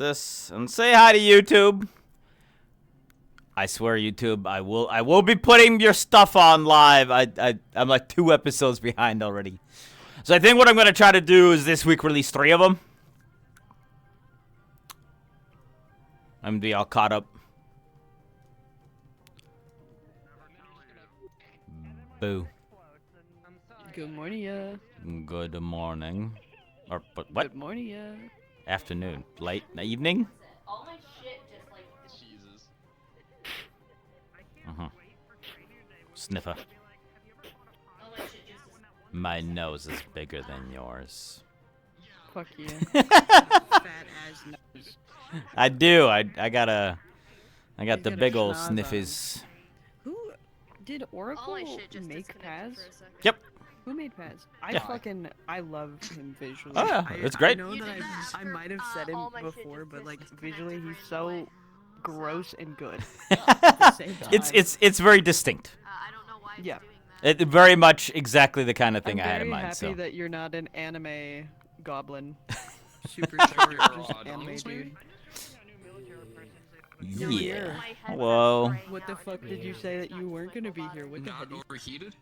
this, and say hi to YouTube. I swear, YouTube, I will be putting your stuff on live. I'm like 2 episodes behind already. So I think what I'm gonna try to do is this week release 3 of them. I'm gonna be all caught up. Boo. Good morning, Good morning. Or but what? Good morning, Afternoon. Late evening? All my shit just like Jesus. Sniffer. all my shit just My nose is bigger than yours. Fuck you. Fat ass nose. I do. I got the He's got a big old schnoz on him. sniffies. Who did all Oracle my shit just make disconnected Paz? for a second. Yep. Who made Paz? Yeah. I love him visually. Oh yeah, I- it's great. I know You that did that. I might have said him All my shit before, just but like disconnected visually he's randomly. so gross and good. Same time. It's very distinct. I don't know why it's Yeah. doing that. It very much exactly the kind of thing I'm I had in very mind. happy So that you're not an anime goblin. Super Check short, your just anime dongs, maybe? dude. yeah. here. My head Hello. was spraying What the out fuck and did you it say that was you nuts, weren't like, gonna a be lot here? of What the Not hell? overheated?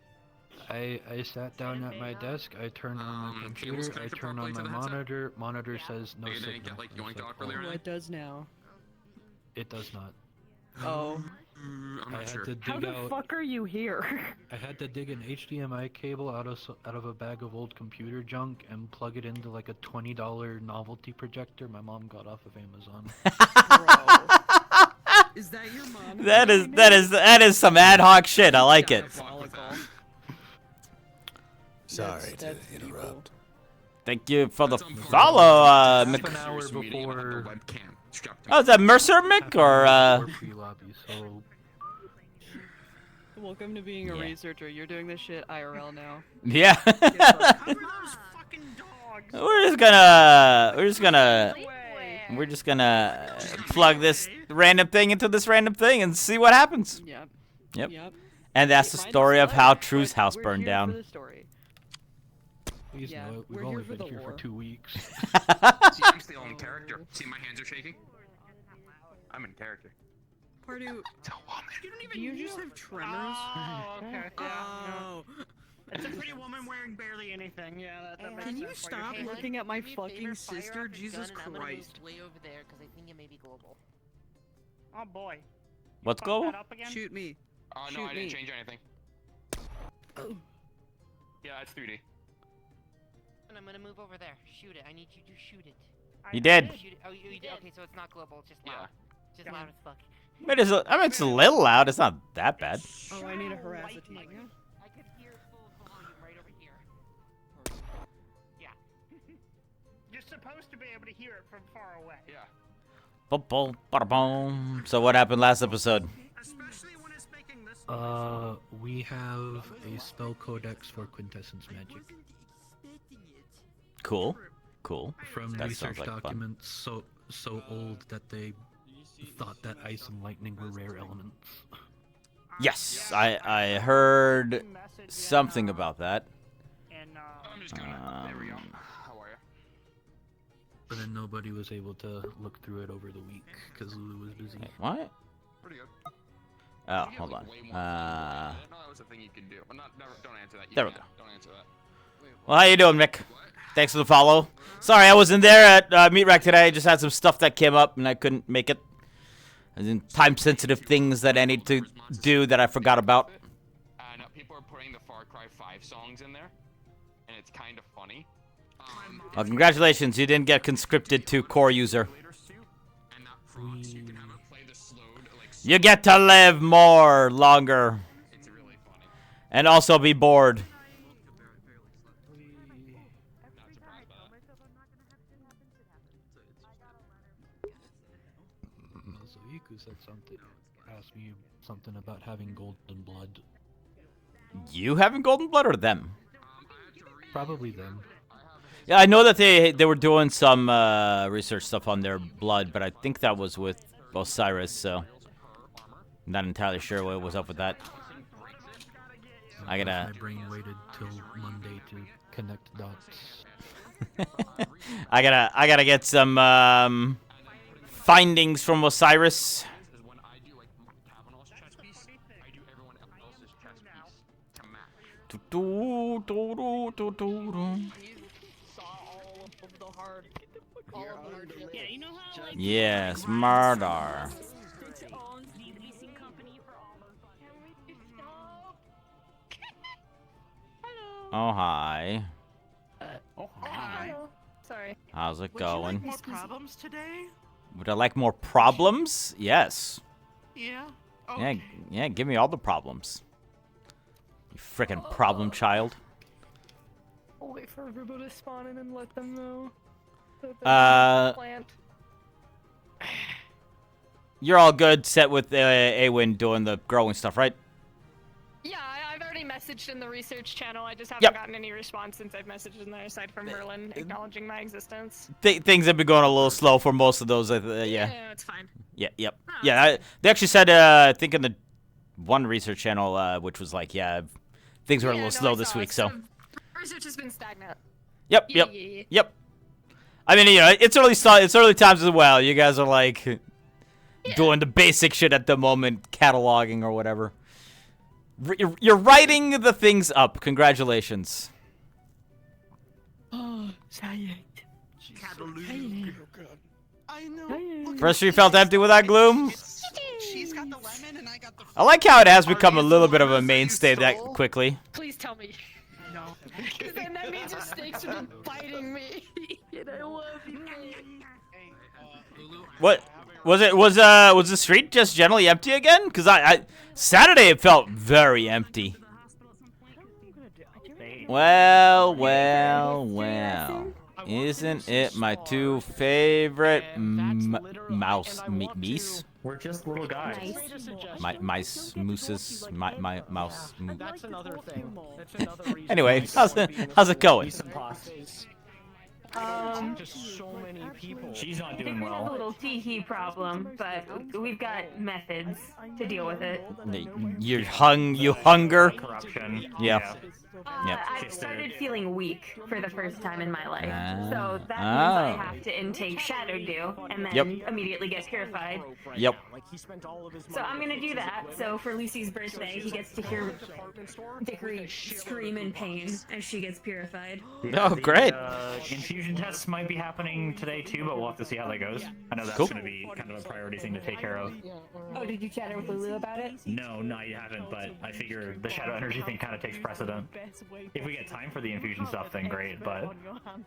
I sat down at my desk, I turned on my Cable's computer, I connected turned properly on to my the headset? monitor, monitor says no They didn't signal. get, like, I yoinked said, off "Oh, earlier? What does now? It does not. Oh. I'm I not had sure. to How dig the out. fuck are you here? I had to dig an HDMI cable out of a bag of old computer junk and plug it into like a $20 novelty projector my mom got off of Amazon. Bro. Is that your mom? that is some ad hoc shit. I like it. Diabolical. Sorry to That's evil. interrupt. Thank you for the That's unfortunate. follow. Half Mick. an hour Serious meeting about the before- webcam strapped to Oh, me. is that Mercer Mick Half an or hour before pre-lobby, so Welcome to being a Yeah. researcher. You're doing this shit IRL now. yeah? Cover those fucking dogs. We're just gonna plug this random thing into this random thing and see what happens. Yep. Yep. Yep. And that's the Might as story of well, how but True's house we're burned here down. For the story. please Yeah, know it. we're We've here only for been the here for lore. 2 weeks. See, I'm still in character. See, my hands are shaking. I'm in character. Pardu, It's a woman. you don't even. You just have tremors. Oh, okay. Oh. It's a pretty woman wearing barely anything. Yeah, that makes Can you sense why stop you're looking at my Do me a favor, fucking fire sister? up your Jesus gun, and I'm gonna move Christ. way over there because I think it may be global. Oh boy. What's Fuck global? that up again? Shoot me. Oh, no, Shoot I didn't me. change anything. Oh. Yeah, it's 3D. And I'm gonna move over there. Shoot it. I need you to shoot it. You did. Shoot it. Oh, you did. Okay, so it's not global. It's just loud. Just Yeah. loud as fuck. I mean, it's a little loud. It's not that bad. Oh, I need to Shadow harass a lightning. tiger. I could hear full volume right over here. Yeah. You're supposed to be able to hear it from far away. Yeah. Boom, bada boom. So what happened last episode? Especially when it's making this We have a spell codex for quintessence magic. Cool. Cool. From That research sounds like fun. documents so old that they thought that ice and lightning were rare elements. Yes, I heard message in, something about that. in, I'm just gonna. There we go. Um, How are you? But then nobody was able to look through it over the week because Lulu was busy. Wait, what? Pretty good. Oh, You get, hold like, on. way more fun. I didn't know that was a thing you could do. Well, don't answer that. You There we can't. go. Don't answer that. Well, how you doing, Mick? What? Thanks for the follow. Sorry, I wasn't there at Meat Rack today. I just had some stuff that came up and I couldn't make it. As in time-sensitive things that I need to do that I forgot about. And people are putting the Far Cry 5 songs in there, and it's kind of funny. Well, congratulations, you didn't get conscripted to core user. And that prompts you can have it play the slowed, like. You get to live more, longer, It's really funny. and also be bored. Not surprised by that. Also, Iku said something, asked me something about having golden blood. You having golden blood or them? Probably them. Yeah, I know that they were doing some research stuff on their blood, but I think that was with Osiris, so I'm not entirely sure what was up with that. I gotta- My brain waited till Monday to connect dots. I gotta get some findings from Osiris. Is when I do like Kavanaugh's chess piece, I do everyone else's chess piece to match. He saw all of the hard. All of the hard shit. Yeah, you know how like Yes, murder. owns the leasing company for all of Oh, hi. Oh, hi. Sorry. How's it Would you like going? more problems today? Would I like more problems? Yes. Yeah. Yeah, Okay. yeah, give me all the problems. You frickin' problem child. I'll wait for everybody to spawn in and let them know. Plant. You're all good, set with Awin doing the growing stuff, right? Yeah, I've already messaged in the research channel. I just haven't Yep. gotten any response since I've messaged in there, aside from Merlin acknowledging my existence. Things have been going a little slow for most of those. Yeah. Yeah, it's fine. Yeah. Yep. Oh, Yeah. They actually said, I think in the one research channel, which was like, yeah, things were a little slow this week. So. Research has been stagnant. Yep. Yeah, Yep. yeah, yeah. Yep. I mean, you know, it's early times as well. You guys are like doing the basic shit at the moment, cataloging or whatever. You're writing the things up. Congratulations. Oh, Sayed. I know. First you felt empty without gloom. She's got the lemon and I got the. I like how it has become a these little the bit of a lemons that you mainstay that stole? quickly. Please tell me. No. Because then that means your snakes have been biting me. And I love you. What was it? Was the street just generally empty again? Cause I Saturday it felt very empty. Well. Isn't it my two favorite mouse meese? We're just little guys. Mice mooses. My mouse. That's another thing. That's another reason. Anyway, how's it going? Just so many people. She's not I think doing we have a well. little tee-hee problem, but we've got methods to deal with it. You hunger. Corruption. Yeah. Yep. I started feeling weak for the first time in my life, Ah. so that means I Oh. have to intake Shadow Dew and then Yep. immediately get purified. Yep. So I'm gonna do that. So for Lucy's birthday, he gets to hear Dickory scream in pain as she gets purified. Oh, great. Infusion tests might be happening today too, but we'll have to see how that goes. I know that's Cool. going to be kind of a priority thing to take care of. Oh, did you chat with Lulu about it? No, I haven't, but I figure the shadow energy thing kind of takes precedent. If we get time for the infusion stuff, then great, but...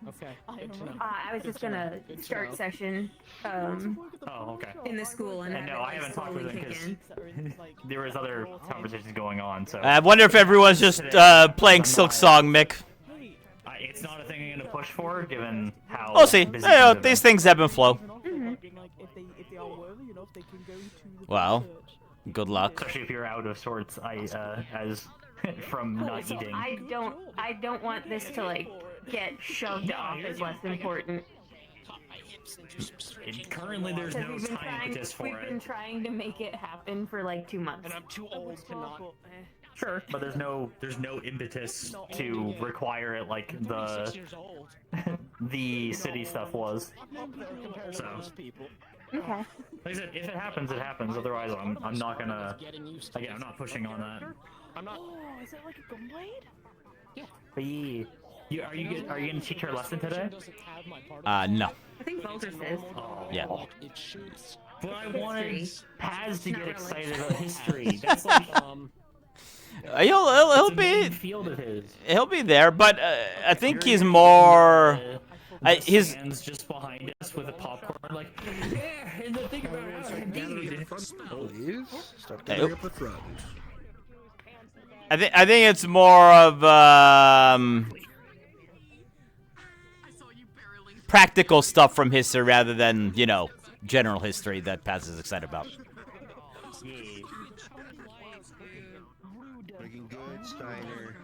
Okay. Good to know. I was just gonna start session Oh, okay. in the school and And no, I haven't talked with slowly him kick in. because there was other conversations going on, so... I wonder if everyone's just playing Silk Song, Mick. It's not a thing I'm going to push for, given how... We'll see. busy You know, things have these been. things ebb and flow. Well, good luck. Especially if you're out of sorts, as from not So eating. I don't want this to like get shoved off as less important. Currently, there's no We've been time impetus for we've been it. trying to make it happen for like 2 months. And I'm too old to not. Sure, but there's no impetus to require it like 6 the years old. the city stuff was. Compared to So. most people. Okay. Like I said, if it happens, it happens. Otherwise, I'm not gonna. Getting used to Again, I'm not pushing on that. I'm not. Is that like a gunblade? But are you gonna teach her a lesson today? Doesn't have my part No. I think Volker says. Yeah. It shoots. But I wanted History. Paz to Not get really. excited about history. That's like He'll it's a be main field of his. he'll be there, but I think he's more. The His stands just behind us with a popcorn, like, yeah, and the thing about how indeed. Hey, I think it's more of practical stuff from history rather than general history that Paz is excited about. Looking good, Steiner.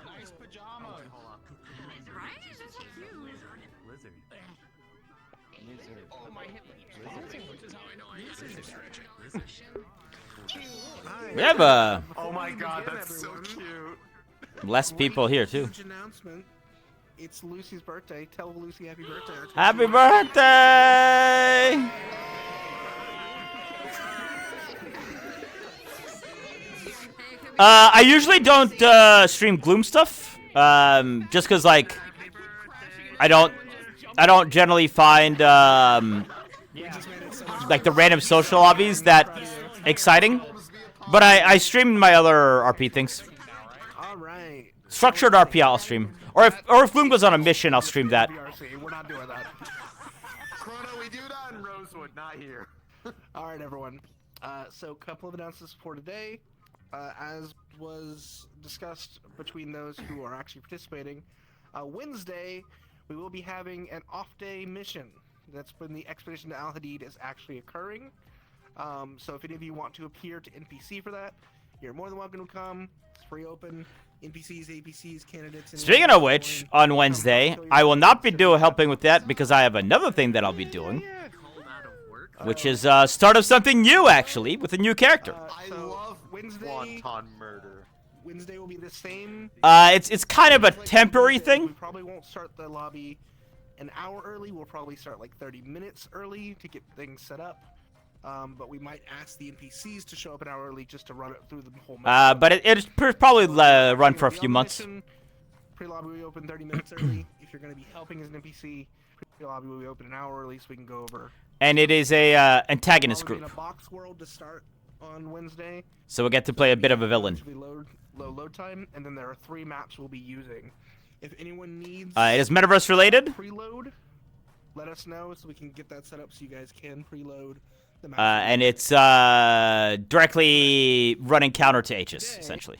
Nice pajama. Oh, my hip. Which is how I know I am stretching. We have Oh my god, that's so cute. less people here too. Huge announcement. it's Lucy's birthday. Tell Lucy happy birthday. Happy birthday! I usually don't stream Gloom stuff, just cause like I don't generally find like the random social lobbies that exciting. But I stream my other RP things. All right. Structured RP I'll stream, or if Gloom goes on a mission I'll stream that. We're not doing that. Chrono, we do that in Rosewood, not here. All right, everyone. So, a couple of announcements for today. As was discussed between those who are actually participating, Wednesday we will be having an off-day mission. That's when the expedition to Al Hadid is actually occurring. So if any of you want to appear to NPC for that, you're more than welcome to come. It's free open. NPCs, APCs, candidates. Speaking of which, on Wednesday, I will not be helping with that because I have another thing that I'll be doing, which is start of something new, actually, with a new character. I love Wednesday. Wonton murder. Wednesday will be the same. It's kind of a temporary We thing. probably won't start the lobby an hour early. We'll probably start like 30 minutes early to get things set up. But we might ask the NPCs to show up an hour early just to run it through the whole map. But it'll probably run for a few months. Pre-lobby will be open 30 minutes early. If you're going to be helping as an NPC, pre-lobby will be open an hour early so we can go over. And it is a antagonist Probably group, in a box world to start on Wednesday. so we'll get to play a bit of a villain. Which will be low load time, and then there are 3 maps we'll be using. If anyone needs It is metaverse related, preload, let us know so we can get that set up so you guys can preload the map. and it's directly running counter to Aegis, essentially.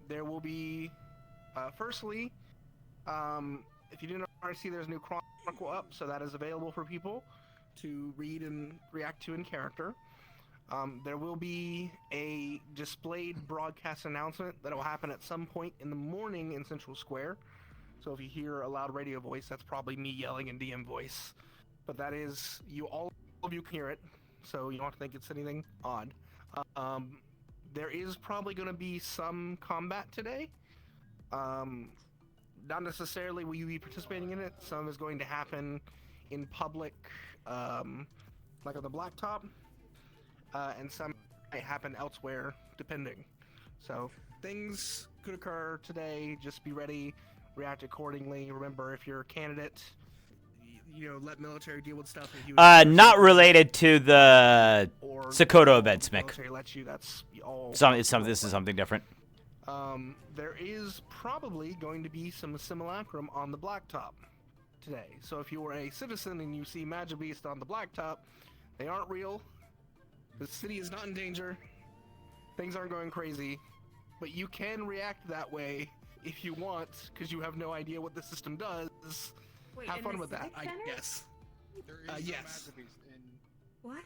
There will be, firstly, if you didn't already see, there's a new Chronicle up, so that is available for people to read and react to in character. There will be a displayed broadcast announcement that will happen at some point in the morning in Central Square. So if you hear a loud radio voice, that's probably me yelling in DM voice. But that is, all of you can hear it, so you don't have to think it's anything odd. There is probably going to be some combat today. Not necessarily will you be participating in it. Some is going to happen in public, like on the blacktop. And some might happen elsewhere, depending. So, things could occur today. Just be ready, react accordingly. Remember, if you're a candidate, let military deal with stuff. If you Not related to the Sokoto events, Mick. military lets you, that's all. This is something different. There is probably going to be some simulacrum on the blacktop today. So if you were a citizen and you see Magic Beast on the blacktop, they aren't real. The city is not in danger. Things aren't going crazy. But you can react that way if you want, because you have no idea what the system does. Wait, Have in fun the with that, Civic I Center? guess. Yes. What?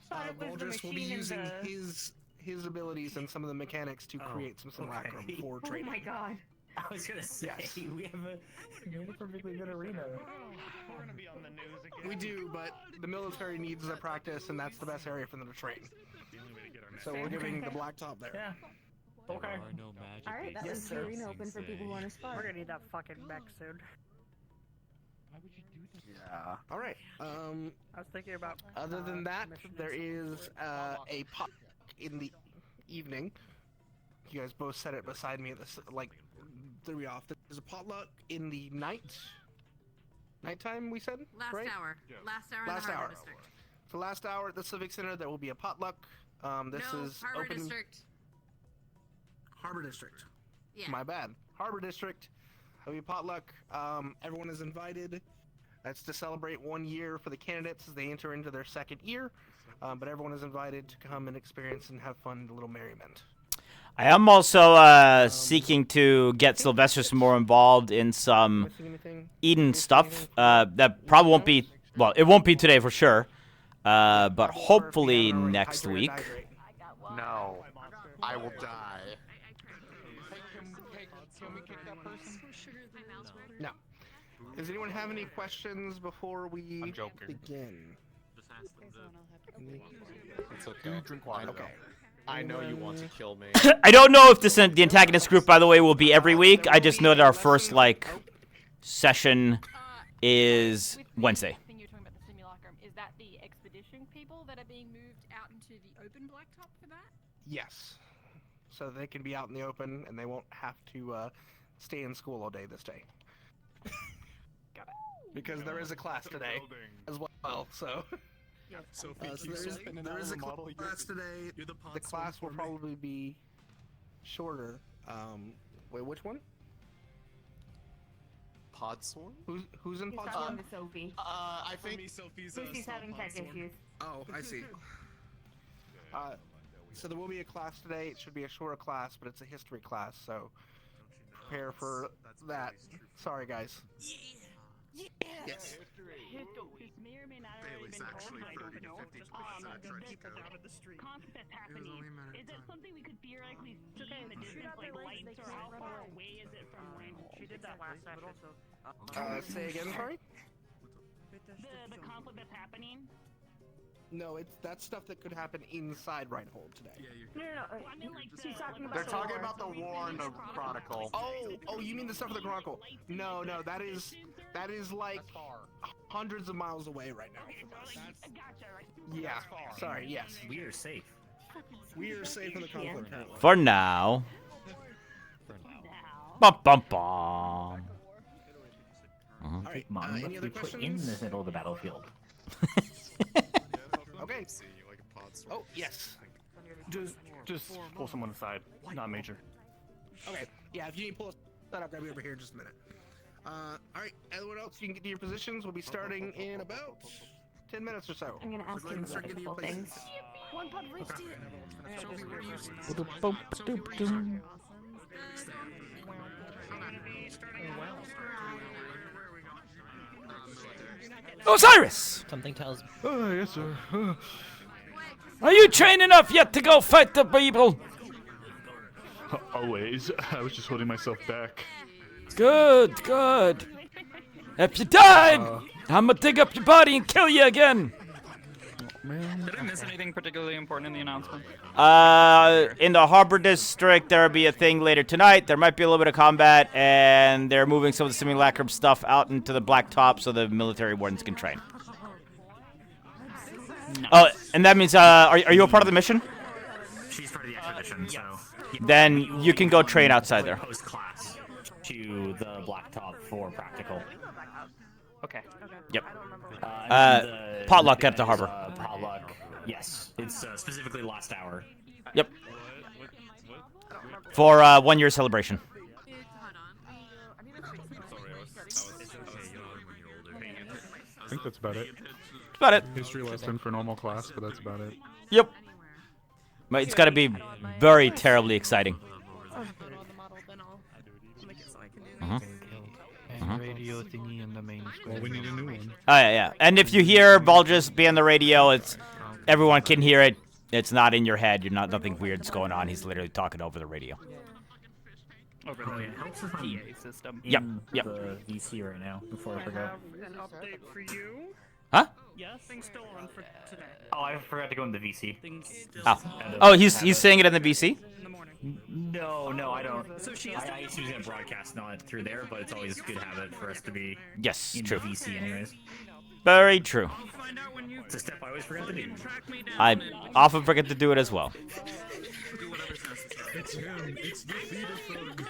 Thought it was the Voldris will be machine in using the- his abilities and some of the mechanics to create some simulacrum for Oh training. my god. I was gonna say, Yes. we have a perfectly good arena. We're gonna be on the news again. We do, but the military needs the practice, and that's the best area for them to train. So we're giving the blacktop there. Yeah. Okay. Alright, that was the arena open for people who want to spar. We're gonna need that fucking mech soon. Yeah. All right. I was thinking about. Other than that, missions. there is a pot in the evening. You guys both said it beside me. This threw me off. There's a potluck in the nighttime. We said Last right? hour. Last hour in Last the Harbor hour. District. So last hour at the Civic Center, there will be a potluck. This no, is Harbor open. District. Harbor District. Yeah. My bad. Harbor District. There'll be a potluck. Everyone is invited. That's to celebrate 1 year for the candidates as they enter into their 2nd year. But everyone is invited to come and experience and have fun, a little merriment. I am also seeking to get Sylvester more involved in some Missing anything? Eden stuff. That probably won't be, well, it won't be today for sure. But hopefully next week. No. I will die. Can we kick that person? No. Does anyone have any questions before we I'm joking. begin? It's okay. Drink water. Okay. I know you want to kill me. I don't know if the antagonist group, by the way, will be every week. I just know that our first session is Wednesday. Thing you're talking about the simulacrum, is that the expedition people that are being moved out into the open blacktop for that? Yes. So they can be out in the open and they won't have to stay in school all day this day. Got it. Because there is a class today as well, so. So there is a class today. The class will probably be shorter. Wait, which one? Podsworn? Who's in He's Podsworn? talking to Sophie. I think Sophie's having tech issues. Oh, I see. So there will be a class today. It should be a shorter class, but it's a history class, so prepare for that. Sorry, guys. Yes. May or may not have Bailey's been actually told, 30 to 50% people down at the street. Conflict that's happening. Is it something we could theoretically see in the distance, like lights, or how far away is it from when she did that last episode? Say again, sorry? The conflict that's happening. No, that's stuff that could happen inside Reinhold today. No. I mean, like, She's talking about They're the talking war. about the war and the Chronicle. Oh, you mean the stuff of the Chronicle? No, that is like hundreds of miles away right now from us. Yeah. Sorry. Yes. We are safe. We are safe in the conflict currently. For now. Bum bum bum. Take mom, any let's other be put in the questions? middle of the battlefield. Okay. Oh, yes. Just pull someone aside. Not major. Okay. Yeah, if you need to pull us that, I'll grab you over here in just a minute. Alright, everyone else, you can get to your positions. We'll be starting in about 10 minutes or so. I'm gonna ask go him ahead and start about a getting your couple places. things. One pod reached Osiris! Something tells me. Yes, sir. Are you trained enough yet to go fight the people? Always. I was just holding myself back. Good. If you died, I'm gonna dig up your body and kill you again. Did I miss anything particularly important in the announcement? In the Harbor District, there'll be a thing later tonight. There might be a little bit of combat, and they're moving some of the simulacrum stuff out into the blacktop so the military wardens can train. Oh, and that means, are you a part of the mission? She's part of the expedition, so. Then you can go train outside there. Post class to the blacktop for practical. Okay. Yep. The Potluck at the harbor. Potluck. Yes, it's specifically last hour. Yep. For 1 year celebration. I think that's about it. That's about it. History lesson for normal class, but that's about it. Yep. But it's gotta be very terribly exciting. And radio thingy in the main school. Well, we need a new one. Oh yeah. And if you hear Bulges be on the radio, it's everyone can hear it. It's not in your head. You're not nothing weird's going on. He's literally talking over the radio. Over the PA system. Yep. The VC right now before I forget. An update for you. Huh? Yes. Things still on for today. Oh, I forgot to go in the VC. Oh, he's saying it in the VC. No, I don't. So I used to use it broadcast, not through there, but it's always a good habit for us to be Yes, in true. the VC anyways. Very true. It's a step I always forget to do. I often forget to do it as well. It's him. It's the theater thug.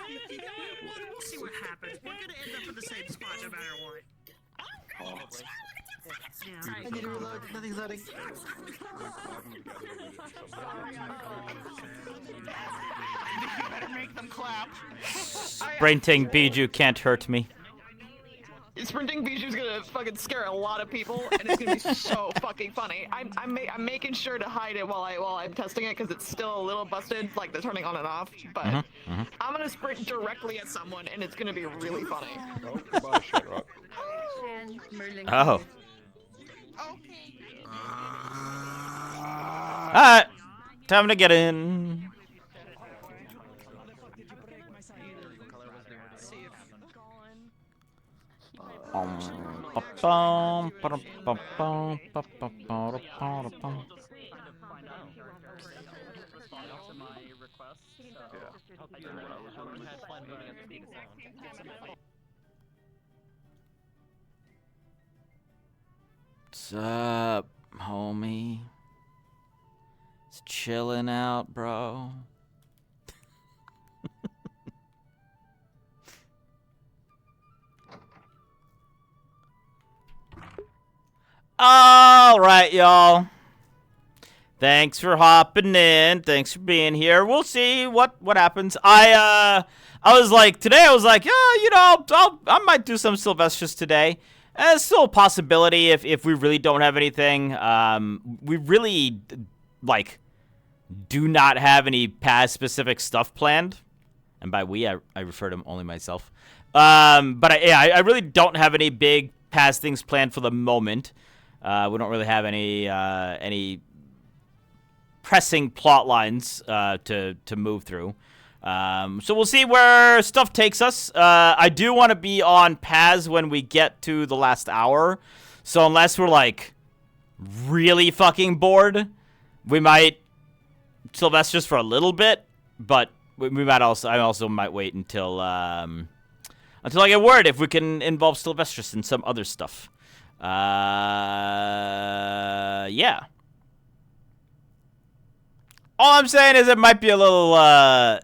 We'll see what happens. We're gonna end up in the same spot no matter what. I need to reload. Nothing's loading. You better make them clap. Sprinting Bijou can't hurt me. Sprinting Bijou's gonna fucking scare a lot of people, and it's gonna be so fucking funny. I'm making sure to hide it while I'm testing it because it's still a little busted, like the turning on and off. But I'm gonna sprint directly at someone, and it's gonna be really funny. Oh, goodbye, Sherlock. Oh. Alright. Time to get in. What's up, homie? It's chilling out, bro. All right, y'all. Thanks for hopping in. Thanks for being here. We'll see what happens. I was like today. I was like, yeah, you know, I might do some Sylvester's today. It's still a possibility if we really don't have anything. We really like do not have any past specific stuff planned, and by we I refer to only myself. But I really don't have any big past things planned for the moment. We don't really have any pressing plot lines to move through. So we'll see where stuff takes us. I do want to be on Paz when we get to the last hour. So unless we're like really fucking bored, we might Sylvester's for a little bit, but we might also I also might wait until I get word if we can involve Sylvester's in some other stuff. Yeah. All I'm saying is it might be a little, it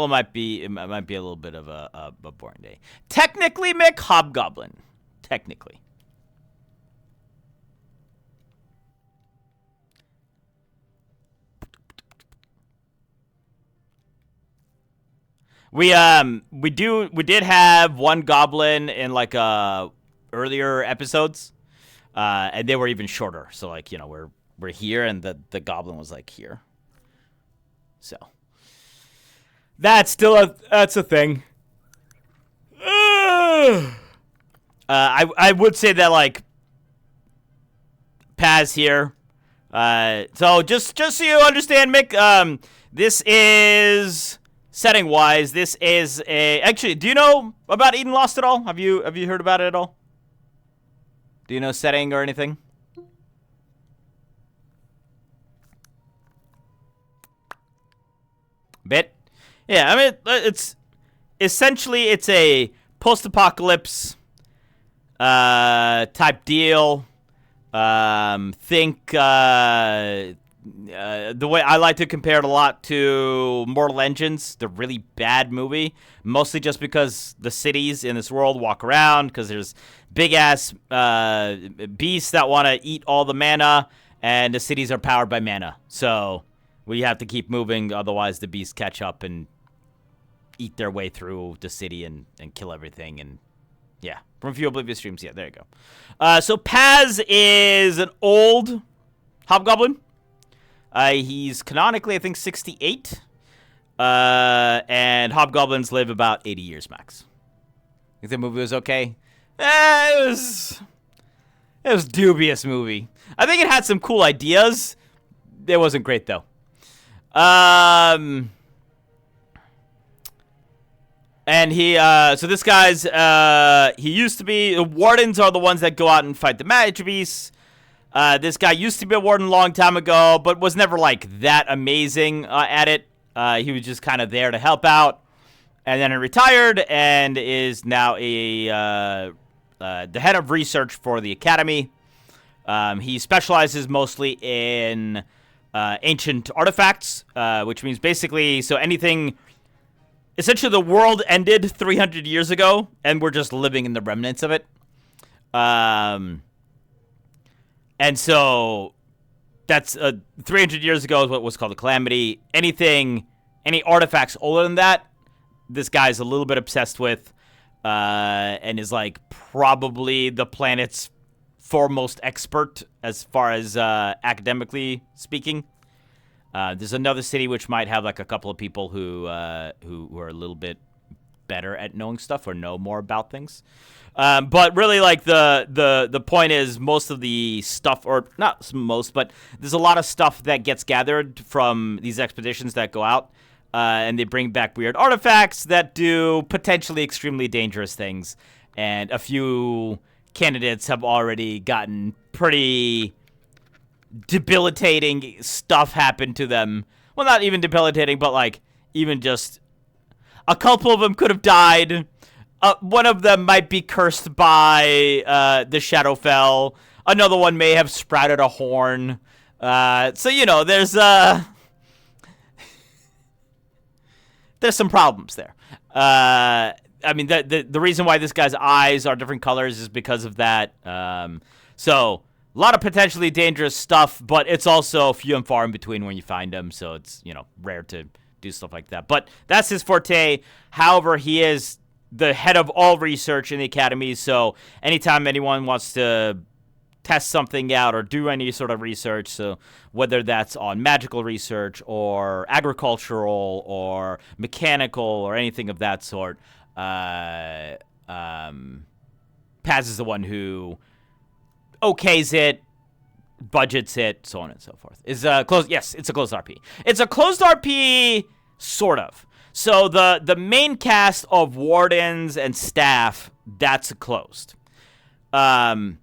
might be a little bit of a boring day. Technically, Mick, Hobgoblin. Technically. We did have one goblin in like earlier episodes, and they were even shorter. So like, you know, we're here, and the goblin was like here. So that's still that's a thing. I would say that like Paz here. So just so you understand, Mick, this is setting wise. This is actually. Do you know about Eden Lost at all? Have you heard about it at all? Do you know setting or anything? Bit? Yeah, I mean, it's essentially it's a post-apocalypse type deal. Think the way I like to compare it a lot to Mortal Engines, the really bad movie, mostly just because the cities in this world walk around because there's big-ass beasts that want to eat all the mana, and the cities are powered by mana. So we have to keep moving, otherwise the beasts catch up and eat their way through the city and kill everything. And yeah, from a few Oblivious streams, yeah, there you go. So Paz is an old hobgoblin. He's canonically, I think, 68. And hobgoblins live about 80 years max. Think the movie was okay? It was dubious movie. I think it had some cool ideas. It wasn't great though. And he, so this guy's, he used to be, wardens are the ones that go out and fight the magic beasts. This guy used to be a warden a long time ago, but was never like that amazing at it. He was just kind of there to help out. And then he retired and is now the head of research for the academy. He specializes mostly in ancient artifacts, which means basically, so anything, essentially the world ended 300 years ago, and we're just living in the remnants of it. And so that's 300 years ago is what was called a calamity. Any artifacts older than that, this guy's a little bit obsessed with, and is like probably the planet's foremost expert as far as academically speaking. There's another city which might have like a couple of people who are a little bit better at knowing stuff or know more about things. But really, like the point is, most of the stuff, or not most, but there's a lot of stuff that gets gathered from these expeditions that go out, and they bring back weird artifacts that do potentially extremely dangerous things. And a few candidates have already gotten pretty debilitating stuff happen to them. Well, not even debilitating, but like even just a couple of them could have died. One of them might be cursed by the Shadowfell. Another one may have sprouted a horn. So, you know, there's some problems there. I mean, the reason why this guy's eyes are different colors is because of that. So, a lot of potentially dangerous stuff, but it's also few and far in between when you find them. So, it's, you know, rare to do stuff like that. But that's his forte. However, he is the head of all research in the academy. So, anytime anyone wants to test something out or do any sort of research, so whether that's on magical research or agricultural or mechanical or anything of that sort, Paz is the one who okays it, budgets it, so on and so forth. Is closed? Yes, it's a closed RP. It's a closed RP, sort of. So the main cast of wardens and staff, that's closed. Well,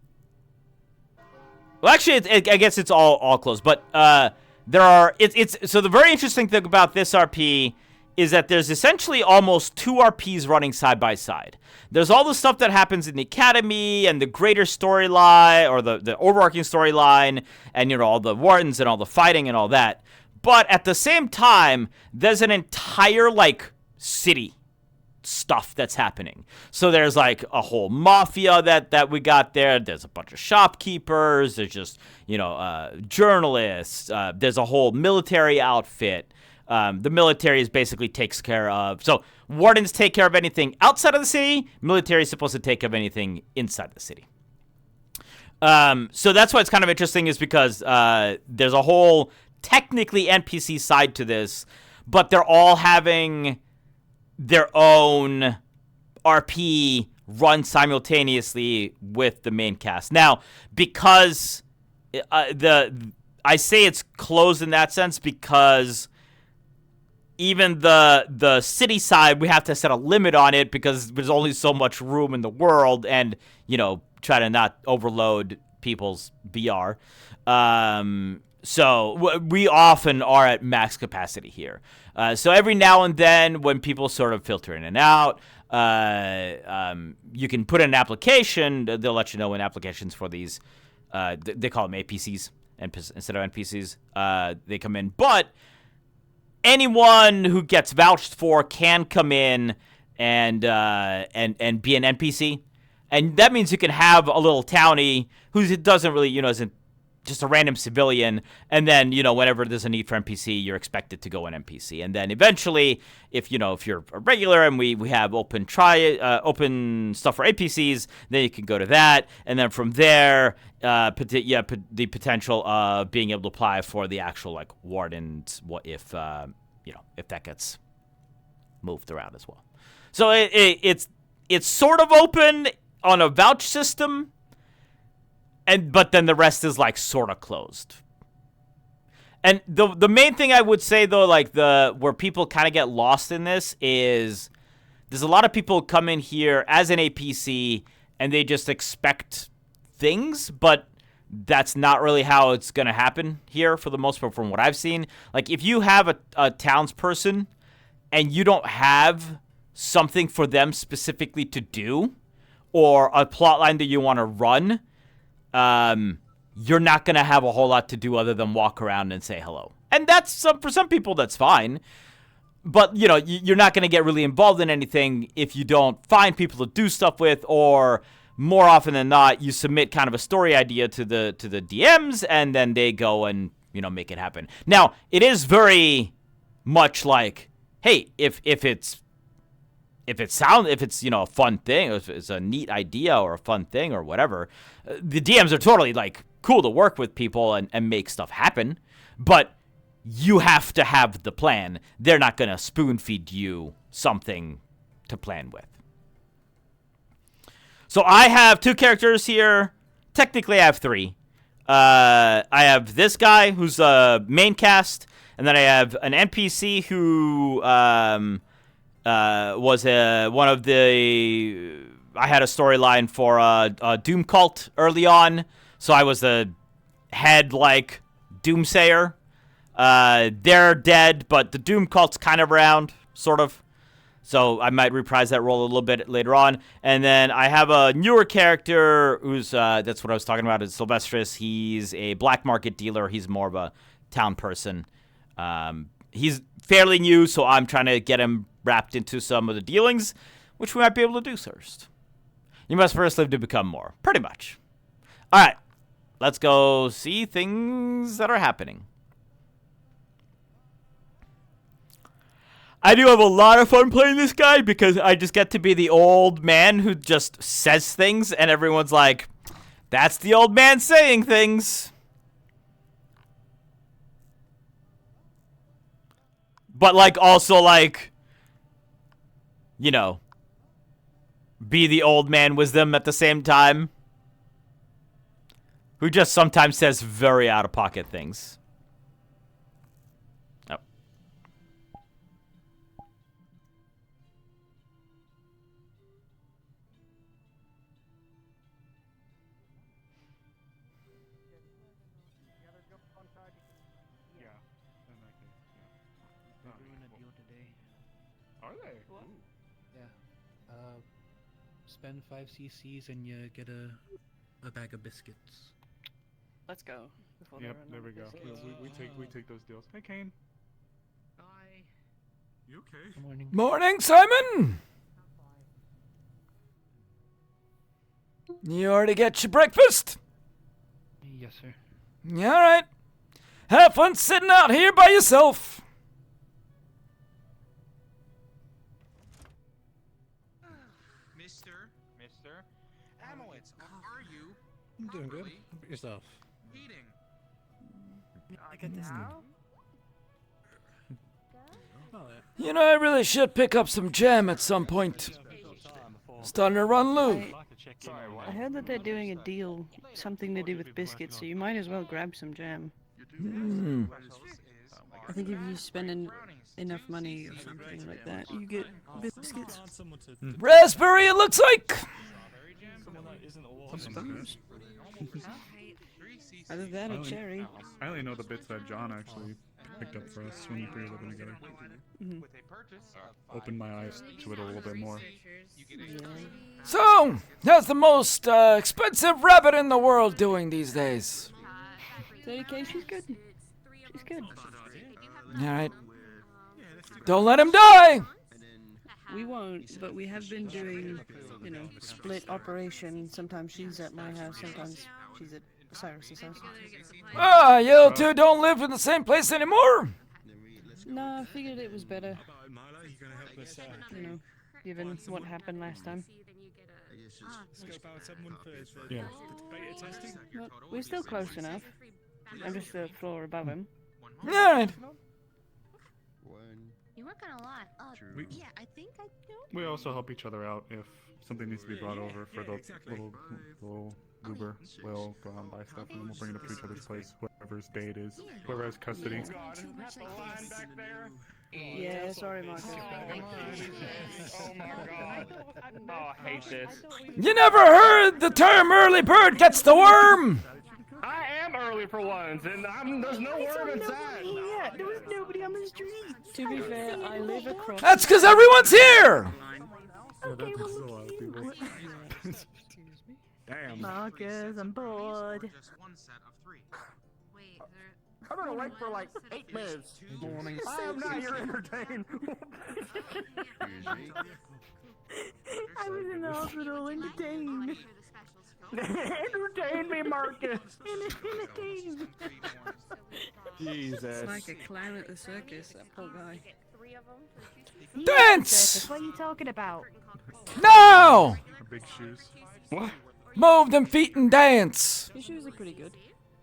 actually, I guess it's all closed, but there are so the very interesting thing about this RP is that there's essentially almost 2 RPs running side by side. There's all the stuff that happens in the academy and the greater storyline, or the overarching storyline, and, you know, all the wardens and all the fighting and all that. But at the same time, there's an entire, like, city stuff that's happening. So there's, like, a whole mafia that we got there. There's a bunch of shopkeepers. There's just, you know, journalists. There's a whole military outfit. The military is basically takes care of. So wardens take care of anything outside of the city. Military is supposed to take care of anything inside the city. So that's why it's kind of interesting, is because there's a whole technically NPC side to this, but they're all having their own RP run simultaneously with the main cast. Now, because I say it's closed in that sense because even the city side, we have to set a limit on it because there's only so much room in the world, and, you know, try to not overload people's VR. So we often are at max capacity here. So every now and then, when people sort of filter in and out, you can put in an application. They'll let you know when applications for these, they call them APCs instead of NPCs. They come in, but anyone who gets vouched for can come in and be an NPC, and that means you can have a little townie who doesn't really, you know, isn't just a random civilian, and then, you know, whenever there's a need for NPC, you're expected to go an NPC, and then eventually, if you're a regular and we have open stuff for APCs, then you can go to that, and then from there, the potential of being able to apply for the actual, like, wardens, what if if that gets moved around as well. So it's sort of open on a vouch system, but then the rest is, like, sort of closed. And the main thing I would say, though, like, where people kind of get lost in this is there's a lot of people come in here as an APC and they just expect things, but that's not really how it's going to happen here for the most part from what I've seen. Like, if you have a townsperson and you don't have something for them specifically to do or a plot line that you want to run, you're not going to have a whole lot to do other than walk around and say hello. And that's for some people, that's fine. But, you know, you're not going to get really involved in anything if you don't find people to do stuff with, or more often than not, you submit kind of a story idea to the DMs, and then they go and, you know, make it happen. Now, it is very much like, hey, if it's you know, a fun thing, or if it's a neat idea or a fun thing or whatever, the DMs are totally, like, cool to work with people and make stuff happen, but you have to have the plan. They're not going to spoon feed you something to plan with. So I have 2 characters here. Technically, I have 3. I have this guy who's a main cast, and then I have an NPC who was one of the... I had a storyline for a Doom cult early on, so I was the head, like, doomsayer. They're dead, but the Doom cult's kind of around, sort of. So I might reprise that role a little bit later on. And then I have a newer character who's, that's what I was talking about, is Sylvestris. He's a black market dealer. He's more of a town person. He's fairly new, so I'm trying to get him wrapped into some of the dealings, which we might be able to do first. You must first live to become more. Pretty much. All right. Let's go see things that are happening. I do have a lot of fun playing this guy because I just get to be the old man who just says things and everyone's like, that's the old man saying things. But like also like, you know, be the old man wisdom at the same time. Who just sometimes says very out of pocket things. Are they? Yeah. Spend 5 CCs and you get a bag of biscuits. Let's go. Yep, there we go. We take those deals. Hey, Kane. Bye. You okay? Good morning. Morning, Simon! You already get your breakfast? Yes, sir. Yeah, all right. Have fun sitting out here by yourself. Mister, Amowitz, how are you? I'm doing good. How about yourself? Eating. I got this now. You know, I really should pick up some jam at some point. Starting to run low. I heard that they're doing a deal, something to do with biscuits, so you might as well grab some jam. I think if you spend enough money or something like that, you get biscuits. Raspberry, it looks like. Either that or cherry. I only know the bits that John actually picked up for us when we were living together. Opened my eyes to it a little bit more. So, how's the most expensive rabbit in the world doing these days? 30K, she's good. She's good. Alright. Don't let him die! We won't, but we have been doing, you know, split operation. Sometimes she's at my house, sometimes she's at Cyrus's house. Ah, you two don't live in the same place anymore? No, I figured it was better. You know, given what happened last time. Yeah. Well, we're still close enough. I'm just a floor above him. Alright. You work on a lot. Yeah, I think I know. We also help each other out if something needs to be brought over for the little goober. We'll go out and buy stuff and then we'll bring it up to each other's place, whoever's day it is, whoever has custody. Yeah, sorry, Marcus. Oh my god. Oh, I hate this. You never heard the term early bird gets the worm? I am early for once, and there's no worm inside. Yeah, there was nobody on the street. To be fair, I live across. That's because everyone's here! Okay, That's a lot of people. Damn. Marcus, I'm bored. I've been awake for like 8 minutes. Morning. I am not your entertainment. I was in the hospital, entertained. Entertain me, Marcus. Entertained. Jesus. It's like a clown at the circus, that poor guy. Dance! What are you talking about? Now! Big shoes. What? Move them feet and dance. His shoes are pretty good.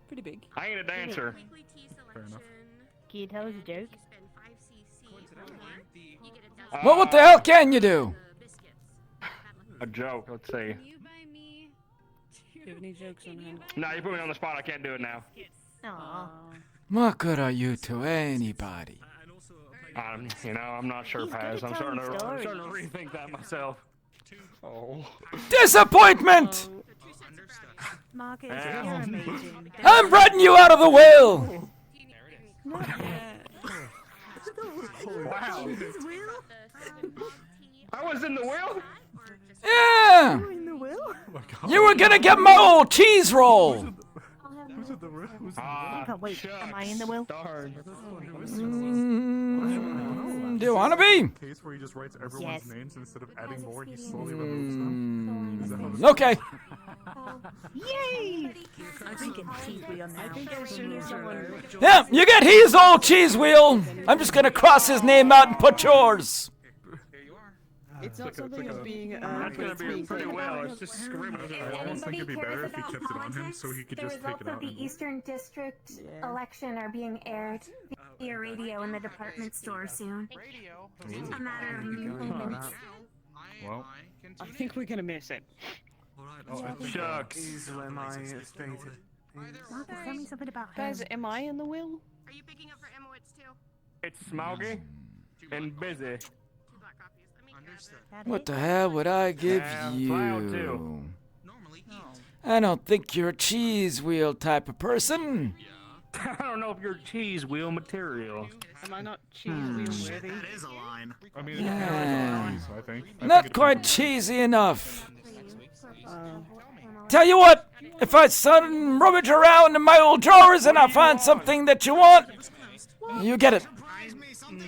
Pretty big. I ain't a dancer. Fair enough. Can you tell us a joke? Well, what the hell can you do? A joke, let's see. Do you have any jokes on hand? No, you put me on the spot, I can't do it now. Aww. What good are you to anybody? You know, I'm not sure, He's good Paz. at I'm starting to telling rethink that myself. Oh. Disappointment! Marcus, Yeah. you're amazing. I'm writing you out of the will! Not Wow. I was in the wheel? Yeah! You were gonna get my old cheese roll! Who's at the room? Who's Wait, am I in the will? Do you wanna be? Case where he just writes everyone's Yes. names instead of adding more, he slowly removes them. Is that how this Okay. Yay! I think I assume someone. Yeah, you get his old cheese wheel. I'm just gonna cross his name out and put yours. It's not something that's being. That's gonna be pretty well. It's just screaming. I almost think it'd be better if he kept it on him so he could The just take results it of out. the and- Eastern District election are being aired via radio in the department store soon. A matter of minutes. Well, I think we're gonna miss it. Shucks. Am I stated? Tell me something about him. Guys, am I in the will? Are you picking up for Emowitz too? It's smoggy and busy. What the hell would I give Flower you? too. I don't think you're a cheese wheel type of person. I don't know if you're cheese wheel material. Am I not cheese wheel worthy? That is a line. I mean, Yeah. it's I think. I Not think quite it's cheesy enough. Tell you what, if I rummage around in my old drawers and I find something that you want, you get it.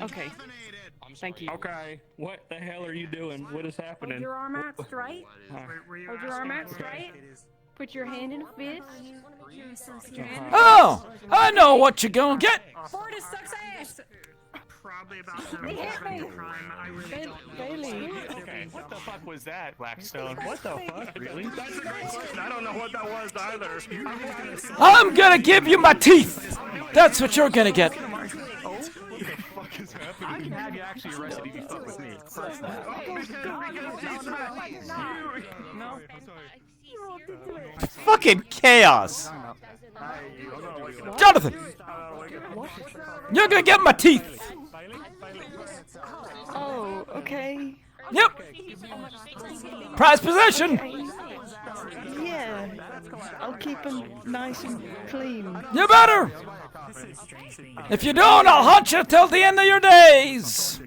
Okay. Thank you. Okay, what the hell are you doing? What is happening? Hold your arm out straight. Hold your arm out straight. Put your hand in a fist. Oh, I know what you're gonna get. Fortis sucks ass. Probably about the crime I really Bailey. Okay, what the fuck was that, Blackstone? What the fuck, really? That's a great question. I don't know what that was either. I'm gonna give you my teeth. That's what you're gonna get. I can have you actually arrested if you fuck with me. No. Fucking chaos. Jonathan, you're gonna get my teeth. Oh, okay. Yep. Prize possession. Yeah. I'll keep them nice and clean. You better. If you don't, I'll haunt you till the end of your days.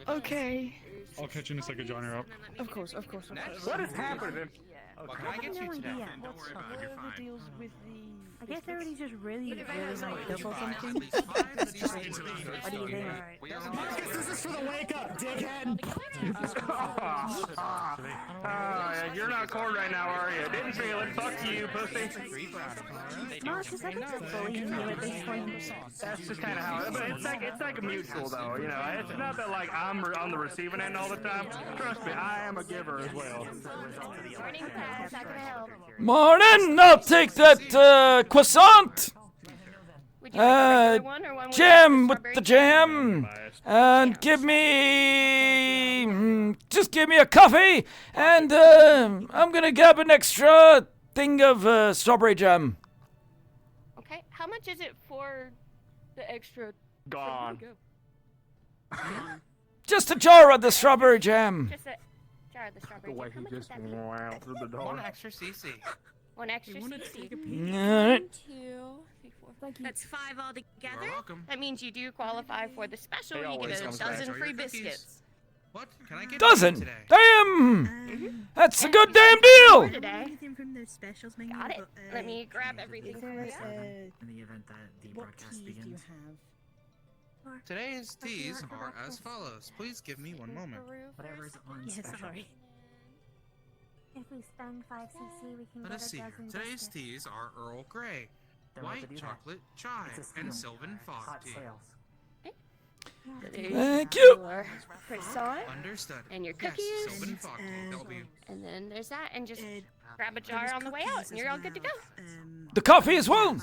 Okay. I'll catch you in a second, John. You're up. Of course, of course, of course. What is happening? Can I get you today? What's the deals with the... I guess everybody's just really like double something. What do you think? This is for the wake up, dickhead. You're not cold right now, are you? Didn't feel it. Fuck you, pussy. No, because everyone's bullying you at this point. That's just kind of how it is. But it's like a mutual, though. You know, it's not that like I'm on the receiving end all the time. Trust me, I am a giver as well. Morning. I'll take that croissant. Jam with the jam. And give me... just give me a coffee. And I'm gonna grab an extra thing of strawberry jam. Okay, how much is it for the extra? Gone. Just a jar of the strawberry jam. Just a jar of the strawberry. The way jam. he How much just would that be? ran through the door. One extra CC. One extra CC. Alright. 2, 3, 4. That's 5 altogether. That means you do qualify for the special. You get a dozen free biscuits. What? Can I get Dozen. today? Damn. That's a good damn deal. Anything from the specials menu? Got it. Let me grab everything for you. in the event that the broadcast begins. Today's teas are as follows. Please give me one moment. Whatever is on special. Sorry. If we spend 5 cc, we can Let get us a see here. dozen Today's biscuits. teas are Earl Grey, Then what white to do that? chocolate chai, It's a and steal. Sylvan fog Hot tea. sales. Thank you. Your croissant Understood. and your Yes, cookies. Sylvan fog tea. That'll be. And then there's that, and just grab a jar on the way out, and you're all good to go. The coffee as well.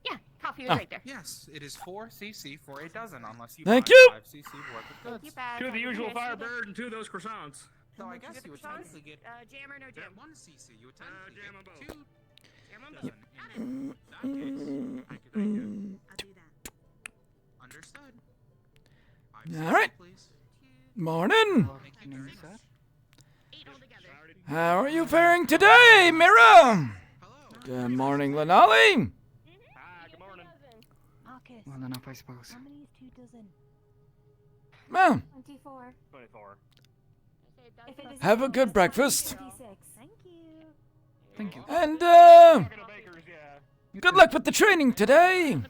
Yeah, coffee is Ah. right there. Yes, it is 4 cc for a dozen, unless you Thank buy you. 5 cc worth of goods. You bet. Two of the usual Yes, you Firebird and two of those croissants. So I guess you would technically get jam or no jam? 1 cc. You would technically jam on get both. 2 Jam on dozen. both. In that case, I could Understood. 5 All right. please. Morning. Thank you very much. 8 altogether. How are you faring today, Mira? Hello. Good morning, Lenali. Hi, good morning. Marcus, Well enough, I suppose. how many is 2 dozen? Well, 24. 24. If it is have a good breakfast. 56. Thank you. And, good luck with the training today.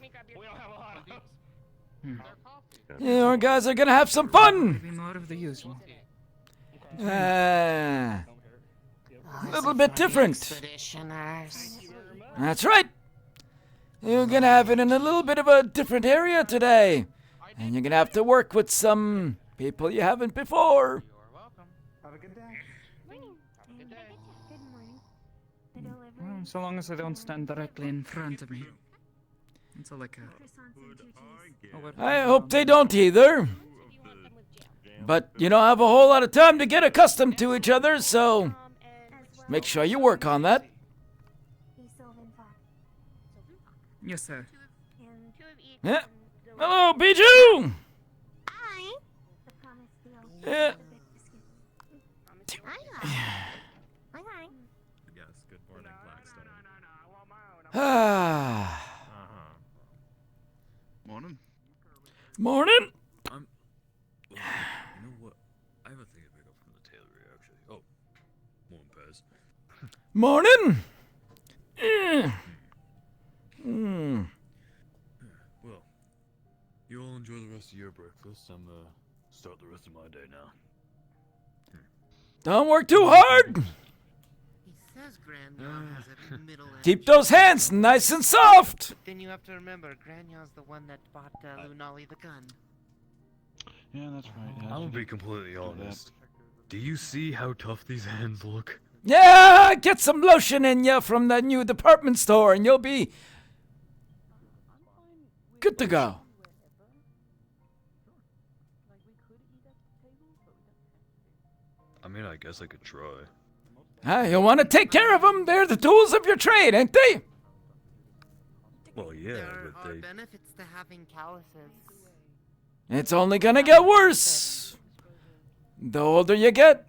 You guys are gonna have some fun. Maybe more of the usual. A little bit different. That's right. You're gonna have it in a little bit of a different area today. And you're gonna have to work with some people you haven't before. Have a good day. Well, so long as I don't stand directly in front of me. That's all I care. I hope they don't either. But you don't have a whole lot of time to get accustomed to each other, so make sure you work on that. Yes, sir. Yeah. Hello, Bijou! Yeah. Yes, good morning, Blackstone. Ah. Morning. Morning. You know what? I have a thing to pick up from the tailory, actually. Oh, morning, Pez. Morning. Mm. Well, you all enjoy the rest of your breakfast. I'm start the rest of my day now. Don't work too hard. Says Grandma has a middle Keep those hands nice and soft. But then you have to remember, Grandma's the one that bought Lunali the gun. Yeah, that's right. I'm gonna be completely honest. Do you see how tough these hands look? Yeah, get some lotion in you from the new department store and you'll be good to go. I mean, I guess I could try. You want to take care of them. They're the tools of your trade, ain't they? Well, yeah, There but are they... benefits to having calluses. It's only gonna get worse. The older you get.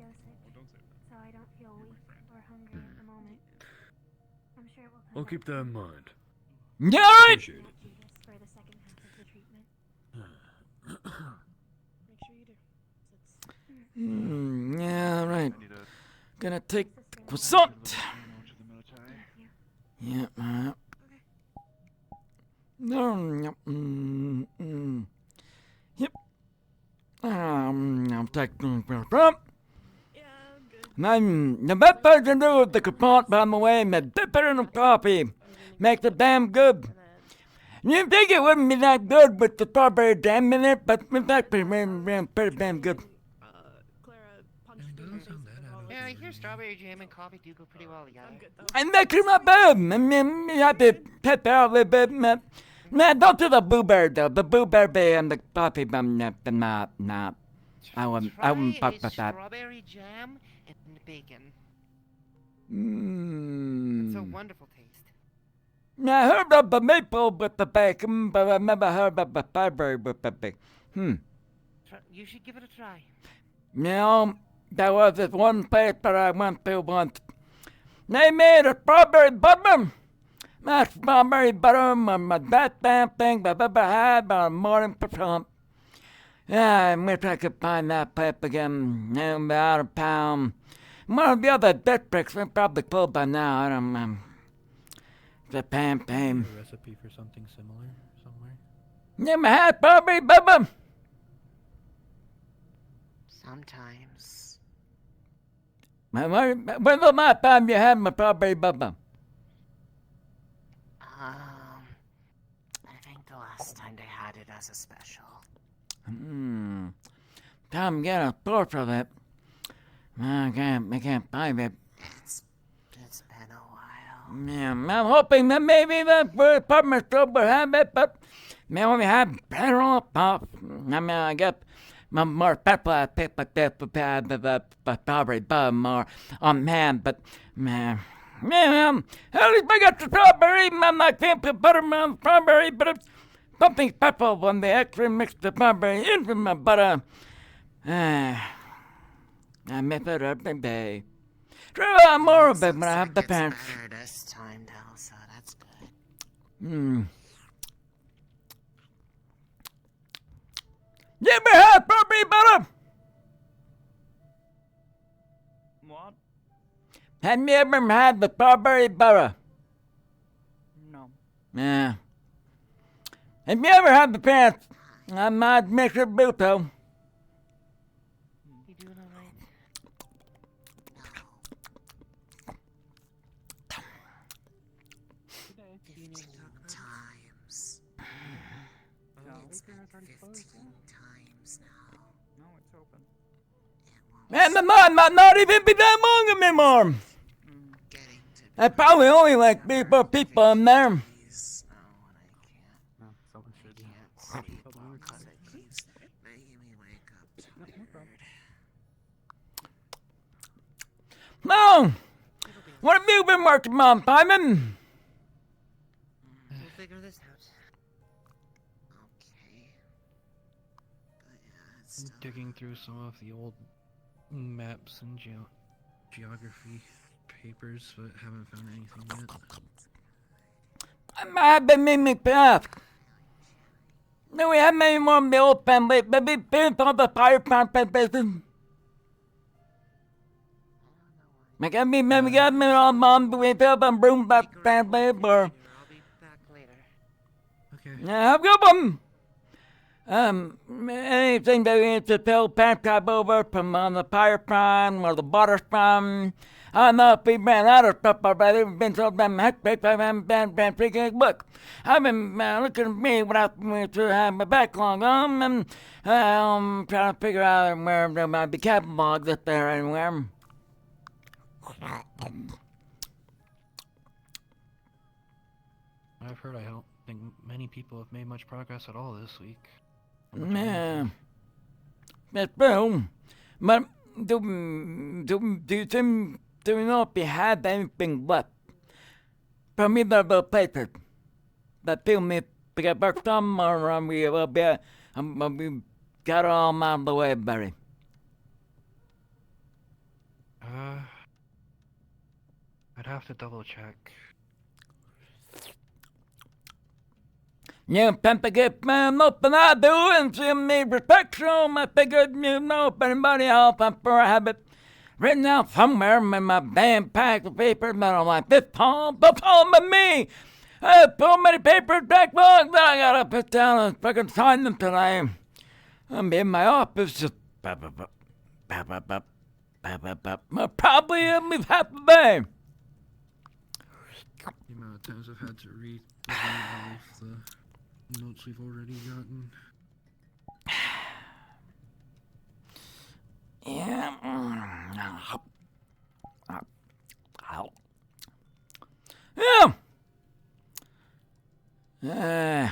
I'll keep that in mind. Yeah, all right. Appreciate it. Yeah, right. Gonna take the croissant. Yeah. Yep. I'll take the croissant. The best part to do with the croissant, by the way, is dip it in the coffee. Makes it damn good. You think it wouldn't be that good with the strawberry jam in it, but it's actually pretty damn good. Yeah, I hear strawberry jam and coffee do go pretty well together. And that's not bad. I mean, you have to pepper out a little bit. Man, don't do the blueberry though. The blueberry and the coffee, nah. I wouldn't fuck with that. Strawberry jam and bacon. Mmm. It's a wonderful taste. I heard of the maple with the bacon, but I never heard of the strawberry with the bacon. You should give it a try. You know, there was this one place that I went to once. They made a strawberry butter. That strawberry butter was that damn thing I've ever had on a morning croissant. Yeah, I wish I could find that place again. And out of town. One of the other districts, we're probably closed by now. I don't know. The pain. A recipe for something similar somewhere? Never had strawberry butter? Sometimes. When's the last time you had my strawberry butter? I think the last time they had it as a special. Time to get a store for it. I can't find it. It's been a while. Yeah, I'm hoping that maybe the department store will have it, but man, we have better off. I mean, I get more pepper, I pick like that for the strawberry butter more on hand, but man, at least I got the strawberry. I'm not can't put butter on strawberry, but it's something special when they actually mix the strawberry into my butter. I miss it every day. Try more of it when I have the pants. Better this time, though, so that's good. You ever had strawberry butter? What? Have you ever had the strawberry butter? No. Yeah. Have you ever had the pants? I might make a buto. You doing alright? Times. It's been 15 times now. No, it's open. And the mud might not even be that long anymore. I probably only like 3 people in there. No! What have you been working on, Simon? We'll figure this out. Okay. I'm digging through some of the old maps and geography papers, but haven't found anything yet. I might have been making me path. No, we have many more of the old family, but we've been on the fire plant business. I got me, maybe got me on mom, but we filled on broom back family, or. Okay. Yeah, have a good one. Anything that we need to fill pancake over from on the fire farm or the butter farm. I don't know if we ran out of stuff already. We've been so damn hectic. I haven't been freaking book. I've been looking at me without me to have my backlog on, and trying to figure out where there might be catalogs up there anywhere. I've heard I don't think many people have made much progress at all this week. Yeah, that's true. But do you know if you had anything left from either of those places that still need to get worked on, or we got it all out of the way, Barry? I'd have to double check. You tend to get open I do and see me respect, so I figured, you know, if anybody else, I'm sure I have it written out somewhere in my damn pack of papers, but I'm like, this Tom with me. I have so many papers, backlogs, that I gotta put down and fucking sign them today. I'm in my office just I'll probably at least half a day. The amount of times I've had to read all of the notes we've already gotten. Yeah. Yeah.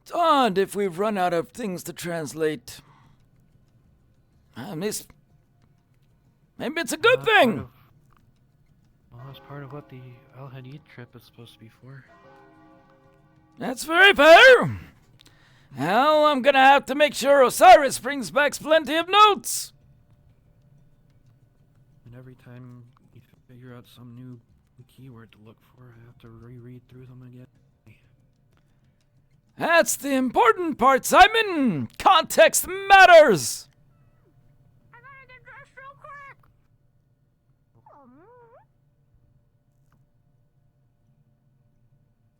It's odd if we've run out of things to translate. Maybe it's a good thing. Well, that's part of what the Al Hadid trip is supposed to be for. That's very fair. Well, I'm gonna have to make sure Osiris brings back plenty of notes. And every time you figure out some new keyword to look for, I have to reread through them again. That's the important part, Simon. Context matters.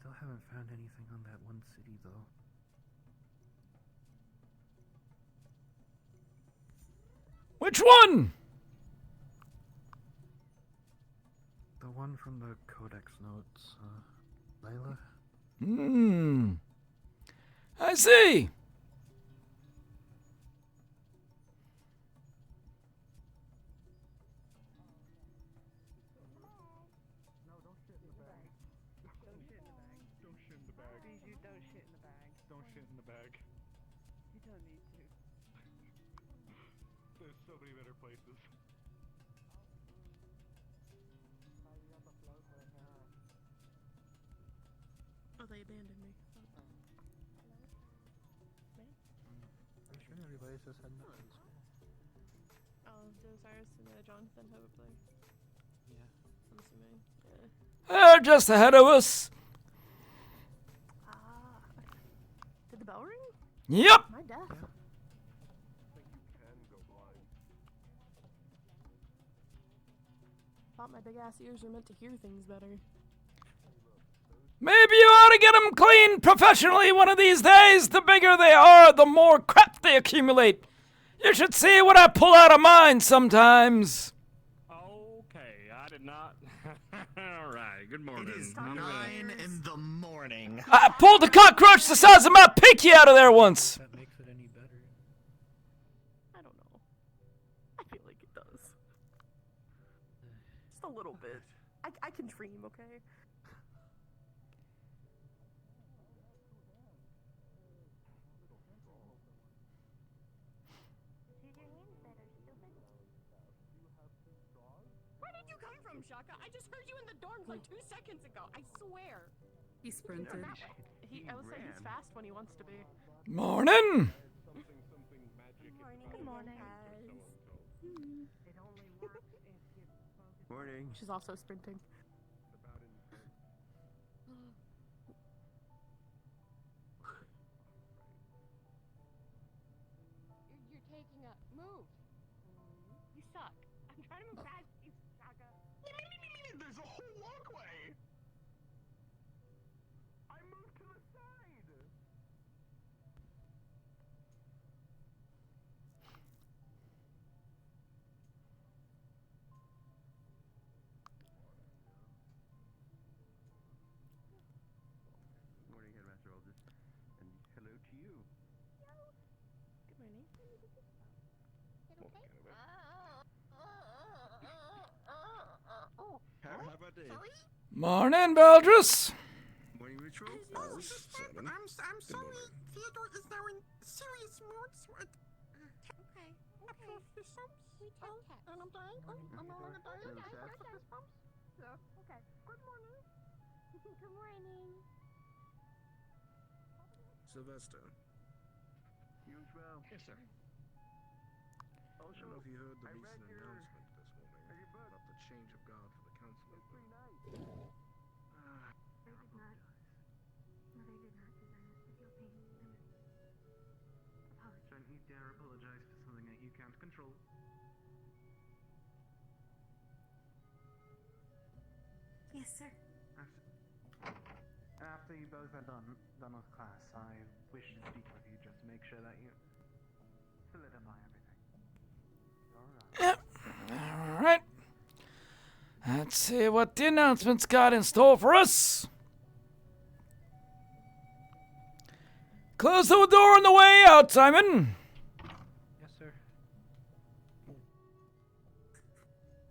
Still haven't found anything on that one city, though. Which one? The one from the Codex notes, Layla? I see. Don't shit in the bag. You don't need to. There's so many better places. Oh, they abandoned me. I'm sure everybody's just heading up to school. Oh, did Osiris and Jonathan have a play? Yeah. I'm assuming. Yeah. They're just ahead of us. Did the bell ring? Yep. My death. big ass ears are meant to hear things better. Maybe you ought to get them cleaned professionally one of these days. The bigger they are, the more crap they accumulate. You should see what I pull out of mine sometimes. Okay, I did not. Alright, good morning. It is 9 in the morning. I pulled a cockroach the size of my pinky out of there once. That makes it any better. I don't know. I feel like it does. Just a little bit. I can dream, okay? Where did you come from, Shaka? I just heard you in the dorms like 2 seconds ago. I swear. He sprinted. I would say he's fast when he wants to be. Morning. Good morning. Morning. She's also sprinting. You're taking a move. You suck. I'm trying to move fast, you Shaka. There's a whole walkway. I moved to the side. Morning, Headmaster Aldrich. And hello to you. Good morning. How about this? Morning, Beldress. Morning, Ritual. I'm sorry. Theodore is now in serious mood. Okay. And I'm dying. I'm no longer dying. Yeah. Okay. Good morning. Good morning. Sylvester. You as well. Yes, sir. I don't know if you heard the recent announcement this morning about the change of guard for the council. It's pretty nice. They did not. No, they did not design us to feel pain. Apologies. Don't you dare apologize for something that you can't control. Yes, sir. After you both are done with class, I wish to speak with you just to make sure that you solidify everything. All right. Let's see what the announcements got in store for us. Close the door on the way out, Simon. Yes, sir.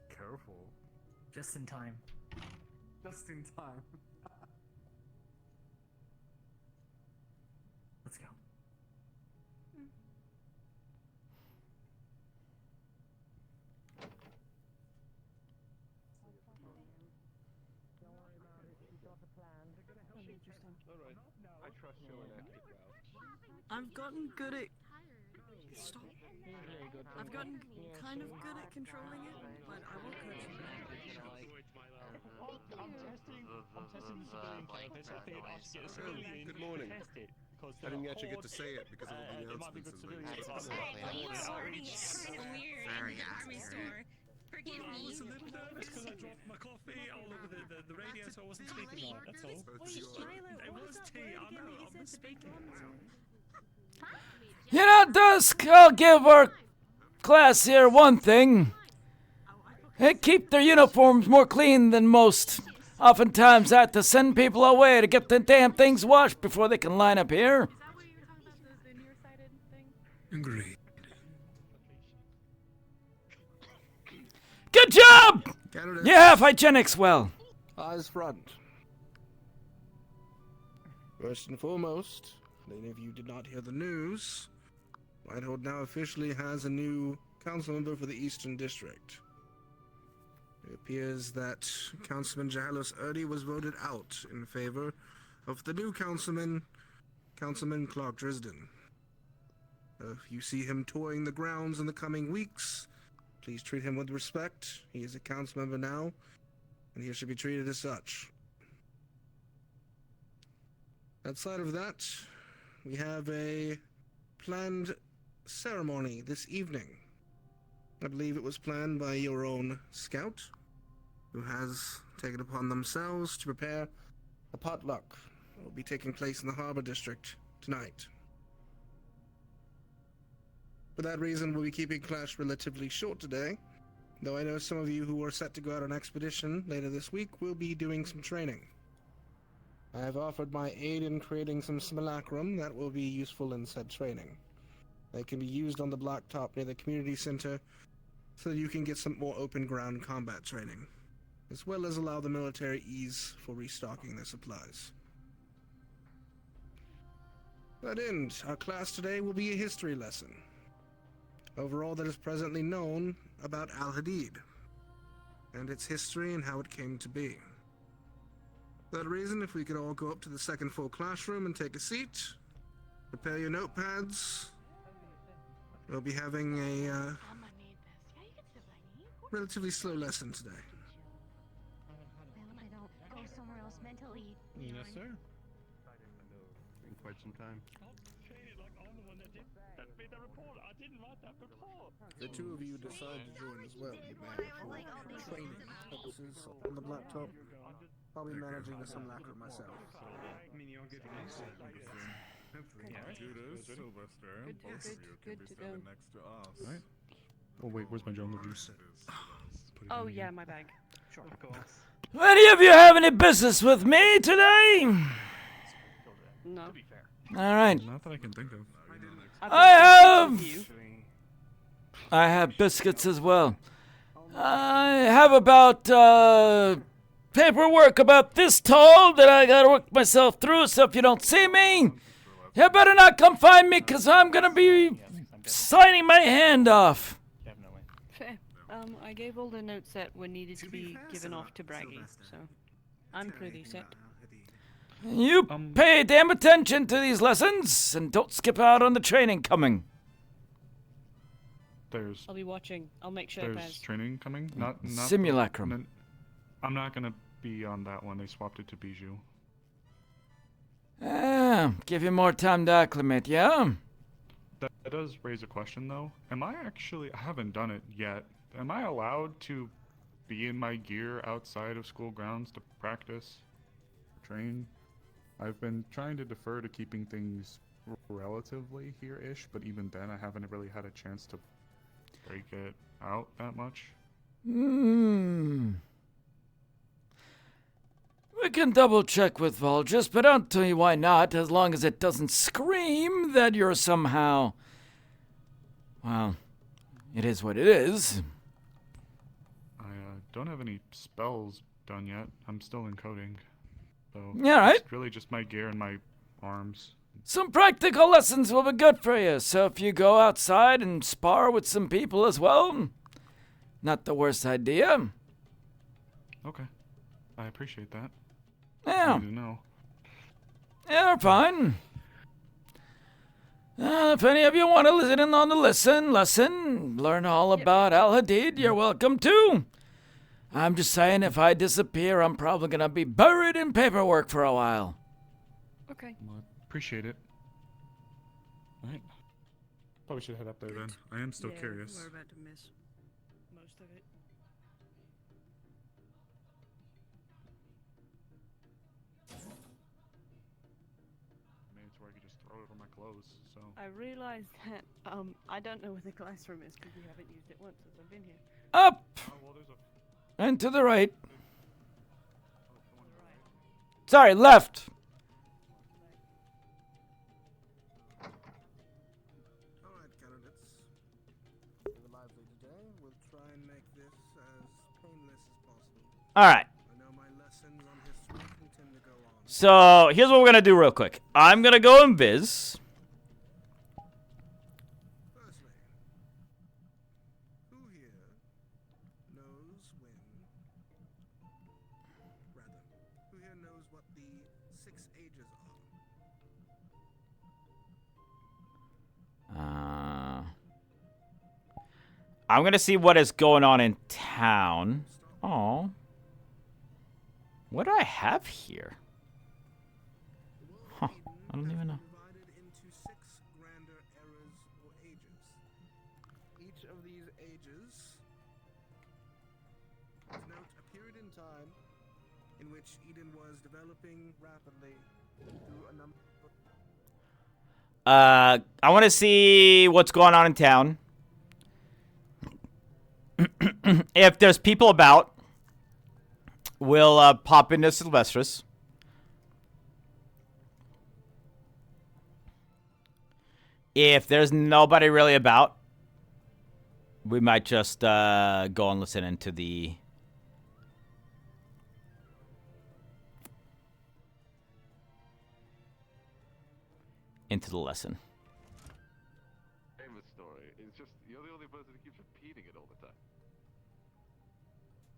Careful. Just in time. Just in time. Let's go. Alright. I trust you in that. I've gotten good at. Stop. I've gotten kind of good at controlling it, but I will coach you. I'm testing the civilian campus. I think I should get a civilian Good morning. to test it. I didn't actually get to say it because of all the It might be announcements good and things. civilians. Sorry, it's kind of weird in the army store. Forgive me. I was a little nervous because I dropped my coffee all over the radio, so I wasn't speaking right, that's all. It was tea, I know, I'm speaking. You know, Dusk, I'll give our class here one thing. They keep their uniforms more clean than most. Oftentimes I have to send people away to get the damn things washed before they can line up here. Agreed. Good job! Candidates. You have hygienics well. Eyes front. First and foremost, if any of you did not hear the news, Whitehold now officially has a new council member for the Eastern District. It appears that Councilman Jahalos Erdi was voted out in favor of the new councilman, Councilman Clark Drisden. If you see him touring the grounds in the coming weeks, please treat him with respect. He is a council member now, and he should be treated as such. Outside of that, we have a planned ceremony this evening. I believe it was planned by your own scout. who has taken upon themselves to prepare a potluck that will be taking place in the Harbor District tonight. For that reason, we'll be keeping class relatively short today, though I know some of you who are set to go out on expedition later this week will be doing some training. I have offered my aid in creating some simulacrum that will be useful in said training. They can be used on the blacktop near the community center so that you can get some more open ground combat training, as well as allow the military ease for restocking their supplies. To that end, our class today will be a history lesson over all that is presently known about Al-Hadid, and its history and how it came to be. For that reason, if we could all go up to the second floor classroom and take a seat, prepare your notepads. We'll be having a relatively slow lesson today. Yes, sir. In quite some time. The two of you decide to join as well, you may, for training purposes on the blacktop. I'll be managing the simulacrum myself. Sylvester, both of you can be standing next to us. Right. Oh wait, where's my jungle juice? Oh yeah, my bag. Sure. Any of you have any business with me today? No. All right. Not that I can think of. I have biscuits as well. I have about paperwork about this tall that I gotta work myself through, so if you don't see me, you better not come find me, because I'm gonna be signing my hand off. Fair. I gave all the notes that were needed to be given off to Braggy, so I'm pretty set. You pay damn attention to these lessons, and don't skip out on the training coming. I'll be watching. I'll make sure. There's training coming. Not Simulacrum. I'm not gonna be on that one. They swapped it to Bijou. Give you more time to acclimate, yeah? That does raise a question, though. Am I actually... I haven't done it yet. Am I allowed to be in my gear outside of school grounds to practice, train? I've been trying to defer to keeping things relatively here-ish, but even then I haven't really had a chance to break it out that much. We can double check with Volgus, but I'll tell you why not, as long as it doesn't scream that you're somehow... Well, it is what it is. I don't have any spells done yet. I'm still encoding. So yeah, right. It's really just my gear and my arms. Some practical lessons will be good for you, so if you go outside and spar with some people as well, not the worst idea. Okay. I appreciate that. Yeah. I need to know. Yeah, fine. If any of you want to listen in on the lesson, learn all about Al-Hadid, you're welcome to. I'm just saying, if I disappear, I'm probably going to be buried in paperwork for a while. Okay. Well, appreciate it. Alright. Probably should head up there then. I am still curious. We're about to miss most of it. I mean, it's where I could just throw it over my clothes, so... I realized that, I don't know where the classroom is because we haven't used it once since I've been here. Up! Oh, well, there's a... And to the right. Sorry, left. Alright, candidates. We're lively today. We'll try and make this as painless as possible. Alright. I know my lessons on history can tend to go on. So, here's what we're going to do real quick. I'm going to go in Viz. Firstly, who here knows when... Rather, who here knows what the 6 ages are? I'm going to see what is going on in town. Oh. What do I have here? Huh. I don't even know. Divided into 6 grander eras or ages. Each of these ages denotes a period in time in which Eden was developing rapidly through a number of... I want to see what's going on in town. If there's people about, we'll pop into Sylvester's. If there's nobody really about, we might just go and listen into the... lesson. Famous story. It's just you're the only person who keeps repeating it all the time.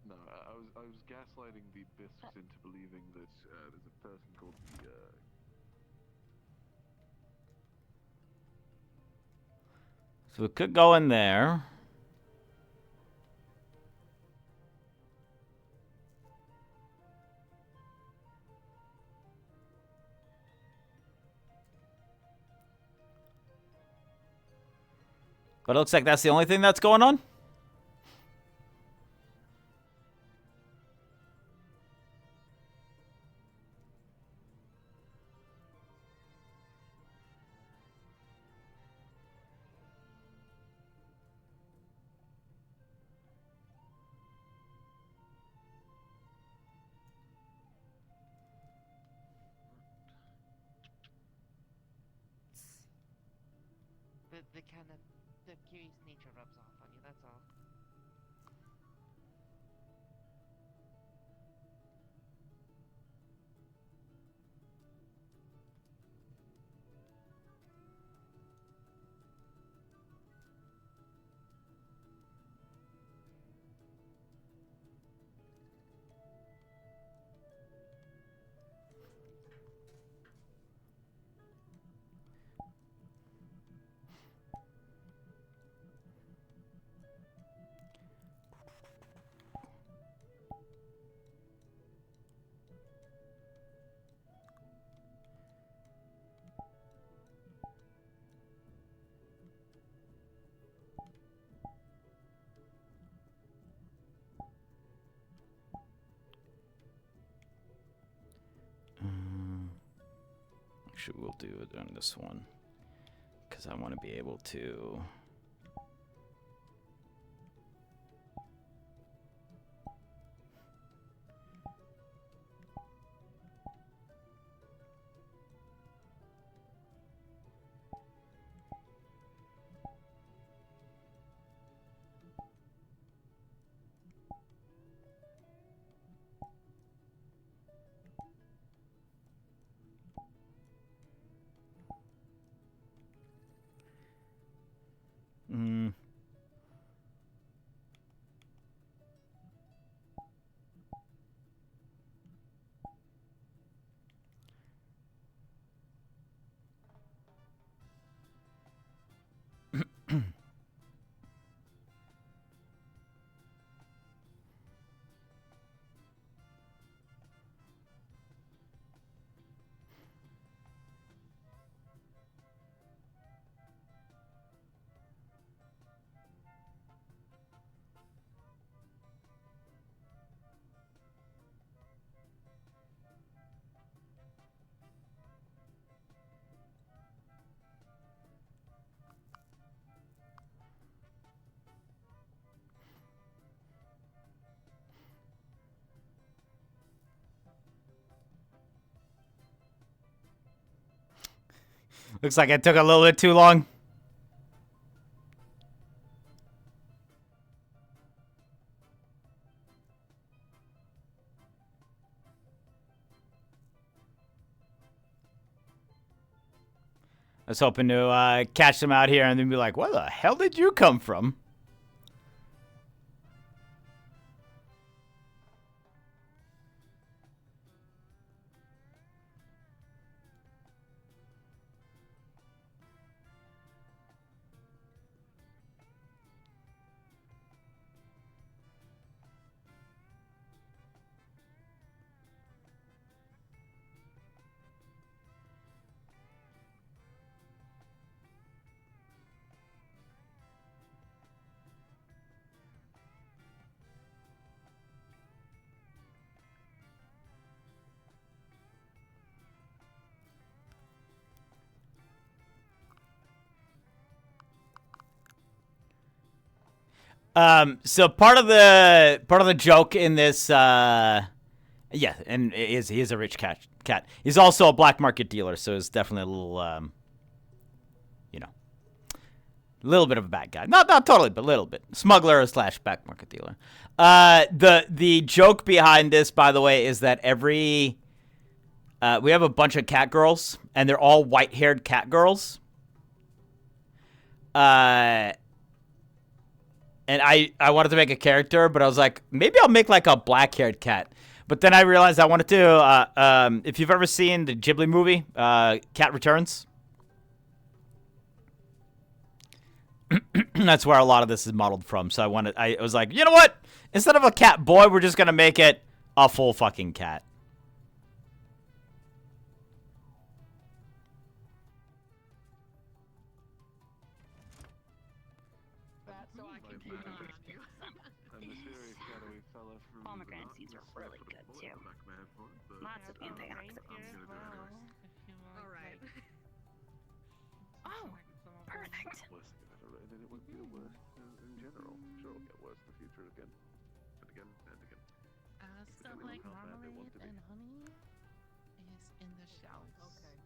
No, I was gaslighting the bisques into believing that there's a person called the So we could go in there. But it looks like that's the only thing that's going on. The kind of the curious nature rubs off on you, that's all. Actually, we'll do it on this one because I want to be able to. Looks like it took a little bit too long. I was hoping to catch them out here and then be like, where the hell did you come from? So part of the joke in this, yeah, and he is a rich cat. He's also a black market dealer, so it's definitely a little, you know, a little bit of a bad guy. Not totally, but a little bit. Smuggler / black market dealer. The joke behind this, by the way, is that we have a bunch of cat girls, and they're all white-haired cat girls. And I wanted to make a character, but I was like, maybe I'll make like a black-haired cat. But then I realized I wanted to, if you've ever seen the Ghibli movie, Cat Returns. That's where a lot of this is modeled from. So I was like, you know what? Instead of a cat boy, we're just going to make it a full fucking cat. Pomegranate seeds are really good too. Lots of antioxidants. Alright. Oh, perfect. And it won't get worse in general. Sure, it'll get worse in the future again. And again, and again. Stuff like marmalade and honey is in the shelves. Okay.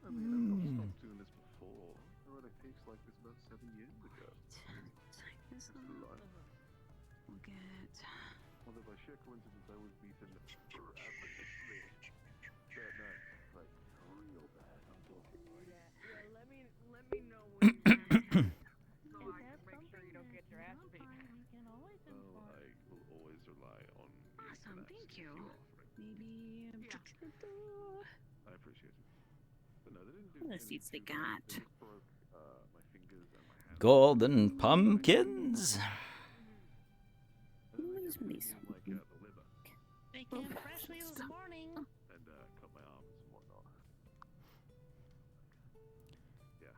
I mean, I've stopped doing this before. I read a case like this about 7 years ago. This one. We'll get. Although by sheer coincidence, I was beaten rapidly. That night, like real bad. I'm talking like. Yeah, let me know when you so I can make sure you don't get your ass beat. Well, I will always rely on you. Awesome, thank you. Maybe. I appreciate it. But no, they didn't do The seeds they got. They just broke my fingers and my hands. Golden pumpkins. These. Like the liver. They came freshly this morning. And cut my arms and whatnot. Yeah.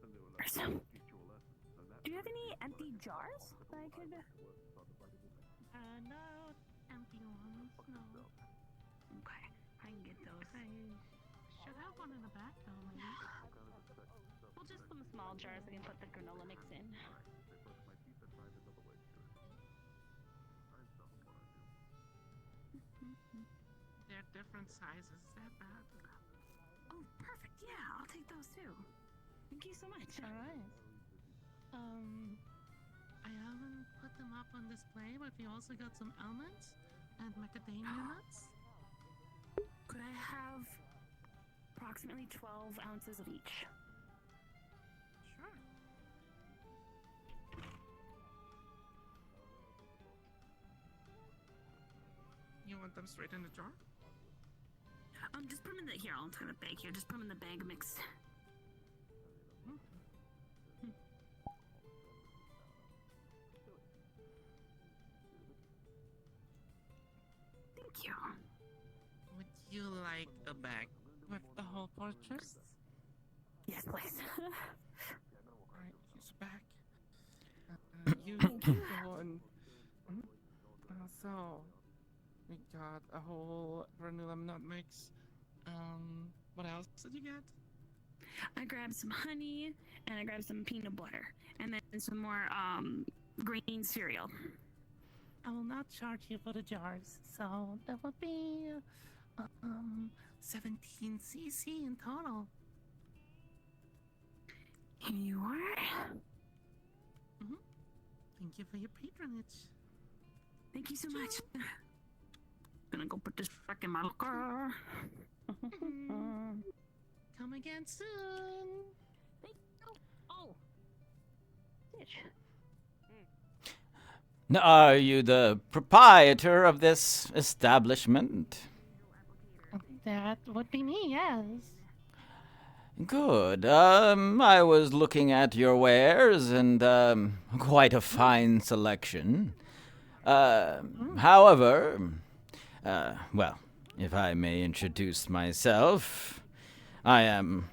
And they were like, teach you a lesson. And Do you have any empty jars that I could? No empty ones. No. Okay, I can get those. I should have one in the back though. Well, just some small jars I can put the granola mix in. They're different sizes. Is that bad? Oh, perfect. Yeah, I'll take those too. Thank you so much. Alright. I haven't put them up on display, but we also got some almonds and macadamia nuts. Could I have approximately 12 ounces of each? Sure. You want them straight in the jar? Just put them in the here. I'll turn the bag here. Just put them in the bag mix. Thank you. Would you like a bag with the whole purchase? Yes, please. Alright, here's the bag. You go and so we got a whole vanilla nut mix. What else did you get? I grabbed some honey and I grabbed some peanut butter and then some more green cereal. I will not charge you for the jars, so that would be 17 cc in total. Here you are. Thank you for your patronage. Thank you so much. Gonna go put this back in my locker. Come again soon. Thank you. Oh. Bitch. Now, are you the proprietor of this establishment? That would be me, yes. Good. I was looking at your wares and quite a fine selection. However, well, if I may introduce myself, I am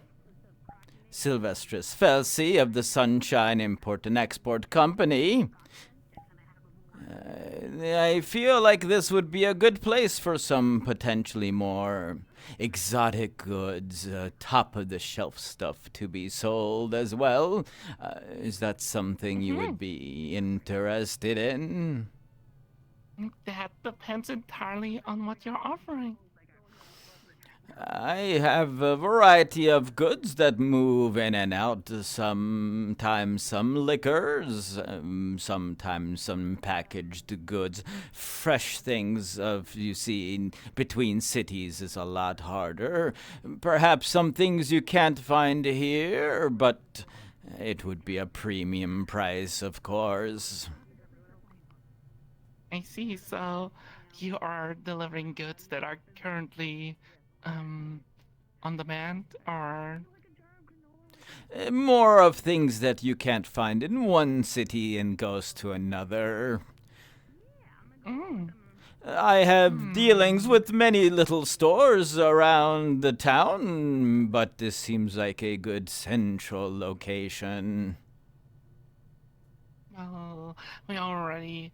Sylvestris Felsi of the Sunshine Import and Export Company. I feel like this would be a good place for some potentially more exotic goods, top of the shelf stuff to be sold as well. Is that something you would be interested in? That depends entirely on what you're offering. I have a variety of goods that move in and out. Sometimes some liquors, sometimes some packaged goods. Fresh things you see between cities is a lot harder. Perhaps some things you can't find here, but it would be a premium price, of course. I see, so you are delivering goods that are currently on demand, or more of things that you can't find in one city and goes to another. I have dealings with many little stores around the town, but this seems like a good central location. well, we already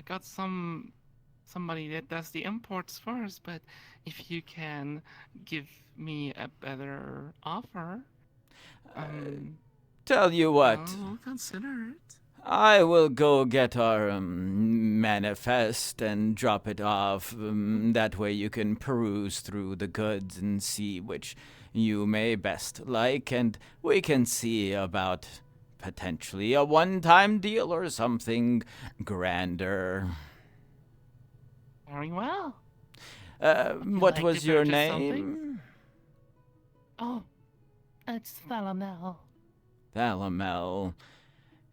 got somebody that does the imports for us, but if you can give me a better offer, tell you what, I'll consider it. I will go get our manifest and drop it off. That way you can peruse through the goods and see which you may best like, and we can see about potentially a one-time deal or something grander. Very well. What like was to your purchase name? something? Oh, it's Thalamel. Thalamel.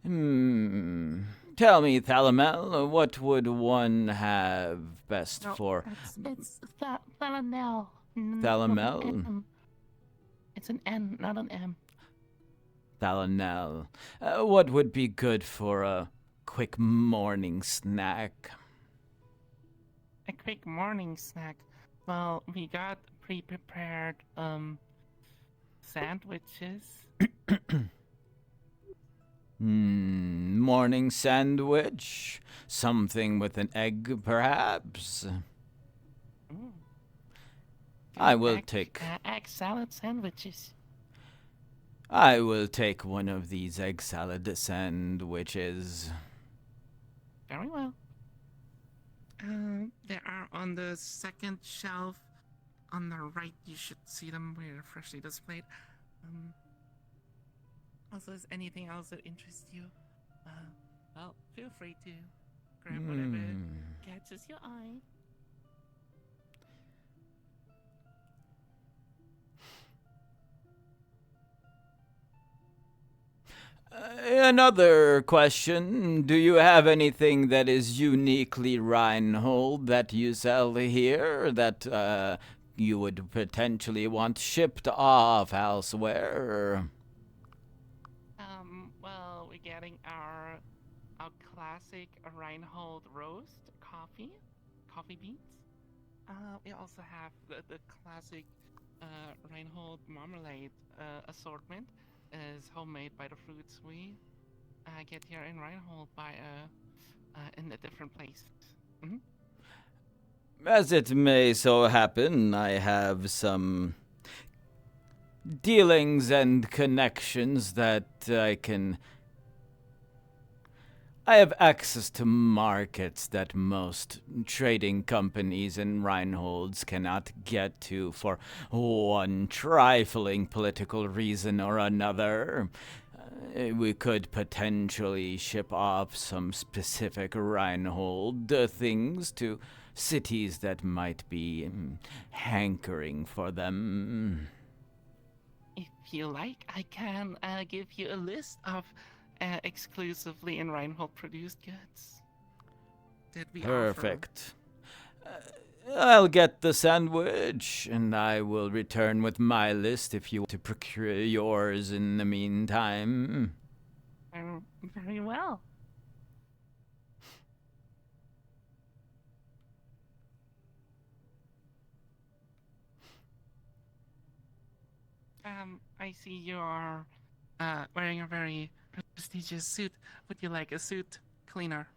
Tell me, Thalamel, what would one have best for? It's Thalamel. Thalamel? It's an N, not an M. Thalanel. What would be good for a quick morning snack? A quick morning snack. Well, we got pre-prepared sandwiches. Morning sandwich? Something with an egg, perhaps? I will take... egg salad sandwiches. I will take one of these egg salad sandwiches. Very well. They are on the second shelf on the right. You should see them. We're freshly displayed. Also, is anything else that interests you? Well, feel free to grab whatever catches your eye. Another question. Do you have anything that is uniquely Reinhold that you sell here that you would potentially want shipped off elsewhere? Well, we're getting our classic Reinhold roast coffee beans. We also have the classic Reinhold marmalade assortment. Is homemade by the fruits we get here in Reinhold by in a different place. As it may so happen, I have some dealings and connections that I have access to markets that most trading companies in Reinholds cannot get to for one trifling political reason or another. We could potentially ship off some specific Reinhold things to cities that might be hankering for them. If you like, I can give you a list of exclusively in Reinhold produced goods that we Perfect. I'll get the sandwich, and I will return with my list if you want to procure yours in the meantime. Very well. I see you are wearing a very prestigious suit. Would you like a suit cleaner?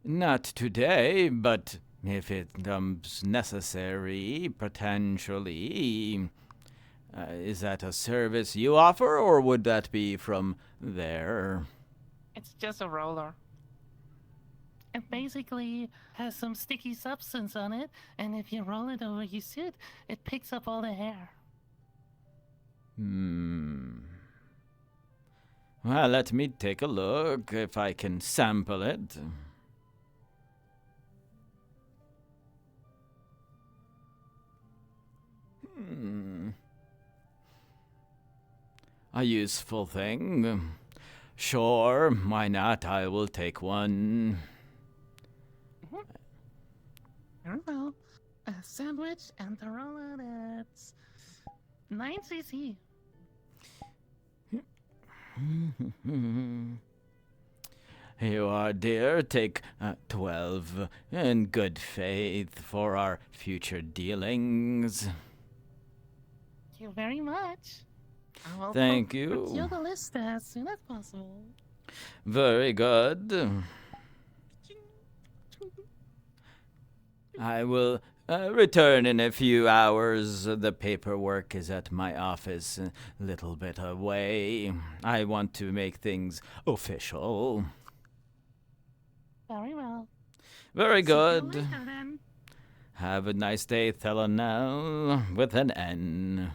Not today, but if it becomes necessary, potentially. Is that a service you offer, or would that be from there? It's just a roller. It basically has some sticky substance on it, and if you roll it over your suit, it picks up all the hair. Well, let me take a look if I can sample it. A useful thing. Sure, why not? I will take one. Very well. A sandwich and the roller, that's 9 cc. You are dear. Take 12 in good faith for our future dealings. Thank you very much. I will Thank put you. you the list as soon as possible. Very good. I will return in a few hours. The paperwork is at my office, a little bit away. I want to make things official. Very well. Very good. See you later, then. Have a nice day, Thelanel, with an N.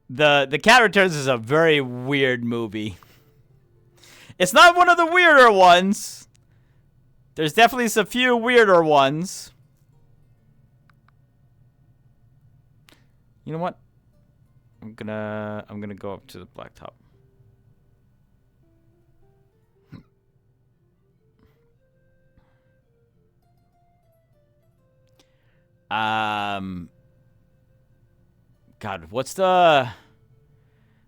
The Cat Returns is a very weird movie. It's not one of the weirder ones. There's definitely a few weirder ones. You know what? I'm gonna go up to the blacktop. God, what's the...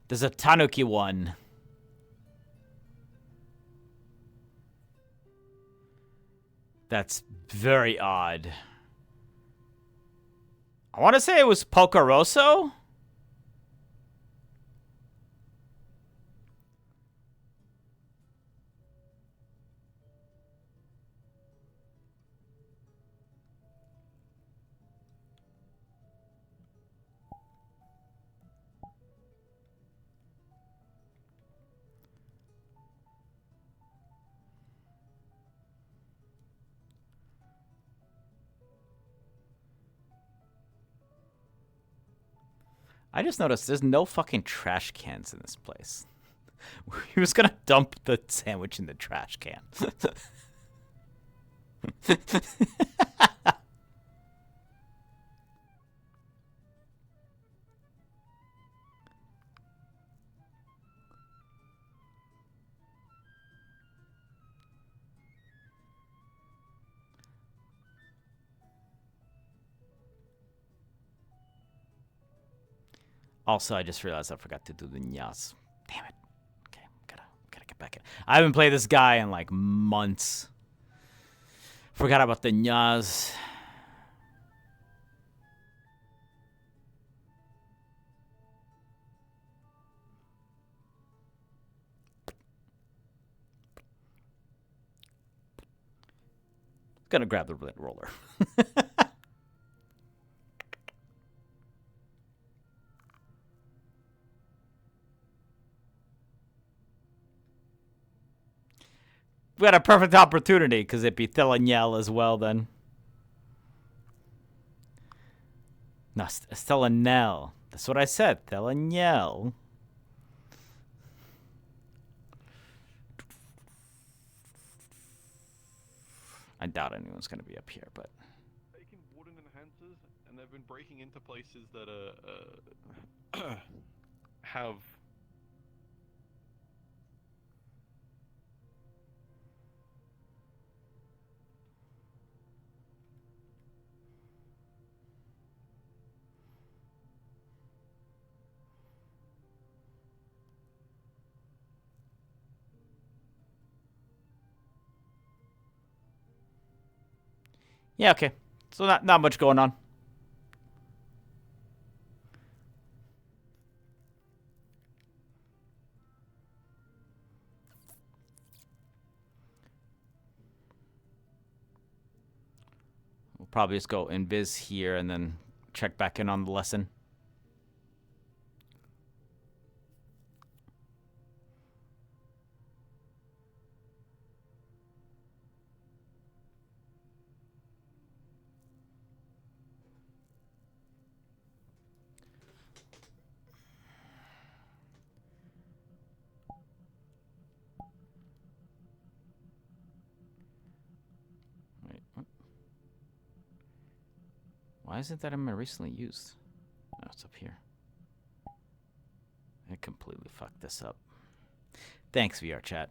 There's a Tanuki one. That's very odd. I want to say it was Pocoroso? I just noticed there's no fucking trash cans in this place. He was gonna dump the sandwich in the trash can. Also, I just realized I forgot to do the nyas. Damn it. Okay, gotta get back in. I haven't played this guy in like months. Forgot about the nyas. Gonna grab the roller. We had a perfect opportunity because it'd be Thelanel as well then. No, Thelanel. That's what I said. Telling yell. I doubt anyone's gonna be up here, but Taking wooden enhancers, and they've been breaking into places that have. yeah, okay. So not much going on. We'll probably just go invis here and then check back in on the lesson. Wait, what? Why isn't that in my recently used? Oh, it's up here. I completely fucked this up. Thanks, VR chat.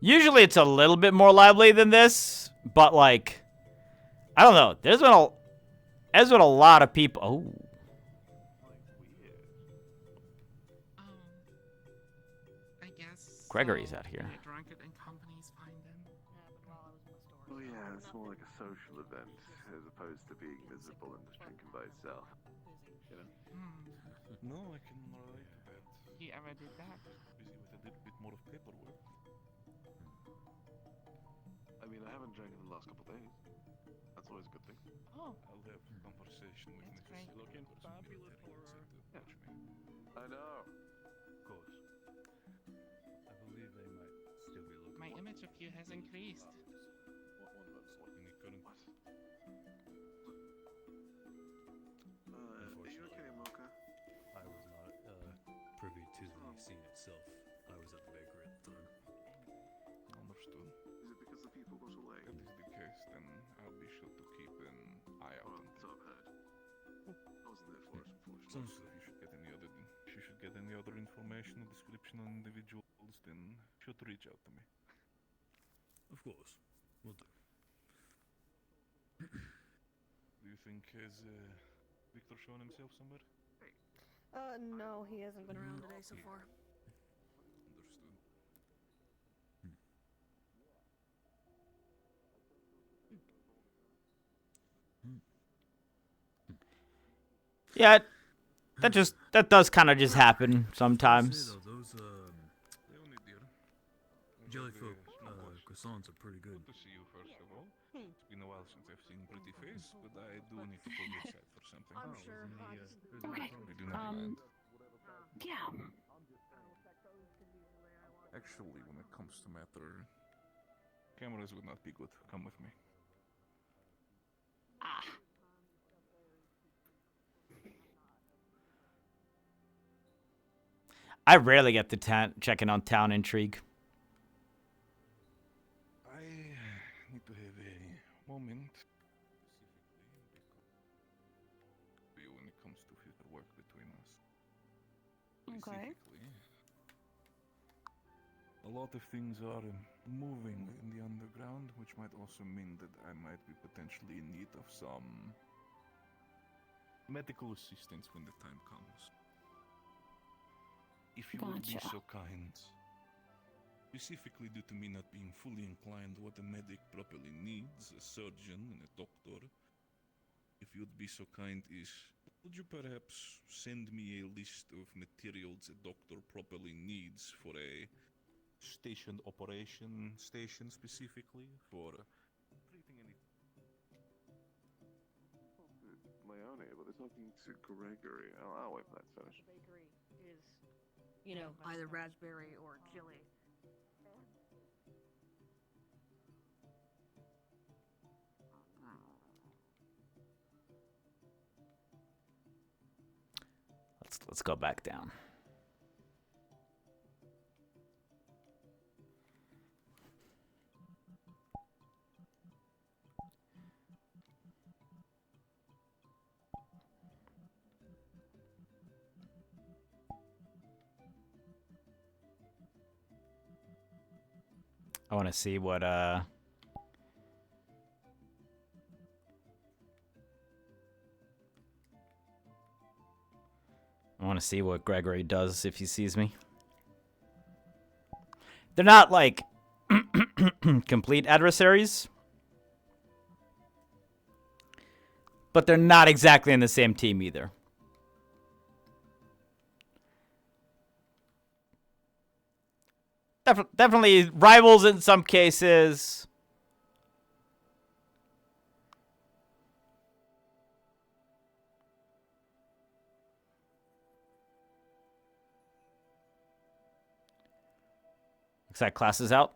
Usually it's a little bit more lively than this, but like, I don't know. There's been a lot of people. Oh. I guess. Gregory's out here. Drunkard and companies find them. Well, yeah, it's more like a social event as opposed to being visible and just drinking by itself. You know? No, I can relate to that. You ever did that? Busy with a little bit more of paperwork. I mean, I haven't drank in the last couple of days. That's always a good thing. Oh. I'll have a conversation with Mrs. great. Looking fabulous for her. Yeah. I know. Of course. I believe they might still be looking. My image of you has increased. What one looks like? Any current? Are you okay, Mocha? I was not privy to the scene itself. I was at the bakery at the time. Understood. Is it because the people got away? If this is the case, then I'll be sure to keep an eye out. Well, so I've heard. I wasn't there for it, unfortunately. Sounds like you should get any other information or description on individuals, then sure to reach out to me. Of course. Will do. Do you think has Victor shown himself somewhere? No, he hasn't been around today so far. Understood. Yeah, that does kind of just happen sometimes. Those jellyfolk croissants are pretty good. Good to see you, first of all. It's been a while since I've seen pretty face, but I do need to pull you aside for something. I'm sure. Okay. I do not mind. Yeah. Actually, when it comes to matter, cameras would not be good. Come with me. Ah. I rarely get to check in on town intrigue. I need to have a moment. Specifically, when it comes to future work between us. Okay. A lot of things are moving in the underground, which might also mean that I might be potentially in need of some medical assistance when the time comes. If you would be Gotcha. so kind, specifically due to me not being fully inclined what a medic properly needs, a surgeon and a doctor, if you'd be so kind, would you perhaps send me a list of materials a doctor properly needs for a station operation station specifically for treating any Ione, but they're talking to Gregory. I'll wait for that to finish. Bakery is, you know, either raspberry or chili. Let's go back down. I want to see what I want to see what Gregory does if he sees me. They're not like complete adversaries, but they're not exactly in the same team either. Definitely rivals in some cases. Looks like class is out.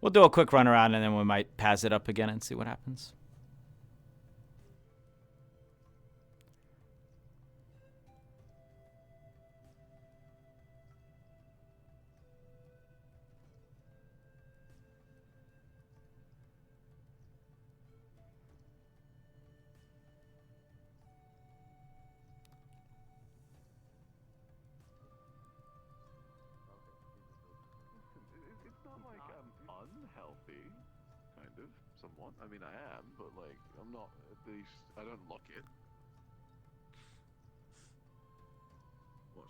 We'll do a quick run around and then we might pass it up again and see what happens. It's not like I'm unhealthy, kind of, somewhat. I mean, I am, but like, I'm not, at least, I don't look it. What?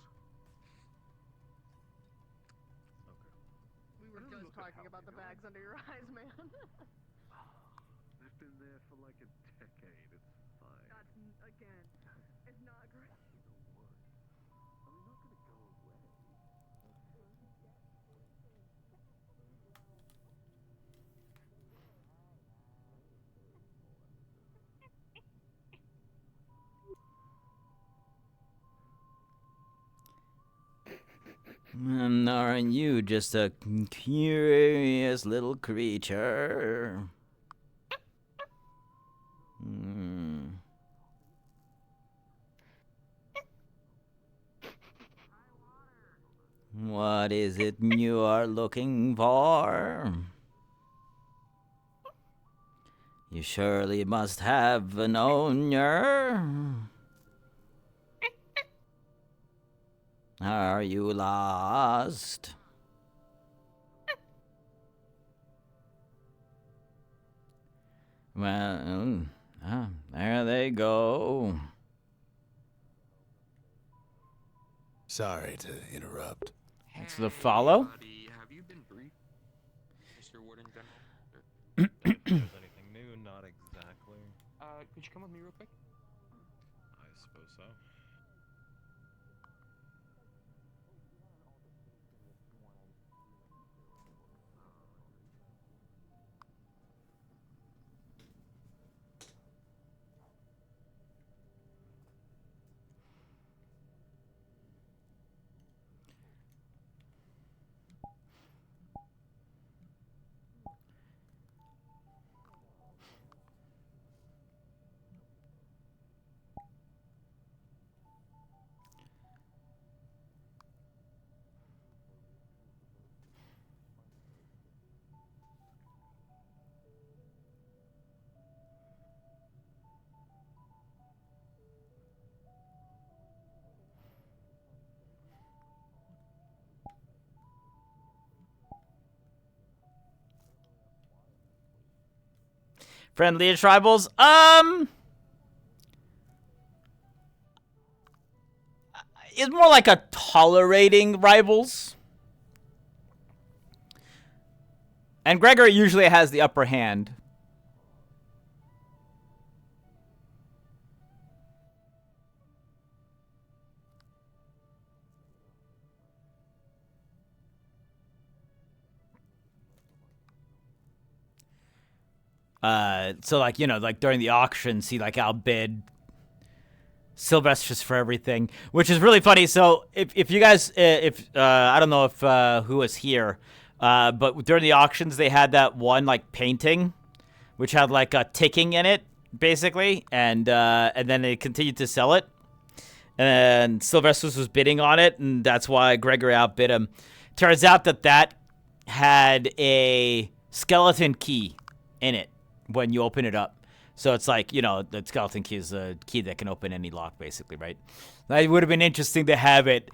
Okay. We were just talking about the bags under your eyes, man. They've been there for like a decade, it's fine. That's, again, it's not great. I'm not gonna go away. Aren't you just a curious little creature? What is it you are looking for? You surely must have an owner. Are you lost? Well, there they go. Sorry to interrupt. It's the follow? Have you been briefed, Mr. Warden General? Anything new? Not exactly. Could you come with me real quick? I suppose so. Friendly tribals? It's more like a tolerating rivals. And Gregory usually has the upper hand. So like, you know, like during the auctions, he like outbid Sylvester's for everything, which is really funny. So if you guys, I don't know if who was here, but during the auctions they had that one like painting, which had like a ticking in it, basically, and then they continued to sell it, and Sylvester's was bidding on it, and that's why Gregory outbid him. Turns out that had a skeleton key in it when you open it up. So it's like, you know, the skeleton key is a key that can open any lock, basically, right? It would have been interesting to have it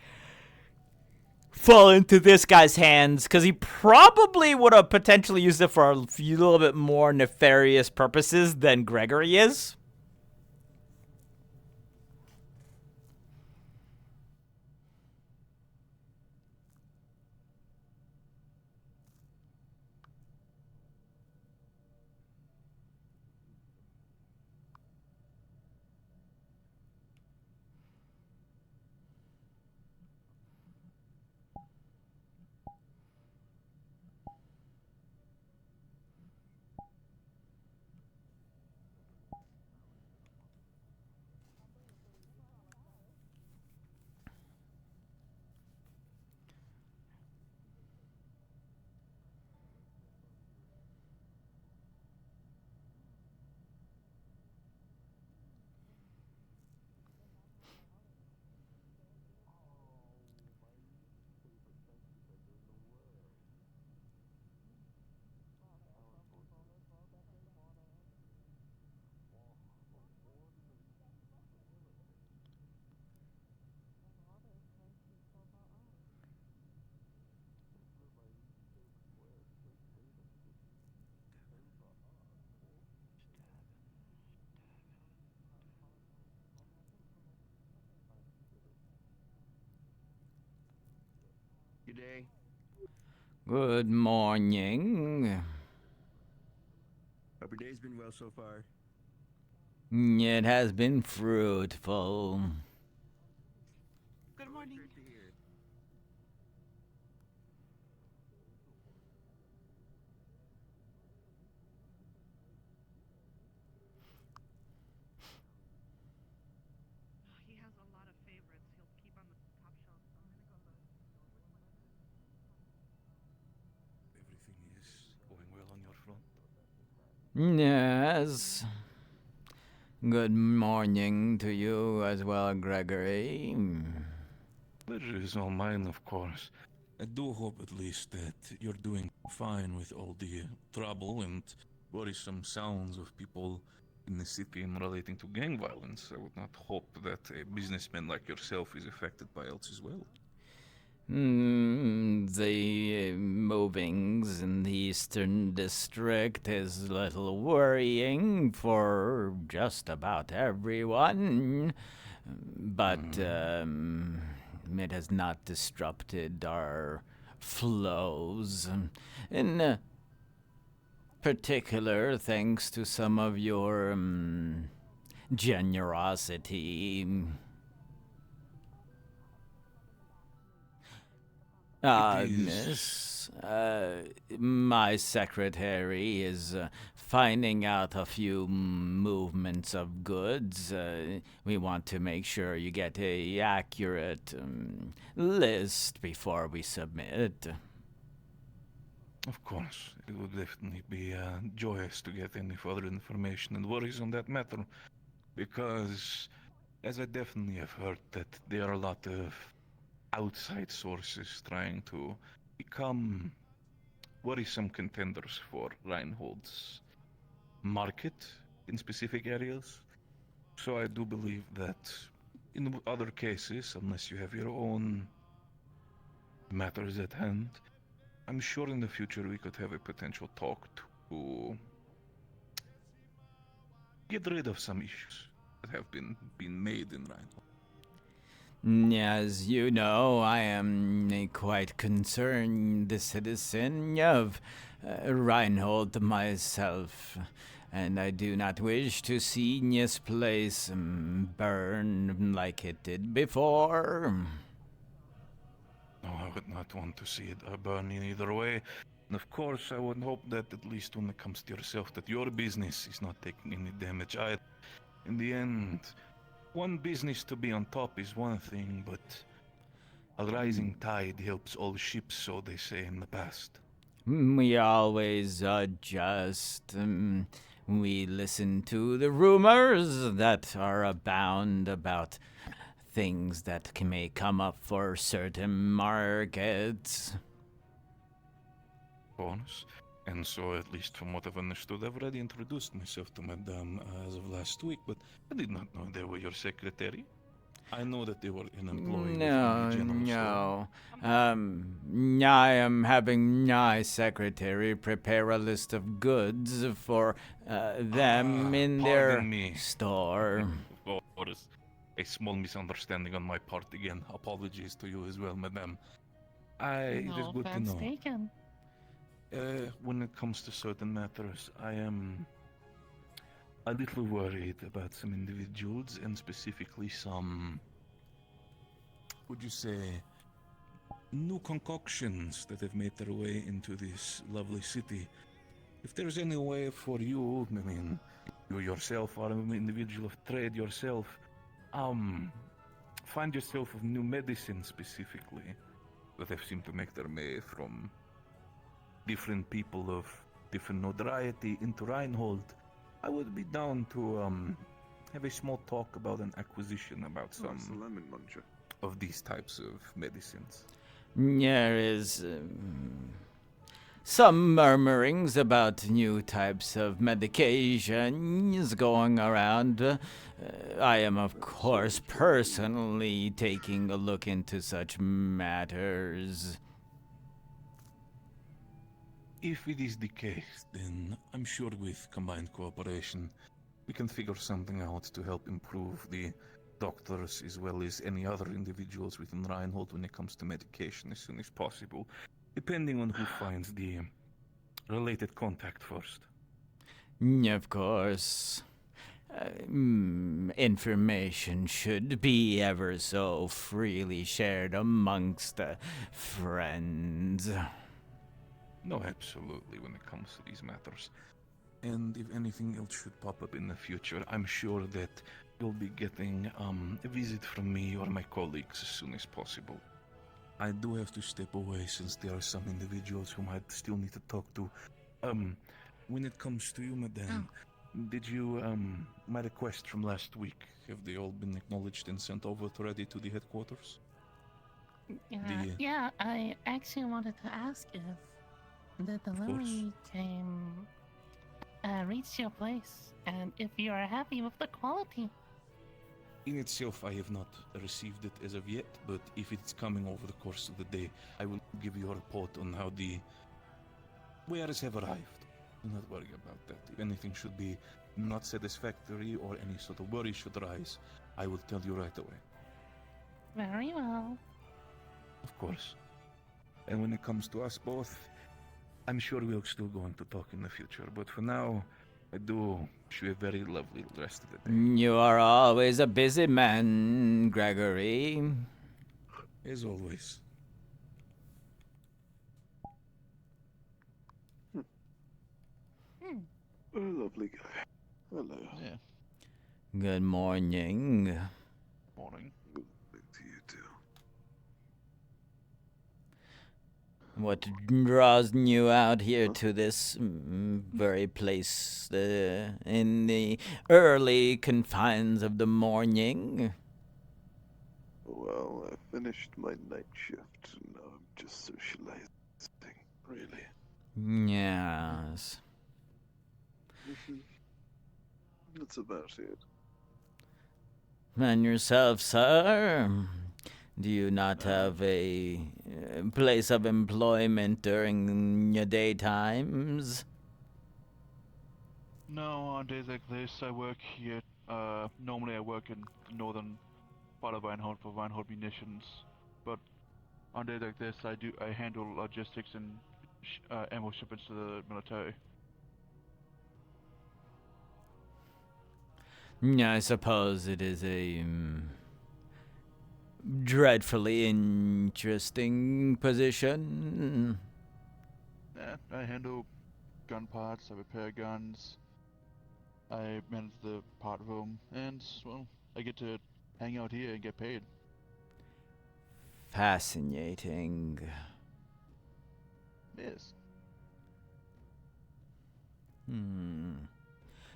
fall into this guy's hands, because he probably would have potentially used it for a little bit more nefarious purposes than Gregory is. Good day. Good morning. Hope your day's been well so far. It has been fruitful. Good morning. Great to hear. He has a lot of favorites. He'll keep on the top shelf. Everything is going well on your front? Yes. Good morning to you as well, Gregory. Pleasure is all mine, of course. I do hope at least that you're doing fine with all the trouble and worrisome sounds of people in the city in relating to gang violence. I would not hope that a businessman like yourself is affected by else as well. The movings in the Eastern District is a little worrying for just about everyone, but it has not disrupted our flows. In particular, thanks to some of your generosity. Miss, my secretary is finding out a few movements of goods. We want to make sure you get a accurate list before we submit. Of course, it would definitely be joyous to get any further information and worries on that matter, because as I definitely have heard that there are a lot of outside sources trying to become worrisome contenders for Reinhold's market in specific areas. So I do believe that in other cases, unless you have your own matters at hand, I'm sure in the future we could have a potential talk to get rid of some issues that have been made in Reinhold. As you know, I am a quite concerned citizen of Reinhold myself, and I do not wish to see this place burn like it did before. No, I would not want to see it burn in either way. And of course, I would hope that at least when it comes to yourself, that your business is not taking any damage either. In the end, one business to be on top is one thing, but a rising tide helps all ships, so they say in the past. We always adjust. We listen to the rumors that are abound about things that may come up for certain markets. Of course. And so, at least from what I've understood, I've already introduced myself to Madame as of last week, but I did not know they were your secretary. I know that they were an employee within the general store. I am having my secretary prepare a list of goods for them in their store. Of course. A small misunderstanding on my part again. Apologies to you as well, Madame. It is good to know. Taken. When it comes to certain matters, I am a little worried about some individuals, and specifically some, would you say, new concoctions that have made their way into this lovely city. If there's any way for you, I mean, you yourself are an individual of trade yourself, find yourself of new medicine specifically that have seemed to make their way from different people of different notoriety into Reinhold, I would be down to have a small talk about an acquisition about some lemon muncher of these types of medicines. There is some murmurings about new types of medications going around. I am, of course, personally taking a look into such matters. If it is the case, then I'm sure with combined cooperation, we can figure something out to help improve the doctors as well as any other individuals within Reinhold when it comes to medication as soon as possible, depending on who finds the related contact first. Of course. Information should be ever so freely shared amongst friends. No, absolutely, when it comes to these matters. And if anything else should pop up in the future, I'm sure that you'll be getting a visit from me or my colleagues as soon as possible. I do have to step away since there are some individuals whom I still need to talk to. When it comes to you, Madame, did you, my request from last week, have they all been acknowledged and sent over already to the headquarters? Yeah, I actually wanted to ask if the delivery came, reached your place, and if you are happy with the quality. In itself, I have not received it as of yet, but if it's coming over the course of the day, I will give you a report on how the wares have arrived. Do not worry about that. If anything should be not satisfactory or any sort of worry should arise, I will tell you right away. Very well. Of course. And when it comes to us both, I'm sure we're still going to talk in the future, but for now, I do wish you a very lovely rest of the day. You are always a busy man, Gregory. As always. A lovely guy. Hello. Yeah. Good morning. Morning. Good morning to you too. What draws you out here to this very place in the early confines of the morning? Well, I finished my night shift and now I'm just socializing, really. Yes. That's about it. And yourself, sir? Do you not have a place of employment during your daytimes? No, on days like this, I work here. Normally I work in the northern follow Reinhold for Reinhold munitions, but on days like this, I handle logistics and ammo shipments to the military. Yeah, I suppose it is a dreadfully interesting position. Yeah, I handle gun parts, I repair guns, I manage the part room, and, well, I get to hang out here and get paid. Fascinating. Yes.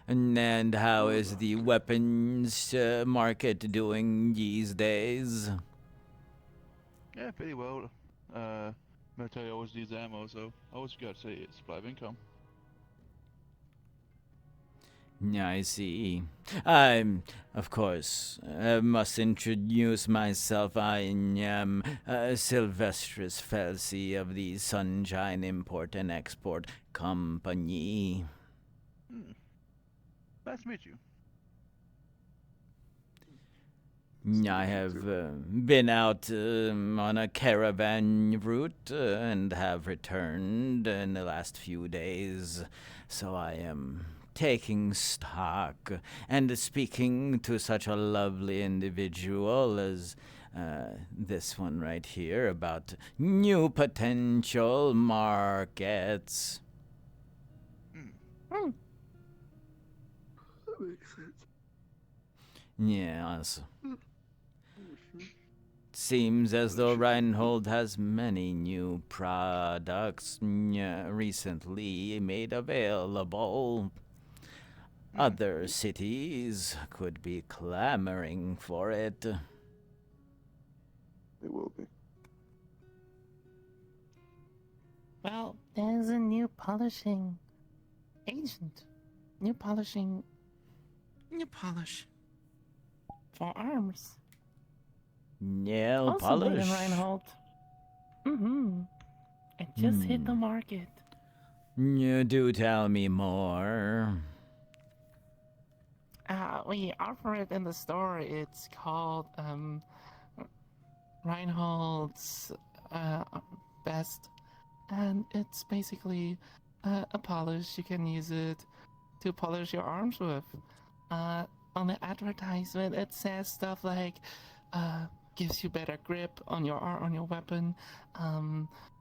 And how is the weapons market doing these days? Yeah, pretty well. Military always needs ammo, so always got a supply of income. I see. Of course, must introduce myself. I am Sylvestris Felsi of the Sunshine Import and Export Company. Nice to meet you. I have been out on a caravan route and have returned in the last few days, so I am taking stock and speaking to such a lovely individual as this one right here about new potential markets. That makes sense. Yes. Seems as though Reinhold has many new products recently made available. Other cities could be clamoring for it. They will be. Well, there's a new polishing agent. New polish for arms. Nail Also polish. made in Reinhold. It just hit the market. You do tell me more. We offer it in the store. It's called Reinhold's Best, and it's basically a polish. You can use it to polish your arms with. On the advertisement, it says stuff like gives you better grip on your weapon,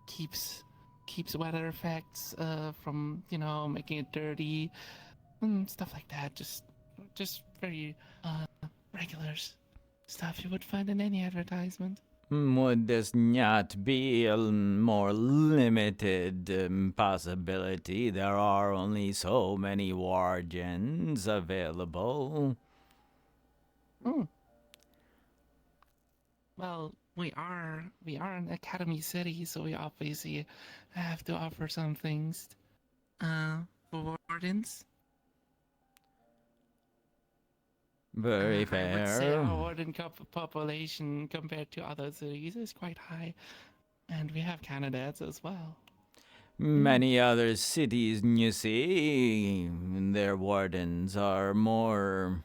keeps weather effects from making it dirty, stuff like that. Just very regular stuff you would find in any advertisement. Would this not be a more limited possibility? There are only so many wargens available. Well, we are an academy city, so we obviously have to offer some things for wardens. Very fair. I would say our warden population compared to other cities is quite high, and we have candidates as well. Many other cities, you see, their wardens are more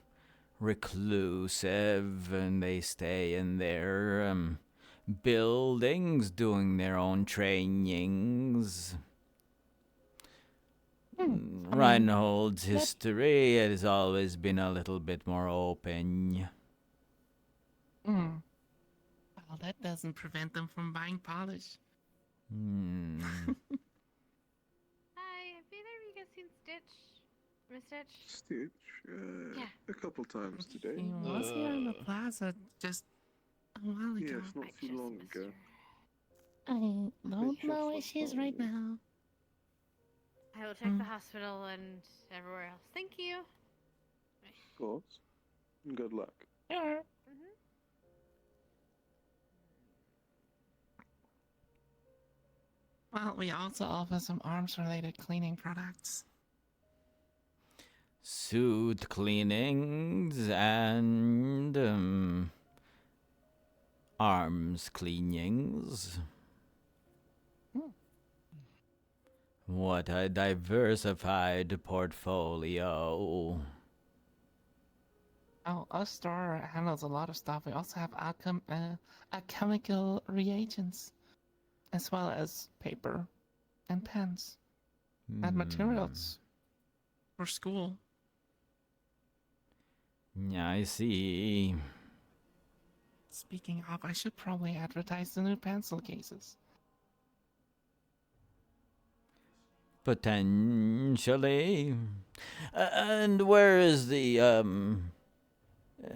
reclusive and they stay in their buildings doing their own trainings. Reinhold's history has always been a little bit more open. Well, that doesn't prevent them from buying polish. Hi, have either of you guys seen Stitch? Miss Stitch? Stitch? Yeah. A couple times today. He was here in the plaza just a while ago. Yes, not too long ago. I don't know where she is right now. I will check the hospital and everywhere else. Thank you. Of course. And good luck. Sure. Well, we also offer some arms-related cleaning products. Suit cleanings and arms cleanings. What a diversified portfolio. Our store handles a lot of stuff. We also have chemical reagents, as well as paper and pens and materials for school. Yeah, I see. Speaking of, I should probably advertise the new pencil cases. Potentially. And where is the,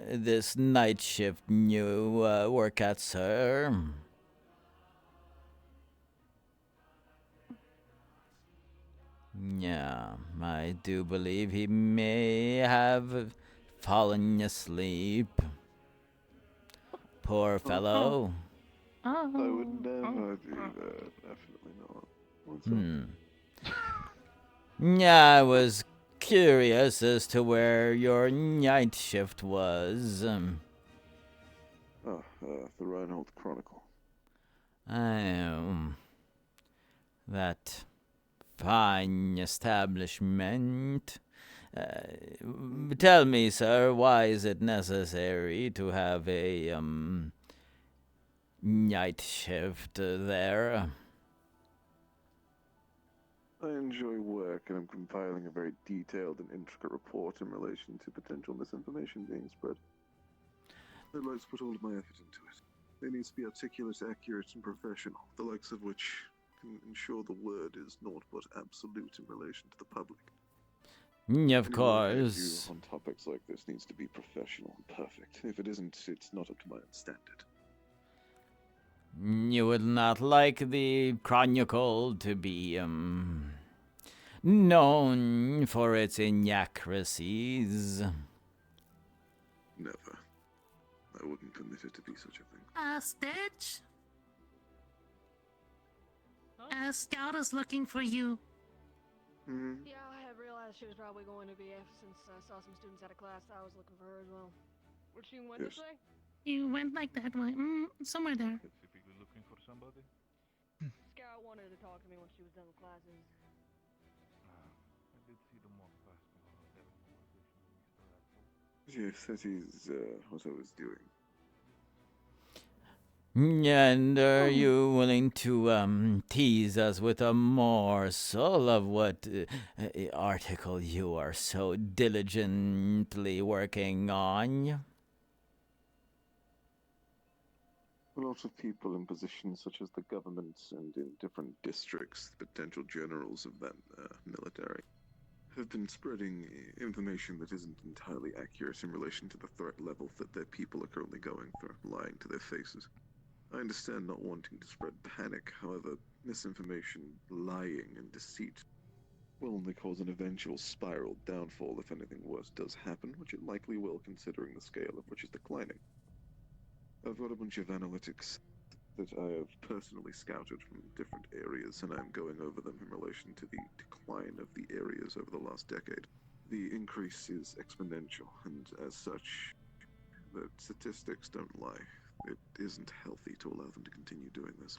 this night shift you work at, sir? Yeah, I do believe he may have fallen asleep. Poor fellow. Oh. I would never do that. Definitely not. What's up? Yeah, I was curious as to where your night shift was. The Reinhold Chronicle. That fine establishment. Tell me, sir, why is it necessary to have a night shift there? I enjoy work, and I'm compiling a very detailed and intricate report in relation to potential misinformation being spread. I'd like to put all of my effort into it. It needs to be articulate, accurate, and professional, the likes of which can ensure the word is naught but absolute in relation to the public. Of course. On topics like this needs to be professional and perfect. If it isn't, it's not up to my own standard. You would not like the Chronicle to be, known for its inaccuracies. Never. I wouldn't permit it to be such a thing. Stitch? Scout is looking for you. Yeah, I had realized she was probably going to be since I saw some students out of class. I was looking for her as well. Where'd she went to say? You went like that way. Somewhere there. Specifically looking for somebody? Scout wanted to talk to me when she was done with classes. I did see them walk past me while I was having a conversation with Mr. Axel. Yes, that is what I was doing. And are you willing to tease us with a morsel of what article you are so diligently working on? A lot of people in positions such as the government and in different districts, potential generals of that military, have been spreading information that isn't entirely accurate in relation to the threat level that their people are currently going through, lying to their faces. I understand not wanting to spread panic, however, misinformation, lying, and deceit will only cause an eventual spiral downfall if anything worse does happen, which it likely will considering the scale of which is declining. I've got a bunch of analytics that I have personally scouted from different areas, and I'm going over them in relation to the decline of the areas over the last decade. The increase is exponential, and as such, the statistics don't lie. It isn't healthy to allow them to continue doing this.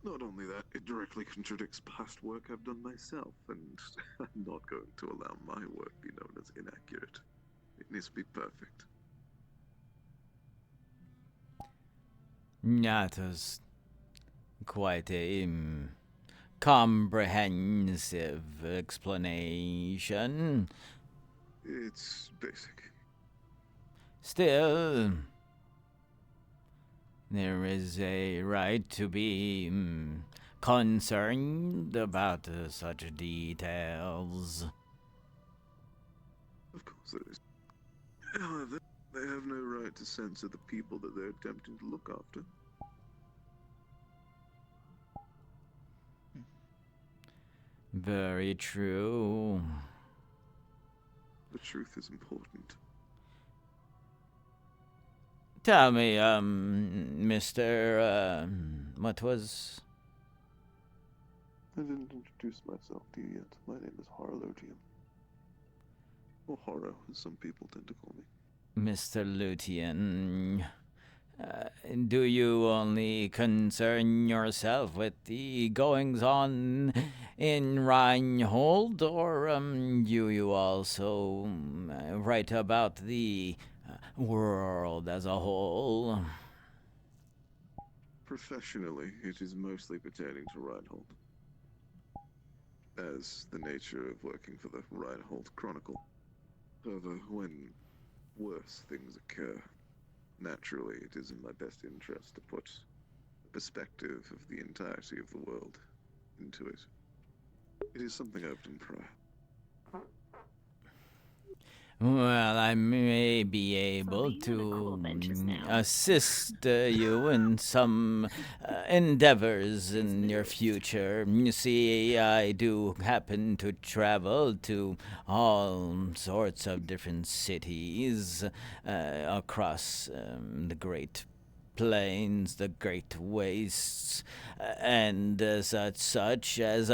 Not only that, it directly contradicts past work I've done myself, and I'm not going to allow my work be known as inaccurate. It needs to be perfect. That was quite a comprehensive explanation. It's basic. Still, there is a right to be concerned about such details. Of course there is. However, they have no right to censor the people that they're attempting to look after. Very true. The truth is important. Tell me, Mr. What was... I didn't introduce myself to you yet. My name is Harlotian. Or Haro, as some people tend to call me. Mr. Lutein, do you only concern yourself with the goings-on in Reinhold, or do you also write about the world as a whole. Professionally, it is mostly pertaining to Reinhold. As the nature of working for the Reinhold Chronicle. However, when worse things occur, naturally it is in my best interest to put the perspective of the entirety of the world into it. It is something I've done prior. Well, I may be able to assist you in some endeavors in your future. You see, I do happen to travel to all sorts of different cities across the Great Plains, the Great Wastes, and such as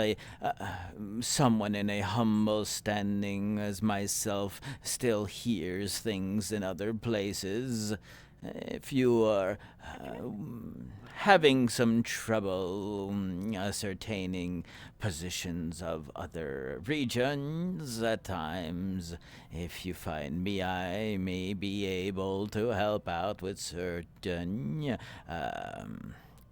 someone in a humble standing as myself still hears things in other places. If you are having some trouble ascertaining positions of other regions at times, if you find me, I may be able to help out with certain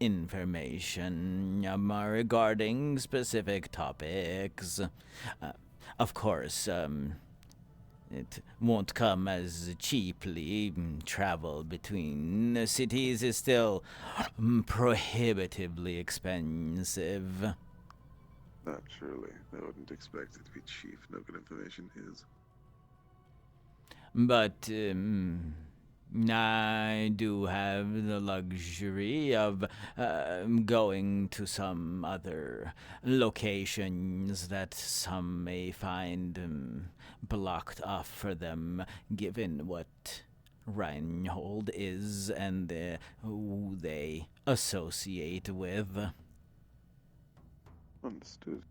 information regarding specific topics. Of course, it won't come as cheaply. Travel between cities is still prohibitively expensive. Naturally, I wouldn't expect it to be cheap. No good information is. But I do have the luxury of going to some other locations that some may find blocked off for them, given what Reinhold is and who they associate with. Understood.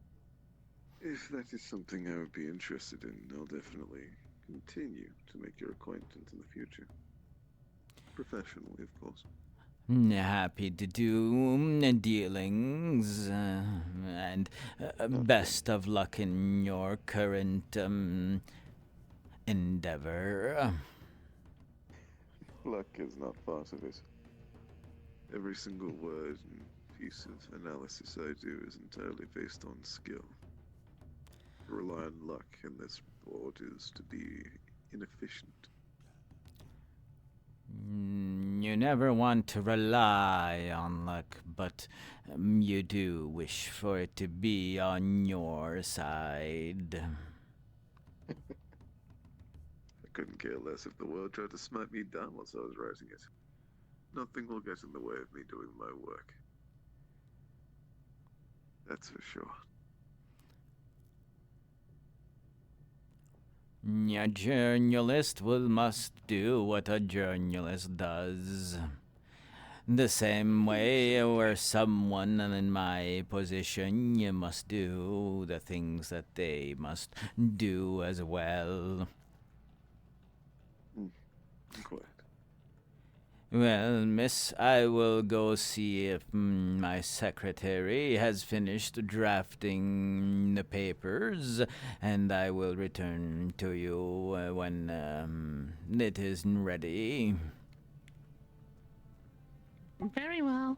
If that is something I would be interested in, I'll definitely continue to make your acquaintance in the future. Professionally, of course. Happy to do dealings, and best of luck in your current endeavor. Luck is not part of it. Every single word and piece of analysis I do is entirely based on skill. To rely on luck in this board is to be inefficient. You never want to rely on luck, but you do wish for it to be on your side. I couldn't care less if the world tried to smite me down whilst I was writing it. Nothing will get in the way of me doing my work. That's for sure. A journalist must do what a journalist does. The same way where someone in my position must do the things that they must do as well. Quite. Well, miss, I will go see if my secretary has finished drafting the papers, and I will return to you when it is ready. Very well.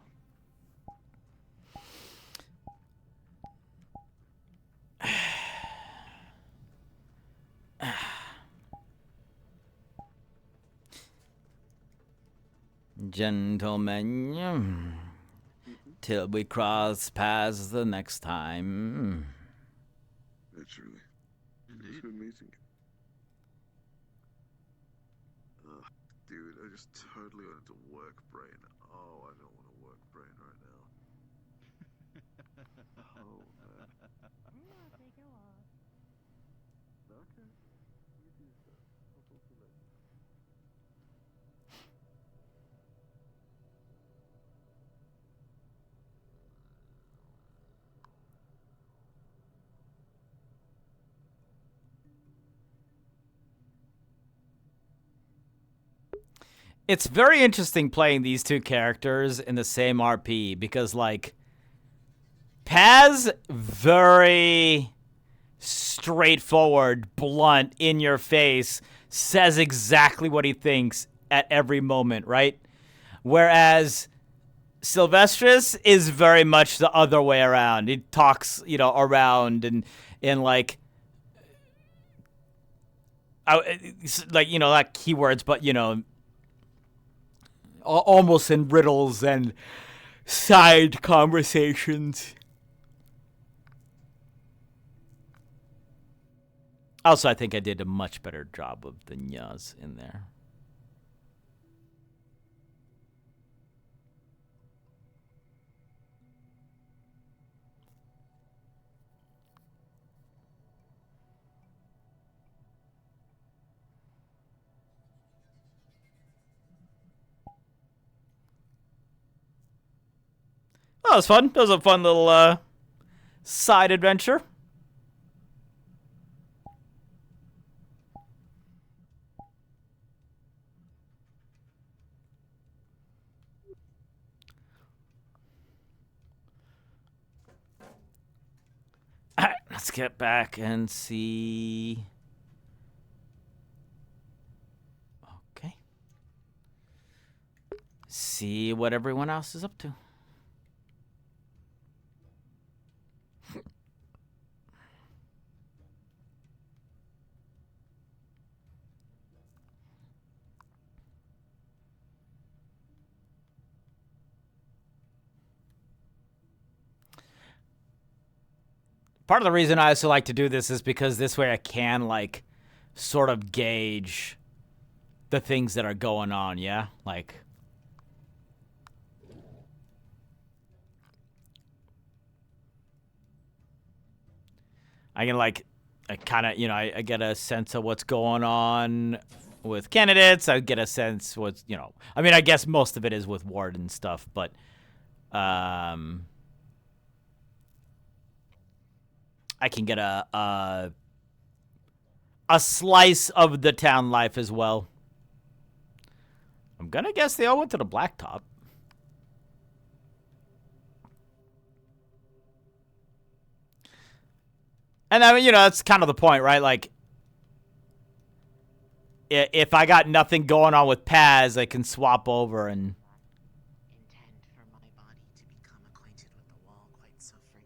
Gentlemen, till we cross paths the next time. Naturally. It was good meeting you. Dude, I just totally went into work brain. Oh, I don't want to work brain right now. Oh, man. Okay. You do so. I'll talk to you later. It's very interesting playing these two characters in the same RP because, like, Paz, very straightforward, blunt, in your face, says exactly what he thinks at every moment, right? Whereas Sylvestris is very much the other way around. He talks, around and like, like, not keywords, but, almost in riddles and side conversations. Also, I think I did a much better job of the nyas in there. That was fun. That was a fun little side adventure. All right, let's get back and see. Okay. See what everyone else is up to. Part of the reason I also like to do this is because this way I can, like, sort of gauge the things that are going on, yeah? Like, I can, like, I kind of, I get a sense of what's going on with candidates. I get a sense what's, I mean, I guess most of it is with Ward and stuff, but, I can get a slice of the town life as well. I'm gonna guess they all went to the blacktop. And I mean, that's kind of the point, right? Like, if I got nothing going on with Paz, I can swap over and...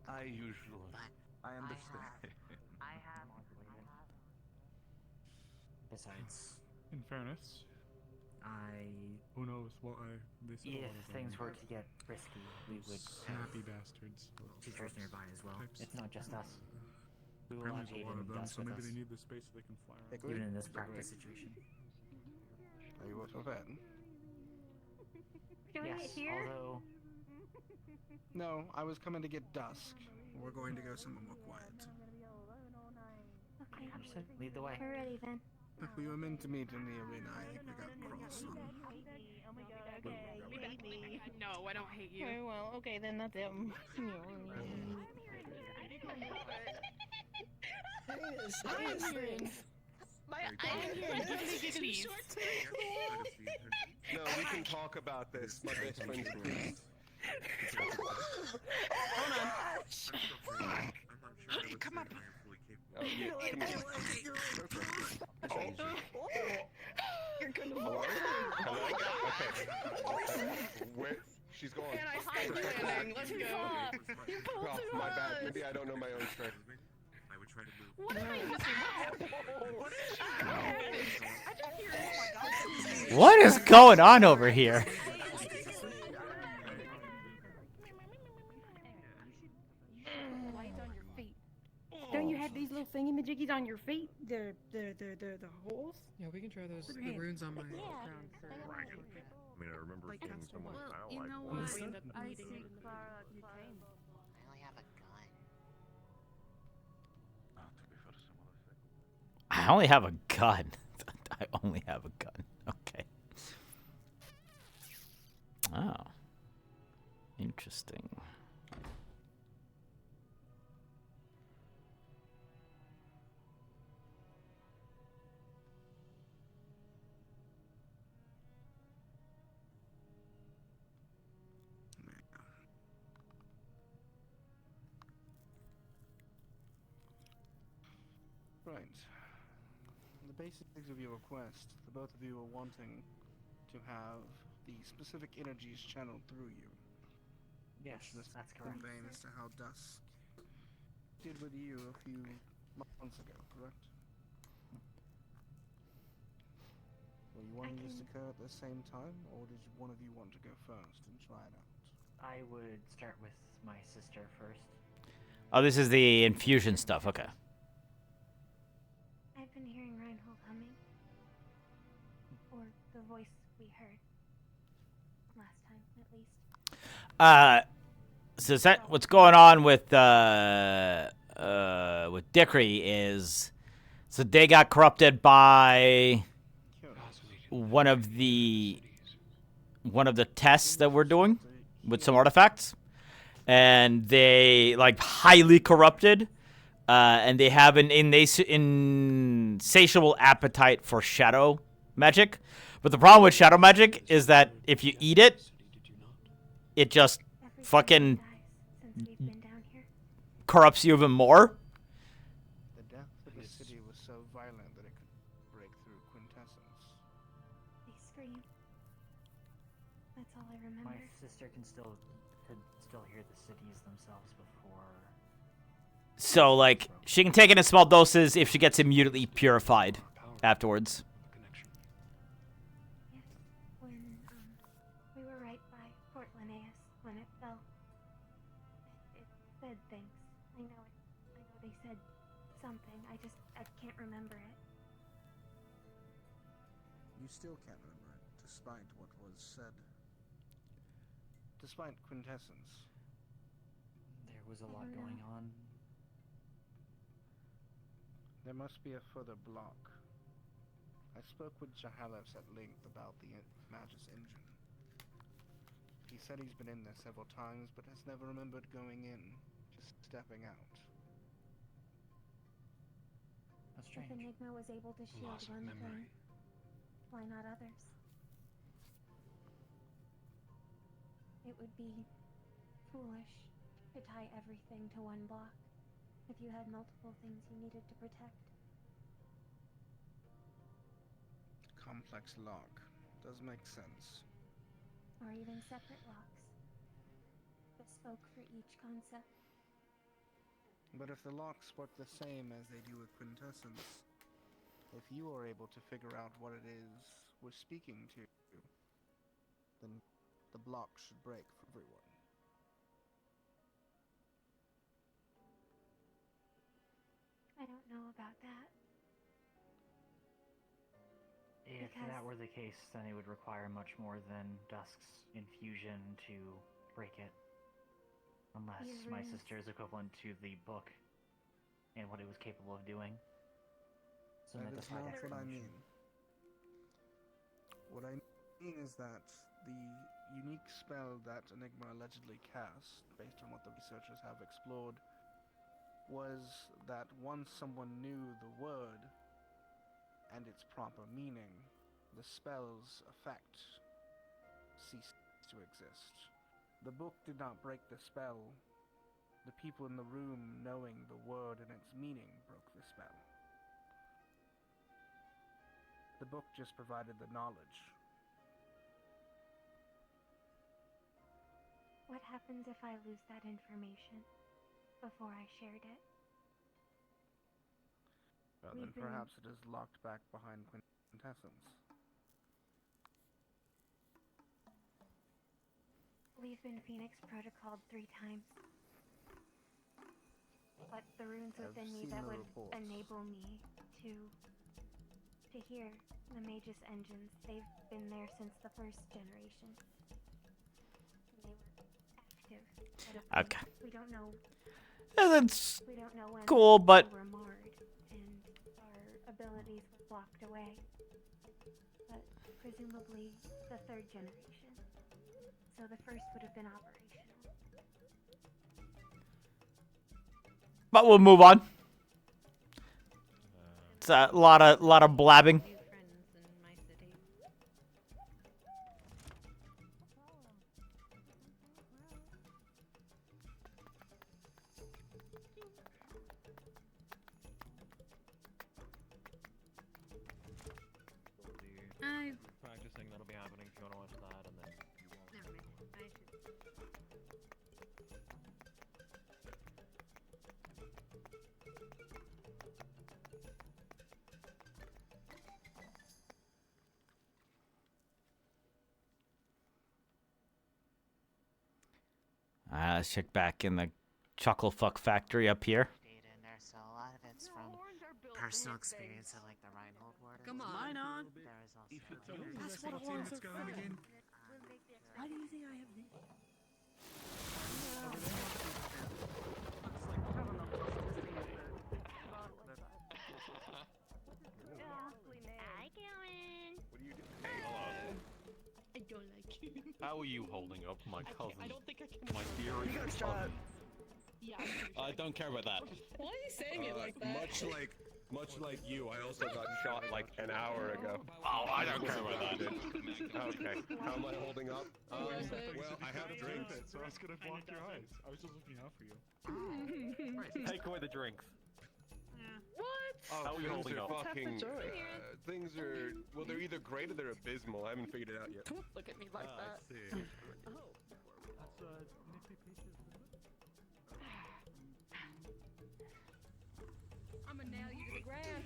I usually... I understand. Besides, in fairness, who knows what if things were to get risky, we would snappy bastards. teachers nearby as well. Types. It's not just us. We will have Apparently there's a lot Aiden of and them, Gus so with maybe us, they need the space so they can fly around. even in this practice situation. Are you both bad? Doing it here? Although No, I was coming to get Dusk. We're going to go somewhere more quiet. Okay. Understood. Lead the way. We're ready then. We were meant to meet in the arena. I think we got crossed. No, I don't hate you. Okay, well, okay, then that's him. I'm hearing giggly. No, we can talk about this. My best friend's group. Hold on. Come up. Oh, yeah, come here. You're gonna Hello? Hello? Okay. Where? She's gone. Can I stop standing? Let's go. Oh, my bad. Maybe I don't know my own strength. I would try to move. What am I missing? What is going on over here? Don't you have these little thingy-majiggies on your feet? The holes? Yeah, we can try those. Put The your hand. runes on my Yeah. crown for I mean, I remember Like seeing custom. someone Well, style you like know that. what? But- I think I only have a gun. I only have a gun. Okay. Oh. Interesting. Right. the basics of your request, the both of you are wanting to have the specific energies channeled through you. Yes, Which is that's correct. in vein as to how Dusk did with you a few months ago, correct? Were you wanting this to occur at the same time, or did one of you want to go first and try it out? I would start with my sister first. Oh, this is the infusion stuff. Okay. I've been hearing Reinhold humming. Or the voice we heard. Last time, at least. So is that what's going on with Dickory is, so they got corrupted by one of the tests that we're doing with some artifacts, and they like highly corrupted, and they have an insatiable appetite for shadow magic. But the problem with shadow magic is that if you eat it, it just fucking corrupts you even more. The death of the city was so violent that it could break through quintessence. They screamed. That's all I remember. My sister could still hear the cities themselves before. So like she can take it in small doses if she gets immediately purified afterwards. Yes, when we were right by Fort Linnaeus when it fell. It said things. I know they said something. I can't remember it. You still can't remember it, despite what was said. Despite quintessence. There was a lot going on. There must be a further block. I spoke with Jahalos at length about the Magus engine. He said he's been in there several times, but has never remembered going in, just stepping out. That's strange. If Enigma was able to shield one thing, why not others? It would be foolish to tie everything to one block if you had multiple things you needed to protect. Complex lock. Does make sense. Or even separate locks. Bespoke for each concept. But if the locks work the same as they do with quintessence, if you are able to figure out what it is we're speaking to, then the block should break for everyone. I don't know about that. If that were the case, then it would require much more than Dusk's infusion to break it. Unless my sister is equivalent to the book and what it was capable of doing. So that is not what I mean. What I mean is that the unique spell that Enigma allegedly cast, based on what the researchers have explored, was that once someone knew the word and its proper meaning, the spell's effect ceased to exist. The book did not break the spell. The people in the room knowing the word and its meaning broke the spell. The book just provided the knowledge. What happens if I lose that information before I shared it? Well, then perhaps it is locked back behind quintessence. We've been Phoenix protocoled 3 times. But the runes within me that would enable me to hear the Magus engines, they've been there since the first generation. And they were active. Okay. We don't know. That's We don't know when cool, but we were marred and our abilities were blocked away. But presumably the 3rd generation. So the first would have been operational. but we'll move on. It's a lot of blabbing. thing that'll be happening if you want to watch that, and then Never mind. I should. Let's check back in the Chuckle Fuck Factory up here. Data in there, so a lot of it's from personal experience of like the Reinhold ward. Come on. Mine on. There is also. That's what alarms are for. Why do you think I have this? Hi, Karen. what are you doing? Hello. I don't like you. How are you holding up, my cousin? I don't think I can. My dearest You got cousin. shot. Yeah. I don't care about that. Why are you saying it like that? Much like you, I also got shot like an hour ago. Oh, I don't care about that. Okay, how am I holding up? Well, I had a drink, so I was gonna block your eyes. I was just looking out for you. Take away the drinks. What? Oh, How are you things holding are up? fucking. Things are. Well, they're either great or they're abysmal. I haven't figured it out yet. Don't look at me like that. I see. Oh. I'm gonna nail you to the ground.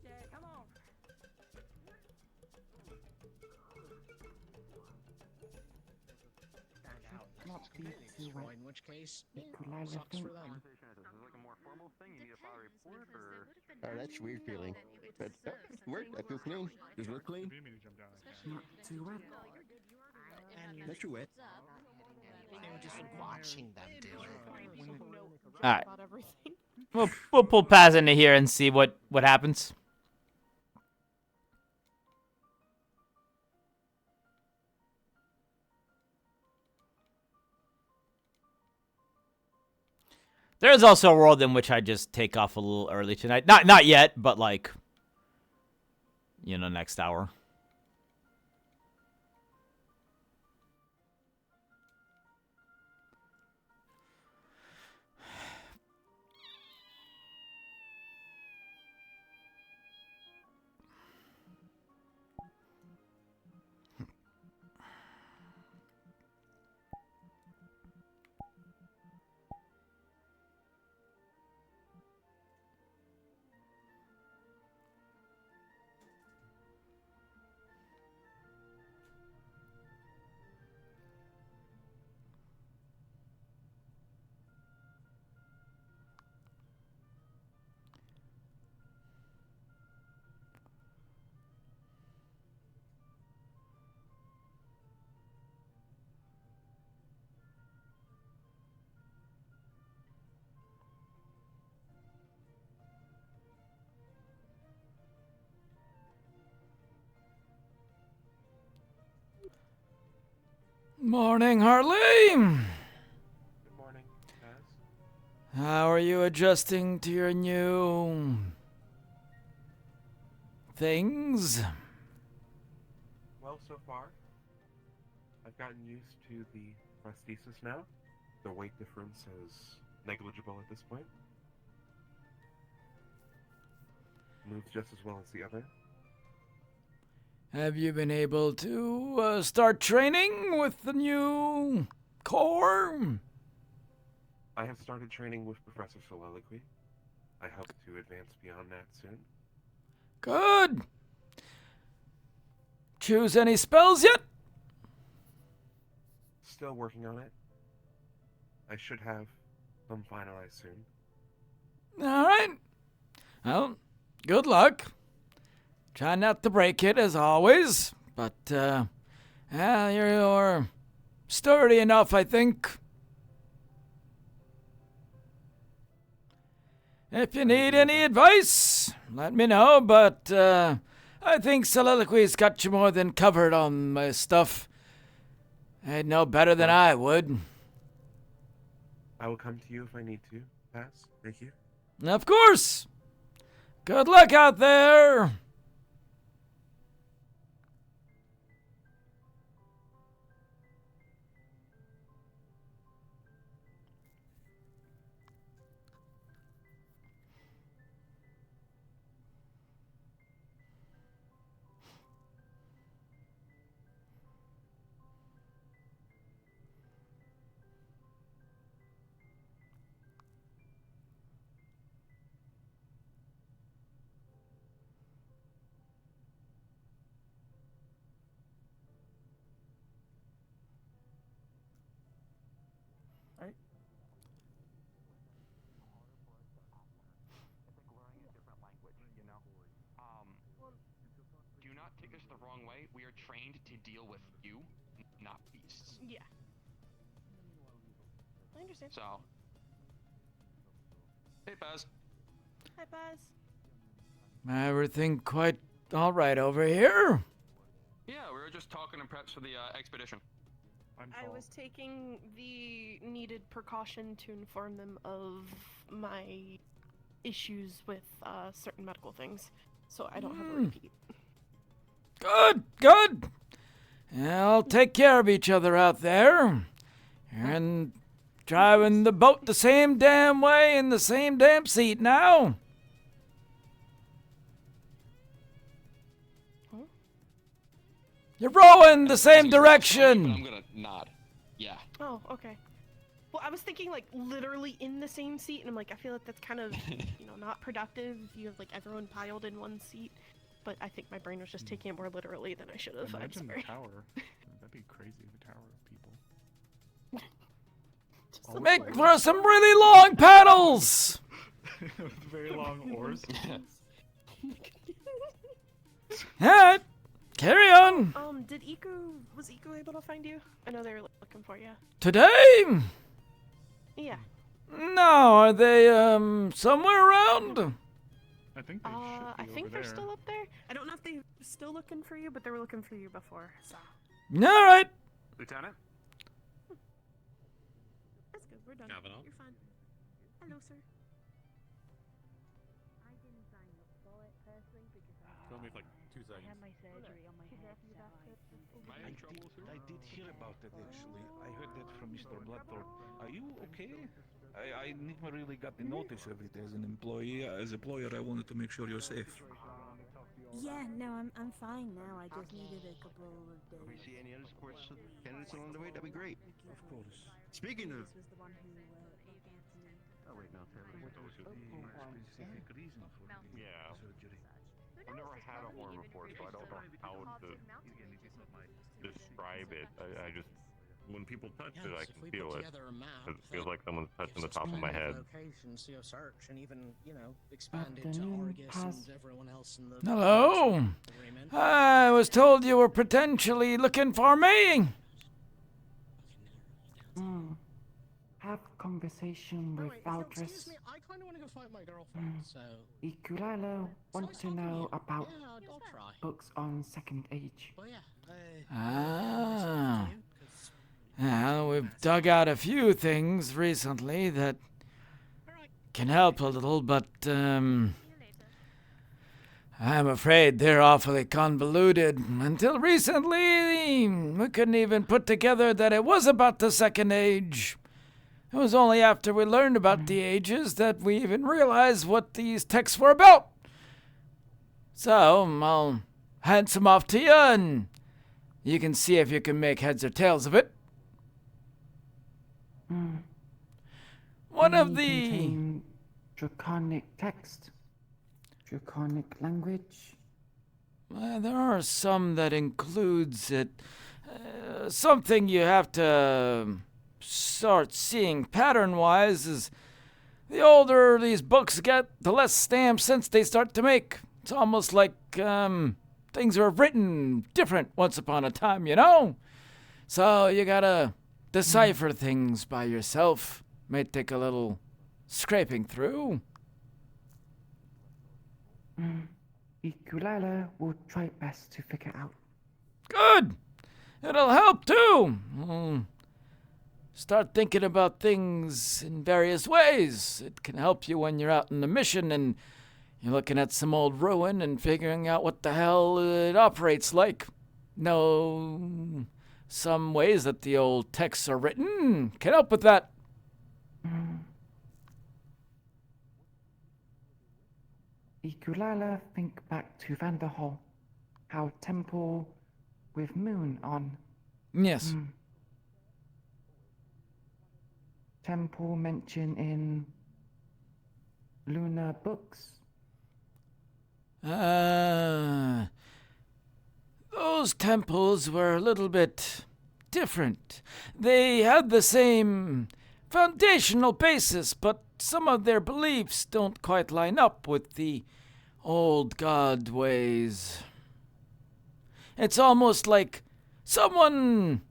Yeah, come on. Not be too wet. In which case, Sucks sucks for them. Is this like a more formal thing? You need a file report, or? Oh, that's weird feeling. But work. That feels clean. Does it look clean? Not too wet. Not too wet. They were just watching them do it. All right. We'll pull past into here and see what happens. There is also a world in which I just take off a little early tonight. Not yet, but like, next hour. Morning, Harley. Good morning, guys. How are you adjusting to your new things? Well, so far, I've gotten used to the prosthesis now. The weight difference is negligible at this point. Moves just as well as the other. Have you been able to start training with the new core? I have started training with Professor Soliloquy. I hope to advance beyond that soon. Good. Choose any spells yet? Still working on it. I should have some finalized soon. All right. Well, good luck. Try not to break it, as always. But, you're sturdy enough, I think. If you need any advice, let me know, but, I think Soliloquy's got you more than covered on my stuff. I'd know better than I would. I will come to you if I need to, Pass. Thank you. Of course. Good luck out there. not take this the wrong way. We are trained to deal with you, not beasts. Yeah. I understand. So. Hey, Buzz. Hi, Buzz. Everything quite all right over here? Yeah, we were just talking and preps for the expedition. I was taking the needed precaution to inform them of my issues with certain medical things, so I don't have a repeat. Good, good. I'll take care of each other out there. And driving the boat the same damn way in the same damn seat now. You're rowing the same direction. I'm gonna nod. Yeah. Oh, okay. Well, I was thinking like literally in the same seat, and I'm like, I feel like that's kind of, not productive if you have like everyone piled in one seat. But I think my brain was just taking it more literally than I should have. I'm Imagine sorry. the tower. That'd be crazy, the tower of people. Make for some really long paddles. Very long oars. Alright, carry on. Was Iku able to find you? I know they were looking for you. Today? Yeah. No, are they somewhere around? I think they should be I think over they're there. still up there. I don't know if they're still looking for you, but they were looking for you before, so. Alright. Lieutenant? That's good, we're done. Kavanaugh? You're fine. Hello, sir. Tell me like 2 seconds. I had my surgery on my head. Am I in trouble, sir? I did hear about that actually. I heard that from Mr. Blackthorne. Are you okay? I never really got the notice of it as an employee. As a employer, I wanted to make sure you're safe. Yeah, no, I'm fine now. I just needed a couple of days. If we see any other sports candidates along the way, that'd be great. Of course. Speaking of. This was the one who Oh wait, no. Specific reason for the Yeah. surgery. I've never had a horn before, so I don't know how to describe it. I just, when people touch it, I can feel it. It feels like someone's touching the top of my head. Locations, your search, and even, expand it to Argus and everyone else in the. Hello. I was told you were potentially looking for me. Have conversation with Valdris. Excuse me, I kind of want to go find my girlfriend, so. Ikulala want to know about Yeah, I'll try. books on second age. But yeah, Ah. Well, we've dug out a few things recently that can help a little, but I'm afraid they're awfully convoluted. Until recently, we couldn't even put together that it was about the second age. It was only after we learned about the ages that we even realized what these texts were about. So, I'll hand some off to you, and you can see if you can make heads or tails of it. One of the... Contain draconic text. Draconic language. There are some that includes it. Something you have to start seeing pattern-wise is the older these books get, the less damn sense they start to make. It's almost like things were written different once upon a time, you know? So you gotta decipher things by yourself. May take a little scraping through. Ikulala will try best to figure out. Good! It'll help too! Start thinking about things in various ways. It can help you when you're out on the mission and you're looking at some old ruin and figuring out what the hell it operates like. No, some ways that the old texts are written can help with that. Ikulala think back to Vanderhall. How temple with moon on. Yes. Temple mentioned in lunar books. Those temples were a little bit different. They had the same foundational basis, but some of their beliefs don't quite line up with the old god ways. It's almost like someone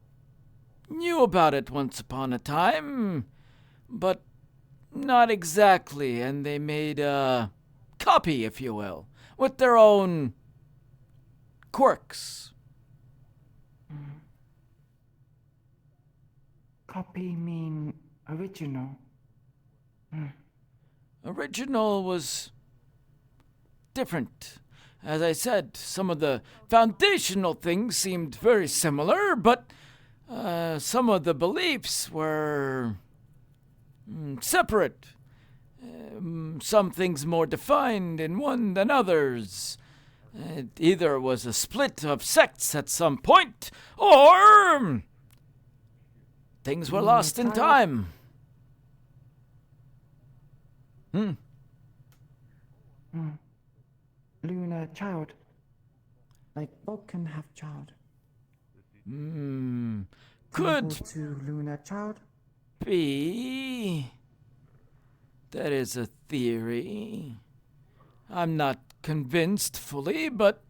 knew about it once upon a time, but not exactly, and they made a copy, if you will, with their own quirks. Copy mean original? Original was different. As I said, some of the foundational things seemed very similar, but some of the beliefs were separate. Some things more defined in one than others. It either was a split of sects at some point, or things were lost in time. Lunar child. Like both can have child. Could to lunar child. Be. That is a theory. I'm not convinced fully, but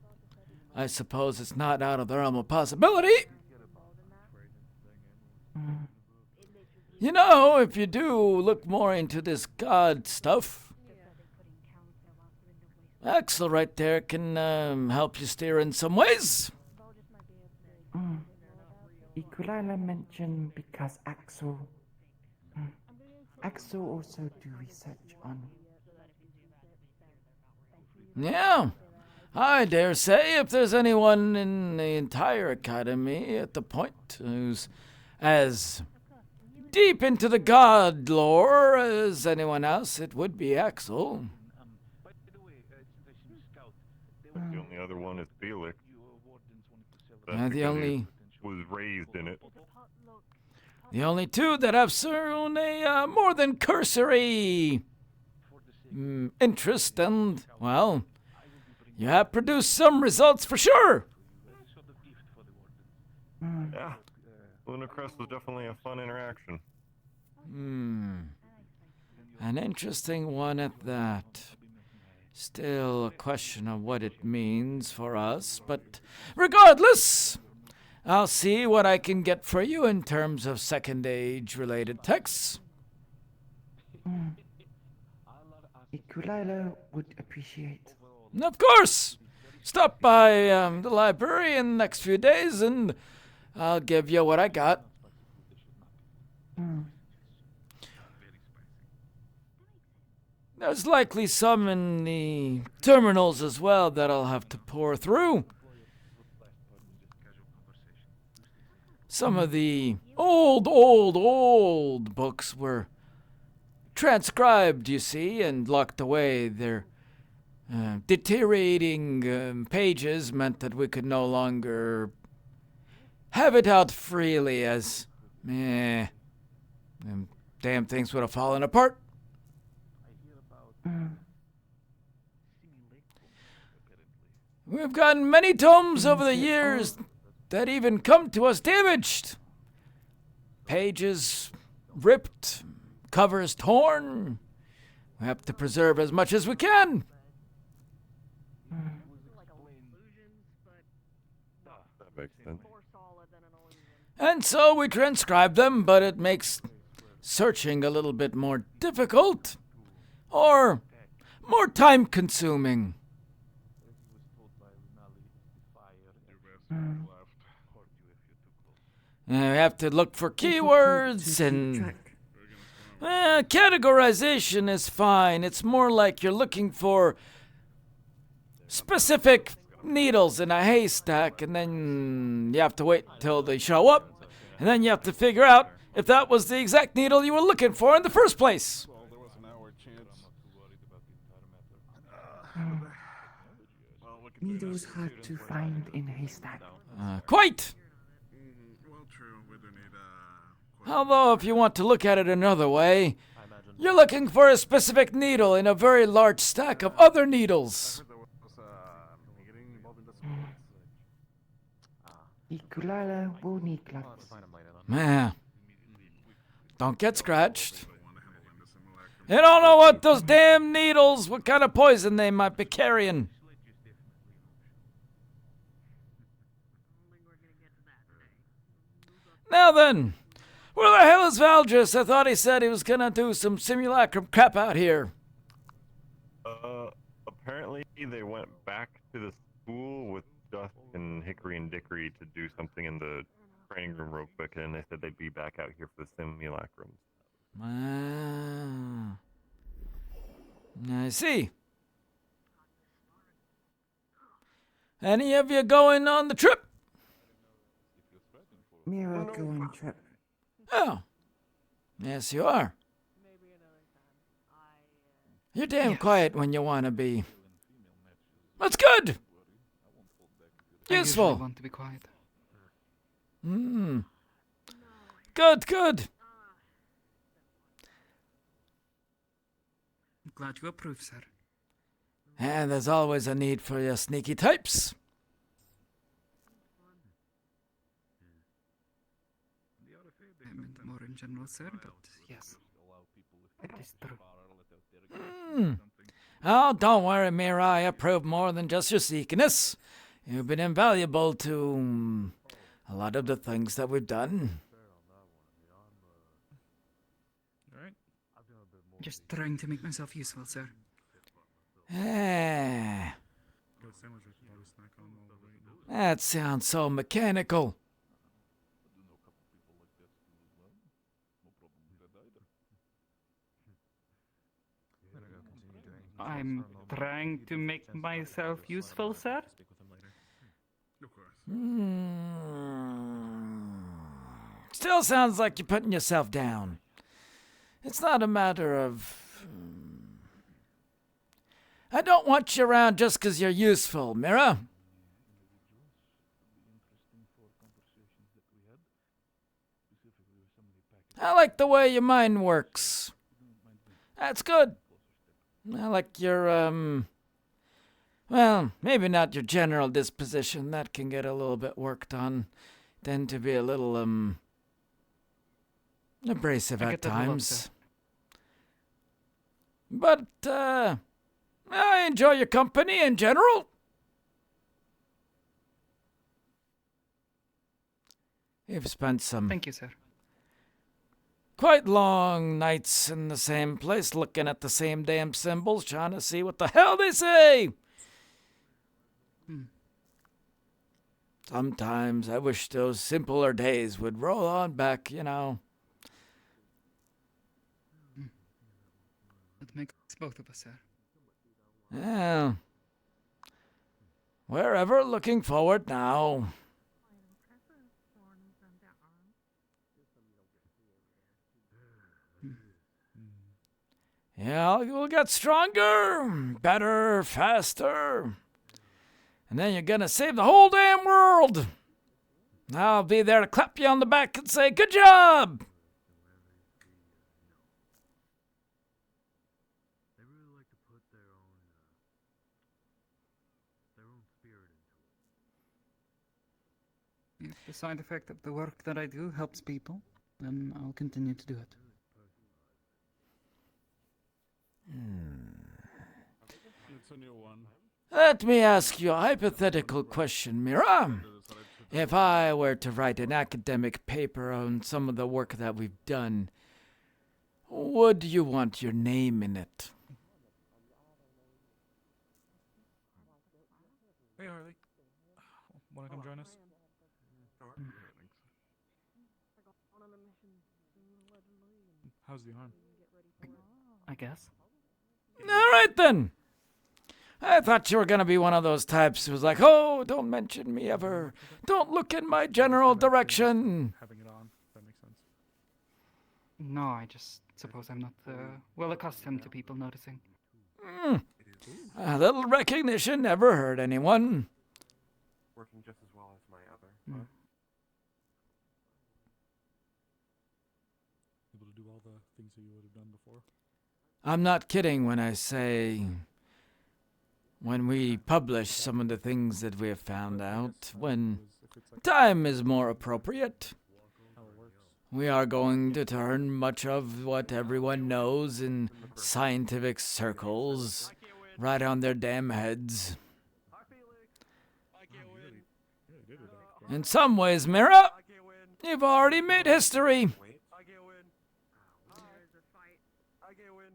I suppose it's not out of the realm of possibility. You know, if you do look more into this god stuff, Axel right there can help you steer in some ways. Ikulala mentioned because Axel also do research on. Yeah, I dare say if there's anyone in the entire academy at the point who's as deep into the god lore as anyone else, it would be Axel. The only other one is Felix. The only was raised in it. The only two that have shown a more than cursory interest, and, well, you have produced some results for sure. Yeah, Lunacrest was definitely a fun interaction. An interesting one at that. Still a question of what it means for us, but regardless, I'll see what I can get for you in terms of Second Age-related texts. Ikulala would appreciate. Of course! Stop by the library in the next few days and I'll give you what I got. There's likely some in the terminals as well that I'll have to pour through. Some of the old books were transcribed, you see, and locked away. Their deteriorating pages meant that we could no longer have it out freely, as damn things would have fallen apart. We've gotten many tomes over the years that even come to us damaged. Pages ripped, covers torn. We have to preserve as much as we can. That makes sense. And so we transcribe them, but it makes searching a little bit more difficult. Or more time-consuming. We have to look for keywords and... categorization is fine. It's more like you're looking for specific needles in a haystack, and then you have to wait till they show up, and then you have to figure out if that was the exact needle you were looking for in the first place. Needles hard to find in haystack. Quite! Although, if you want to look at it another way, you're looking for a specific needle in a very large stack of other needles. Ikulala will need gloves. Man, don't get scratched. You don't know what those damn needles, what kind of poison they might be carrying. Now then, where the hell is Valdris? I thought he said he was gonna do some simulacrum crap out here. Apparently they went back to the school with Dusk and Hickory and Dickory to do something in the training room real quick, and they said they'd be back out here for the simulacrum. Ah. I see. Any of you going on the trip? Mira going trip. Oh. Yes, you are. You're damn quiet when you want to be. That's good. Useful. I usually want to be quiet. Good, good. Glad you approve, sir. And there's always a need for your sneaky types. I meant more in general, sir, but yes. It is true. Oh, don't worry, Mira. I approve more than just your sneakiness. You've been invaluable to a lot of the things that we've done. Alright. Just trying to make myself useful, sir. That sounds so mechanical. I'm trying to make myself useful, sir. Still sounds like you're putting yourself down. It's not a matter of... I don't want you around just 'cause you're useful, Mira. I like the way your mind works. That's good. I like your, well, maybe not your general disposition. That can get a little bit worked on. Tend to be a little, abrasive at times. But, I enjoy your company in general. You've spent some... Thank you, sir. Quite long nights in the same place, looking at the same damn symbols, trying to see what the hell they say. Sometimes I wish those simpler days would roll on back, you know. That makes both of us, sir. Yeah. We're ever looking forward now. Yeah, we'll get stronger, better, faster. And then you're gonna save the whole damn world. I'll be there to clap you on the back and say, good job! They really like to put their own spirit into it. If the side effect of the work that I do helps people, then I'll continue to do it. It's a new one. Let me ask you a hypothetical question, Mira. If I were to write an academic paper on some of the work that we've done, would you want your name in it? Hey, Harley. Wanna come join us? How's the arm? I guess. All right, then. I thought you were going to be one of those types who was like, oh, don't mention me ever. Don't look in my general direction. Having it on, if that makes sense. No, I just suppose I'm not well accustomed to people noticing. A little recognition never hurt anyone. Working just as well as my other. Able to do all the things that you would have done before? I'm not kidding when I say when we publish some of the things that we have found out, when time is more appropriate, we are going to turn much of what everyone knows in scientific circles right on their damn heads. In some ways, Mira, You've already made history. I can't win. I can't win.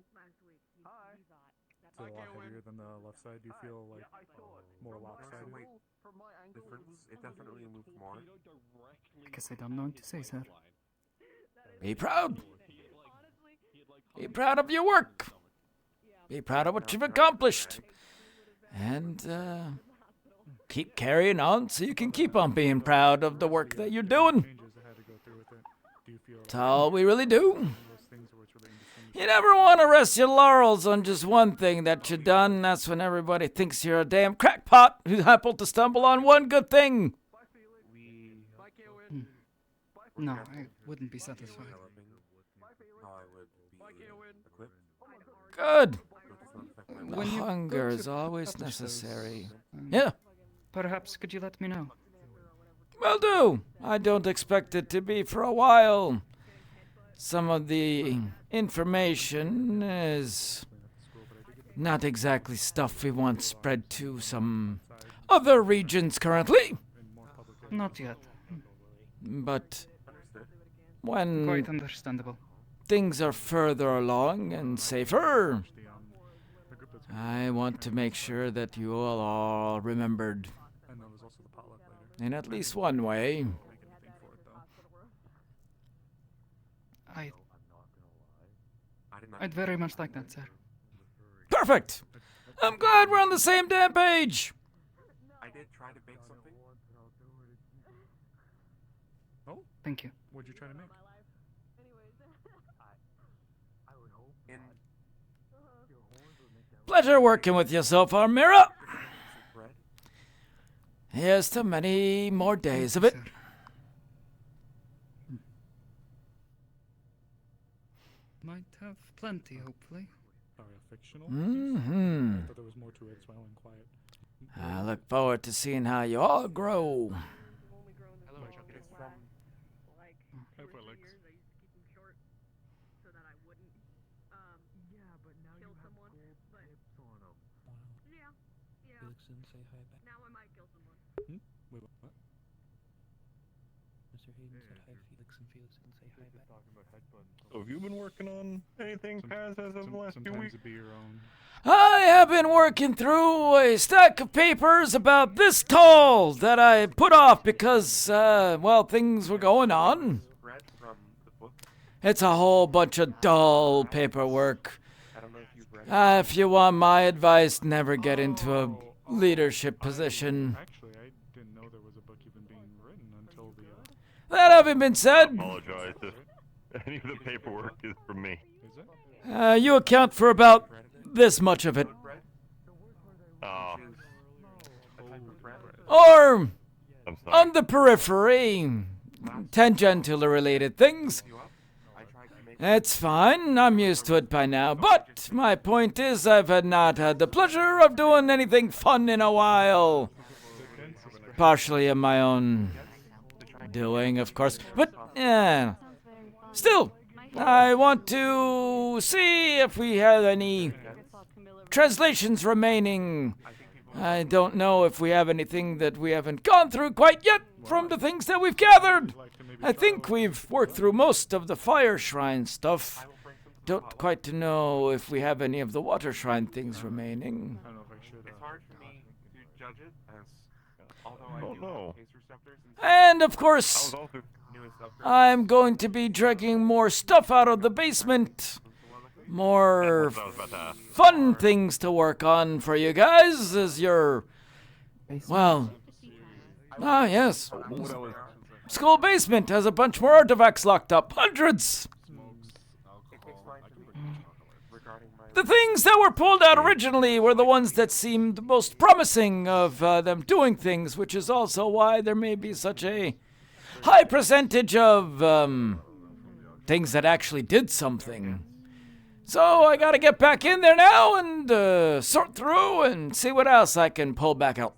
Hi. It's a lot heavier than the left side. Do you feel like more lopsided? Wait, difference? It definitely moved more. I guess I don't know what to say, sir. Be proud. Be proud of your work. Be proud of what you've accomplished. And keep carrying on so you can keep on being proud of the work that you're doing. That's all we really do. You never want to rest your laurels on just one thing that you've done. That's when everybody thinks you're a damn crackpot who happened to stumble on one good thing. No, I wouldn't be satisfied. Good. The When you go hunger to is always publish those, necessary. Yeah. Perhaps could you let me know? Will do. I don't expect it to be for a while. Some of the information is not exactly stuff we want spread to some other regions currently. Not yet. But when Quite understandable. things are further along and safer, I want to make sure that you all are remembered in at least one way. I'd very much like that, sir. Perfect! I'm glad we're on the same damn page! I did try to bake something. Oh? Thank you. What'd you try to make? In Pleasure working with you so far, Mira. bread. Here's to many more days of it. Might have plenty, hopefully. Oh, yeah, fictional? Mm-hmm. I thought there was more to it, so I went quiet. I look forward to seeing how you all grow. Hello, it is from. Felix didn't say hi back. Now I might kill someone. Wait, what? Mr. Hayden said hi, Felix, and Felix didn't say hi back. So have you been working on anything, Kaz, as of the last few weeks? It'd be your own. I have been working through a stack of papers about this tall that I put off because, well, things were going on. Read from the book. It's a whole bunch of dull paperwork. I don't know if you've read it. If you want my advice, never get into a leadership position. Actually, I didn't know there was a book even being written until the. That having been I said, apologize if any of the paperwork is from me. Is it? you account for about this much of it. Oh, Or, I'm sorry. on the periphery, tangentially related things. It's fine, I'm used to it by now, but my point is I've not had the pleasure of doing anything fun in a while. Partially of my own doing, of course, but still, I want to see if we have any translations remaining. I don't know if we have anything that we haven't gone through quite yet from the things that we've gathered. I think we've worked through most of the fire shrine stuff. Don't quite know if we have any of the water shrine things remaining. I don't know if I should. It's hard for me to judge it, as although I Oh, do no. have taste receptors And of I course, was also newest upgrades. I'm going to be dragging more stuff out of the basement. More That's what I was about to ask. fun things to work on for you guys as your, well, yes. What I was School basement has a bunch more artifacts locked up. Hundreds! The things that were pulled out originally were the ones that seemed most promising of them doing things, which is also why there may be such a high percentage of things that actually did something. So I gotta get back in there now and sort through and see what else I can pull back out.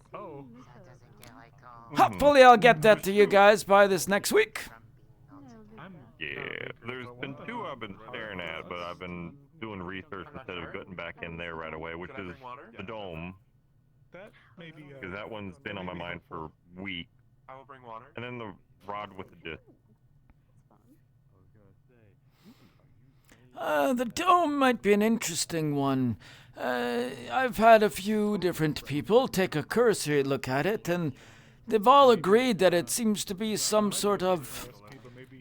Hopefully I'll get that to you guys by this next week. Yeah, there's been two I've been staring at, but I've been doing research instead of getting back in there right away, which is the dome. That maybe. Because that one's been on my mind for weeks. I will bring water. And then the rod with the disc. The dome might be an interesting one. I've had a few different people take a cursory look at it, and they've all agreed that it seems to be some sort of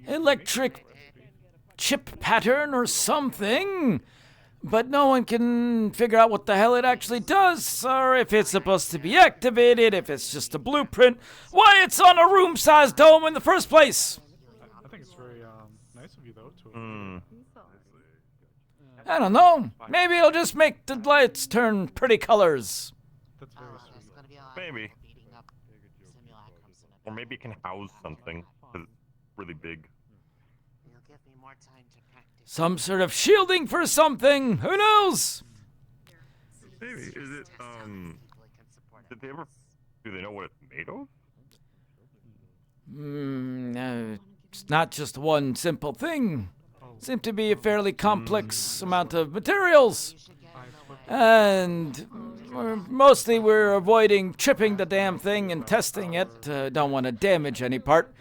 electric chip pattern or something. But no one can figure out what the hell it actually does, or if it's supposed to be activated, if it's just a blueprint, why it's on a room-sized dome in the first place. I think it's very nice of you, though, to... I don't know. Maybe it'll just make the lights turn pretty colors. That's very sweet. Maybe. Or maybe it can house something, because it's really big. You'll give me more time to practice. Some sort of shielding for something. Who knows? Maybe. Is it, do they know what it's made of? It's not just one simple thing. Seem to be a fairly complex amount of materials. And we're avoiding tripping the damn thing and testing it. Don't want to damage any part.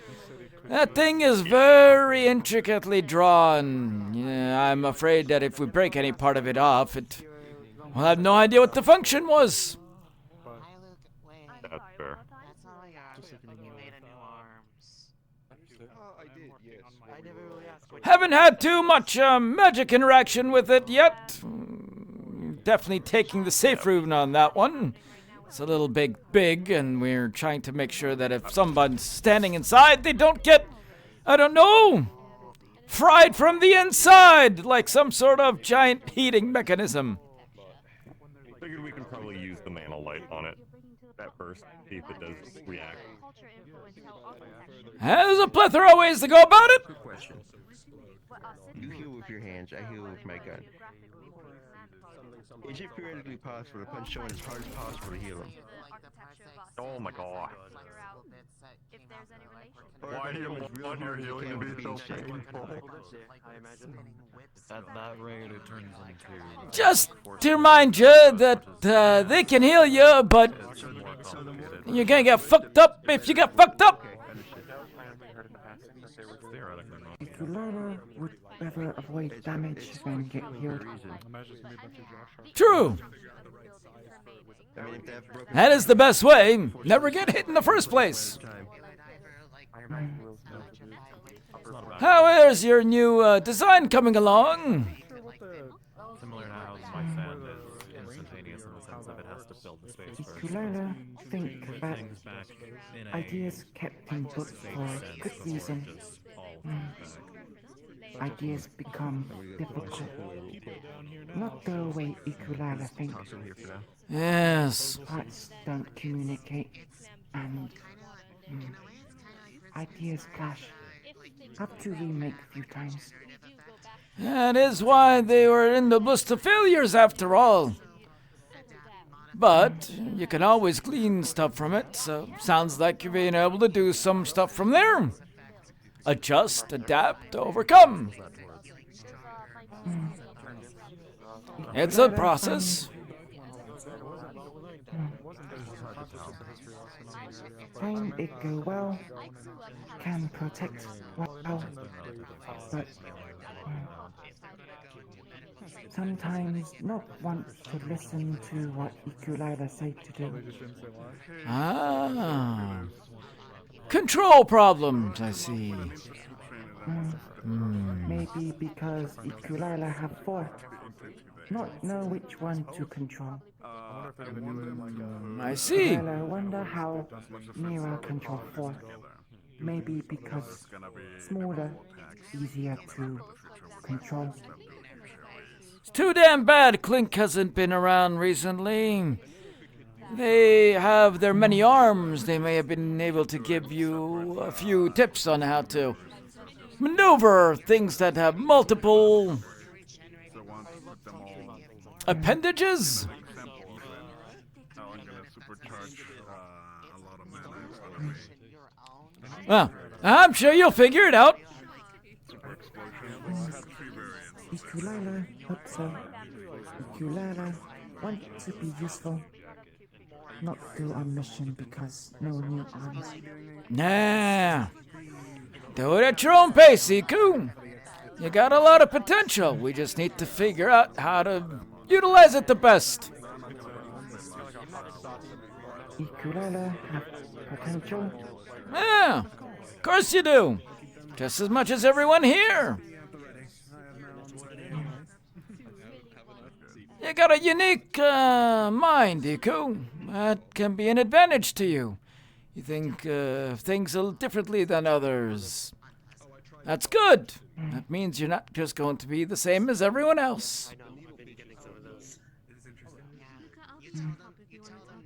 That thing is very intricately drawn. Yeah, I'm afraid that if we break any part of it off, we'll have no idea what the function was. That's fair. That's all I asked. You made a new arms. I did, yes. I never really asked what Haven't had too much magic interaction with it yet. Definitely taking the safe route on that one. It's a little big, and we're trying to make sure that if someone's standing inside, they don't get, I don't know, fried from the inside, like some sort of giant heating mechanism. Figured we can probably use the mana light on it at first, see if it does react. There's a plethora of ways to go about it. Quick question. You heal with your hands, I heal with my gun. Is it theoretically possible to punch someone as hard as possible to heal them? Oh my god. Why do you want your healing to be so painful? At that rate, it turns into... Just to remind you that they can heal you, but you're gonna get fucked up if you get fucked up. Ikulala would rather avoid damage than get healed. True. That is the best way. Never get hit in the first place. How is your new design coming along? Similar to how my fan is instantaneous in the sense of it has to fill the space first. Ikulala think that ideas kept in books for a good reason. Ideas become difficult. Not the way Ikulala think. Yes. Parts don't communicate, and ideas clash. Have to remake a few times. That is why they were in the list of failures after all. But you can always glean stuff from it, so sounds like you're being able to do some stuff from there. Adjust, adapt, overcome. It's a process. Time it go well, can protect well, but sometimes not want to listen to what Ikulala say to do. Ah. Control problems, I see. Maybe because Ikulala have four. Not know which one to control. I see. Well, I wonder how Mira control four. Maybe because smaller, easier to control. It's too damn bad Clink hasn't been around recently. They have their many arms. They may have been able to give you a few tips on how to maneuver things that have multiple appendages. Well, I'm sure you'll figure it out. Ikulala hope so. Ikulala want to be useful. Not do our mission because no new arms. Nah. Do it at your own pace, Iku. You got a lot of potential. We just need to figure out how to utilize it the best. Ukulele have potential. Yeah, of course you do. Just as much as everyone here. You got a unique mind, Iku. That can be an advantage to you. You think things a little differently than others. That's good. That means you're not just going to be the same as everyone else.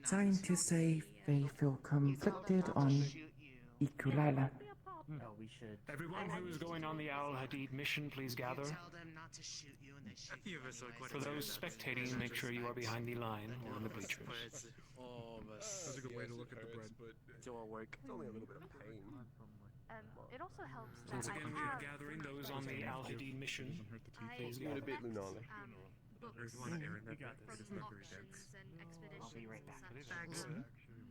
Scientists say they feel conflicted on ukulele. Everyone who is going on the Al Hadid mission, please gather. For those spectating, make sure you are behind the line or in the bleachers. That's a good way to look at the bread, but still at work. It's only a little bit of pain. It also helps. Once again, we are gathering those on the Al Hadid mission. Please Give it a gather. bit, Lunala. There's one errand that is not very dense. I'll be right back.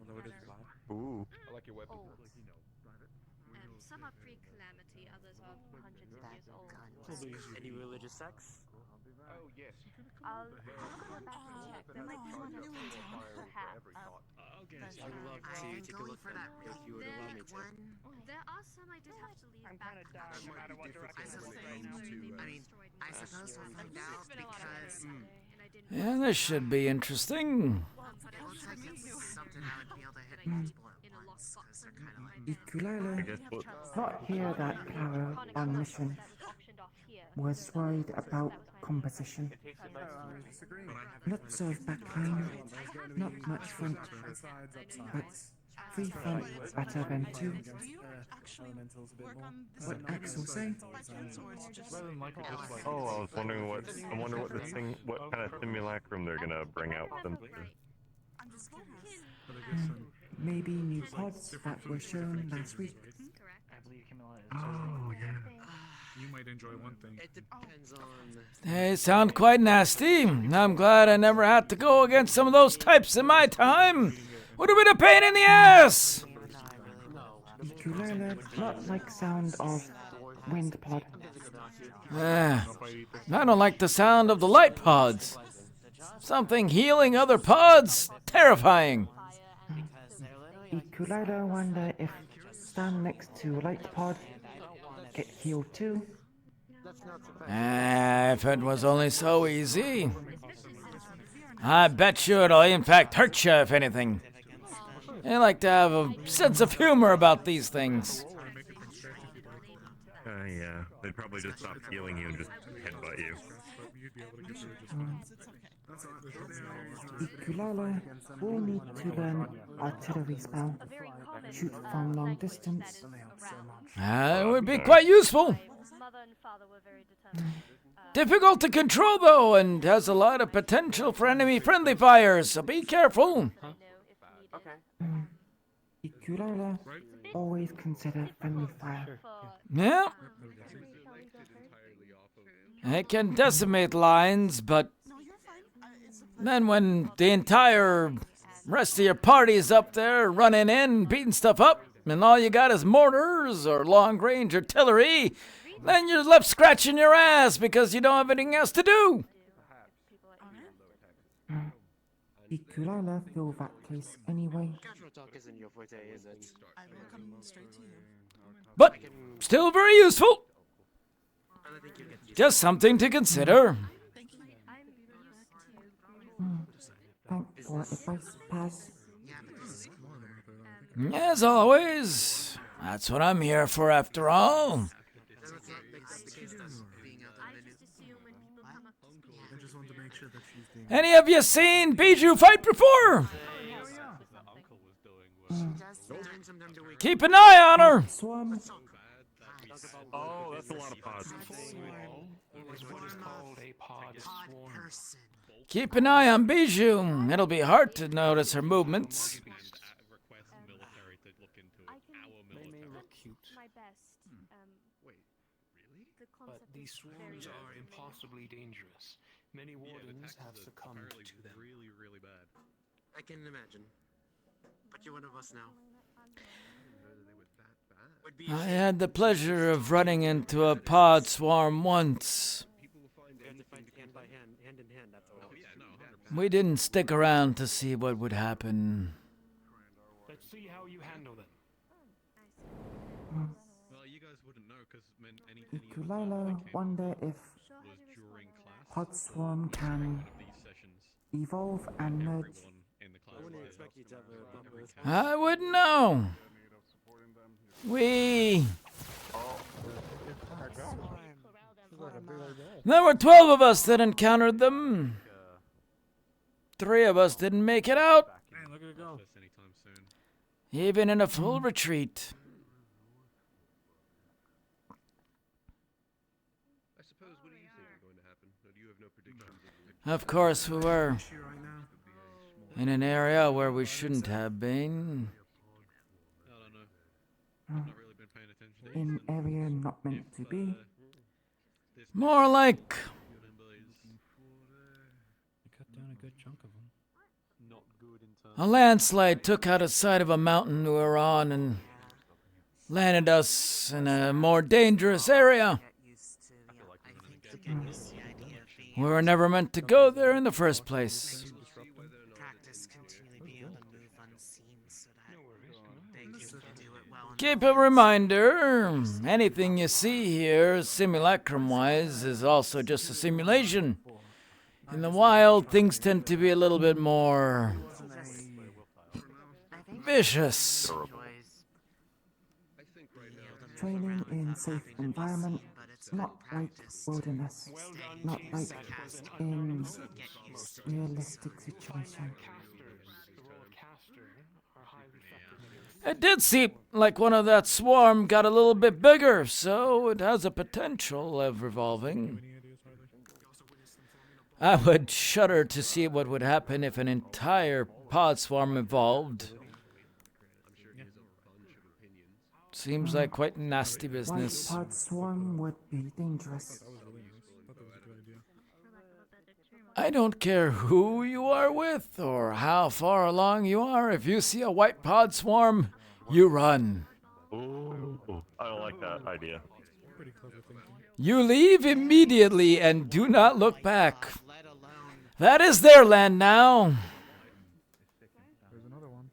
Although it is loud. Ooh. I like your weapon. Some are pre-calamity, others are hundreds of years old. Any religious sects? Oh, yes. I'll go back and check. There might be one or two, perhaps. I would love to take a look for that if you would allow me to. There are some I did have to leave back. no matter what direction we're going now. I mean, I suppose we'll find out because Yeah, this should be interesting. it looks like it's something I would be able to hit multiple at once because they're kind of like. Ukulele, not here that Clara on mission, was worried about composition. Lots of backline, not much front, but 3 front better than 2. What Axel say? Oh, I was wondering what this thing, what kind of simulacrum they're gonna bring out. Maybe new pods that were shown last week. Oh, yeah. You might enjoy one thing. It depends on. They sound quite nasty. I'm glad I never had to go against some of those types in my time. Would have been a pain in the ass. Ukulele, not like sound of wind pod. I don't like the sound of the light pods. Something healing other pods? Terrifying. Ukulele wonder if stand next to light pod get healed too. If it was only so easy. I bet you it'll in fact hurt you if anything. They like to have a sense of humor about these things. Yeah, they'd probably just stop healing you and just headbutt you. Ukulele will need to learn artillery spell. Shoot from long distance. It would be quite useful. Difficult to control though, and has a lot of potential for enemy friendly fires, so be careful. Ukulele always consider friendly fire. Yeah. It can decimate lines, but then when the entire rest of your party's up there running in, beating stuff up, and all you got is mortars or long-range artillery, then you're left scratching your ass because you don't have anything else to do. Ukulele feel that case anyway. Casual talk isn't your forte, is it? I will come straight to you. But still very useful. Just something to consider. Thanks for advice, Paz. As always, that's what I'm here for after all. Any of you seen Bijou fight before? Keep an eye on her. Oh, that's a lot of pods. Keep an eye on Bijou. It'll be hard to notice her movements. But these swarms are impossibly dangerous. Many wardens have succumbed to them. Really, really bad. I can imagine. But you're one of us now. I didn't know that they were that bad. I had the pleasure of running into a pod swarm once. We didn't stick around to see what would happen. Let's see how you handle them. Well, you guys wouldn't know because any Ukulele, wonder if pod swarm can evolve and merge. I wouldn't know. There were 12 of us that encountered them. 3 of us didn't make it out. Man, look at it go. Even in a full retreat. I suppose, what do you think is going to happen? Or do you have no predictions? Of course we were. In an area where we shouldn't have been. In area not meant to be. More like a landslide took out a side of a mountain we were on and landed us in a more dangerous area. We were never meant to go there in the first place. Keep a reminder, anything you see here, simulacrum-wise, is also just a simulation. In the wild, things tend to be a little bit more vicious. Training in safe environment, not like wilderness, not like in realistic situation. It did seem like one of that swarm got a little bit bigger, so it has a potential of revolving. I would shudder to see what would happen if an entire pod swarm evolved. Seems like quite nasty business. White pod swarm would be dangerous. I don't care who you are with or how far along you are. If you see a white pod swarm, you run. Ooh, I don't like that idea. You leave immediately and do not look back. That is their land now. There's another one.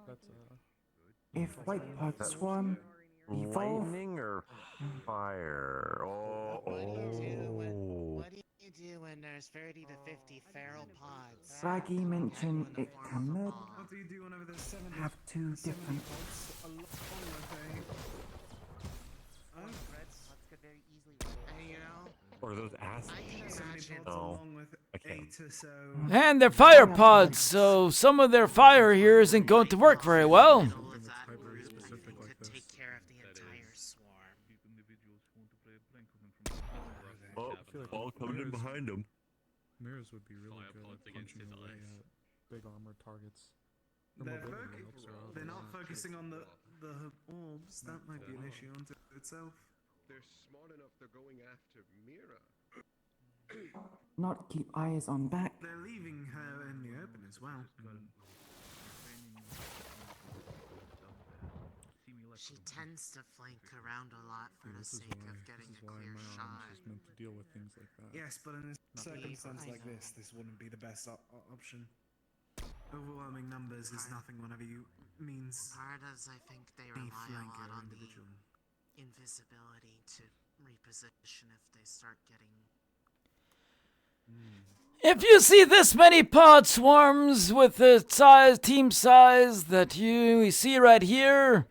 That's If white pod swarm evolve, Lightning or fire? Do when there's 30 to 50 feral pods. Raggy mentioned it can merge, have 2 different Or those acids? No, I can't. And they're fire pods, so some of their fire here isn't going to work very well. All coming in behind him. Mirrors would be really good at punching away at big armored targets. They're not focusing on the orbs. That might be an issue unto itself. They're smart enough. They're going after Mira. not keep eyes on back. They're leaving her in the open as well. She tends to flank around a lot for the sake of getting a clear shot. Is meant to deal with things like that. Yes, but in a circumstance like this wouldn't be the best option. Overwhelming numbers is nothing whenever you means. Part as I think they rely a lot on the invisibility to reposition if they start getting. If you see this many pod swarms with the team size that you see right here,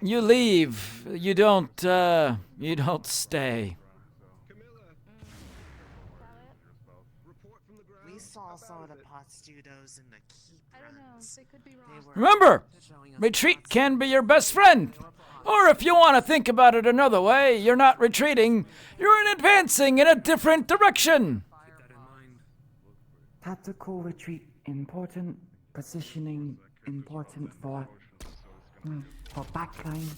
you leave. You don't stay. We saw some of the Potstudos in the keep runs. Remember, retreat can be your best friend. Or if you want to think about it another way, you're not retreating, you're advancing in a different direction. Tactical retreat important. Positioning important for backline.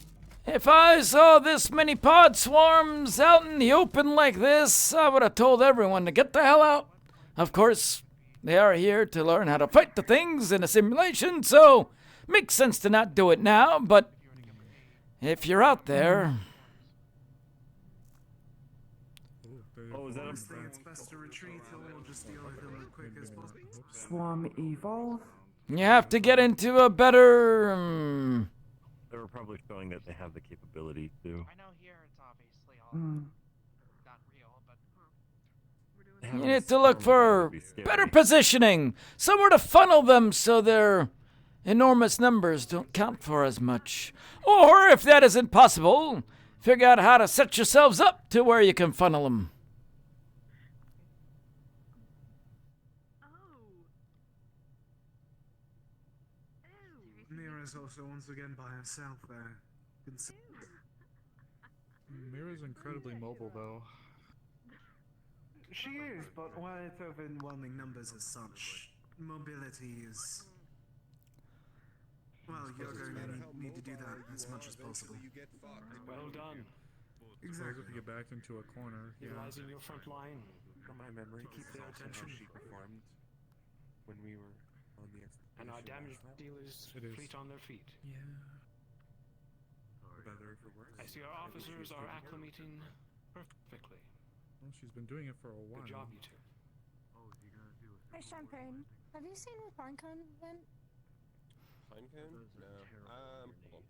If I saw this many pod swarms out in the open like this, I would have told everyone to get the hell out. Of course, they are here to learn how to fight the things in a simulation, so makes sense to not do it now, but If you're out there. Oh, is that Honestly, it's best to retreat or just deal with them as quick as possible. Swarm evolve. You have to get into a better. They were probably showing that they have the capability to. I know here it's obviously all not real, but You need to look for better positioning, somewhere to funnel them so their enormous numbers don't count for as much. Or if that isn't possible, figure out how to set yourselves up to where you can funnel them. Mira's also once again by herself there. Mira's incredibly mobile, though. She is, but while it's overwhelming numbers as such, mobility is... Well, you're going to need to do that as much as possible. Well done. Exactly. If you get backed into a corner, Utilizing your front line. From my memory, to keep their that's attention. how she performed when we were on the expedition. And our damage dealers fleet on their feet. Yeah. For better or for worse. I see our officers are acclimating perfectly. Well, she's been doing it for a while. Good job, you two. Hey, Champagne, have you seen what Pinecone went? Pinecone? No. Hold on.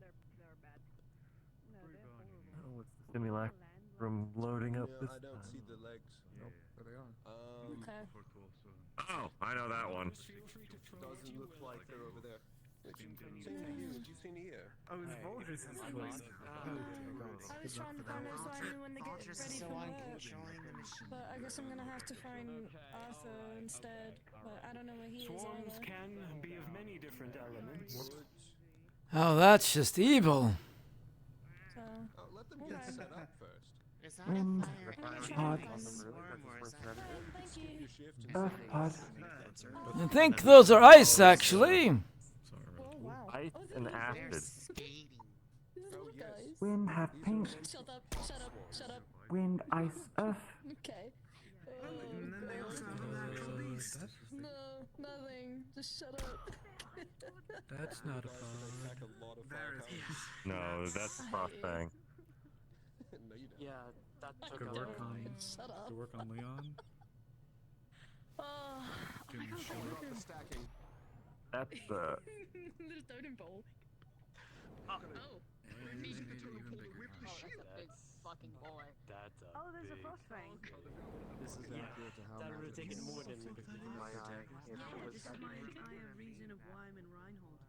They're bad. No, they're horrible. Oh, what's the simulacrum loading up this I don't time? see the legs. Nope, there they are. Okay. Oh, I know that one. Doesn't look like they're over there. Same to you. You've seen here. Oh, it's Volger's place. I was trying to find out so I knew when to get ready for work. But I guess I'm gonna have to find Arthur instead. But I don't know where he is Swarms either. can be of many different elements. Oh, that's just evil. So, Let them get set up first. Wind, pod, earth pod. I think those are ice, actually. Ice and acid. Wind have pink. Shut up, shut up, shut up. Wind, ice, earth. Okay. And then they also have a natural beast. No, nothing. Just shut up. That's not a pod. There it is. No, that's Frostfang. Yeah, that took Good out work on. Shut up. Good work on Leon. Oh, Getting my shot. God. Stacking. That's There's totem pole. Oh. Fucking boy. That's a Oh, there's a big frostfang. This is accurate to how that would have taken more than my eye. If it was This is my entire reason of why I'm in Reinhold.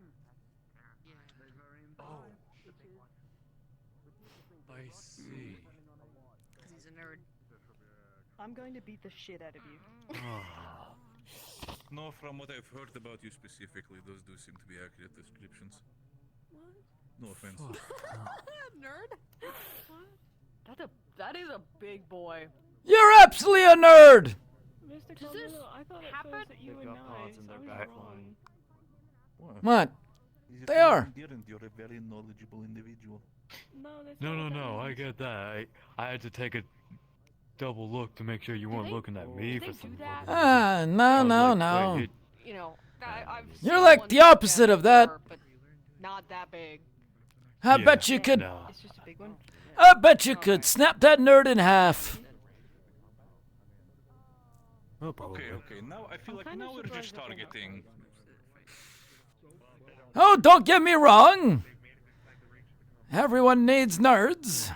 Oh. I see. Because he's a nerd. I'm going to beat the shit out of you. No, from what I've heard about you specifically, those do seem to be accurate descriptions. What? No offense. Nerd? That is a big boy. You're absolutely a nerd! Mr. Does this Carmelo, I thought it happen? says that you They've and got I, pods in so their I was back wrong. What? Is They it are. You're a very knowledgeable individual. No, that's No, not no, what that no. I means. get that. I had to take a double look to make sure you weren't they- looking at me do for they some do that? fucking Ah, reason. no, I was no, like, no. wait, You know, I've You're seen like one the like opposite of that. before, but not that big. I Yeah, bet you could. no. It's just a big one. I bet you could snap that nerd in half. Oh, probably. Okay. Now I feel like kind of now we're surprised just that they're not targeting. Oh, don't get me wrong. Everyone needs nerds.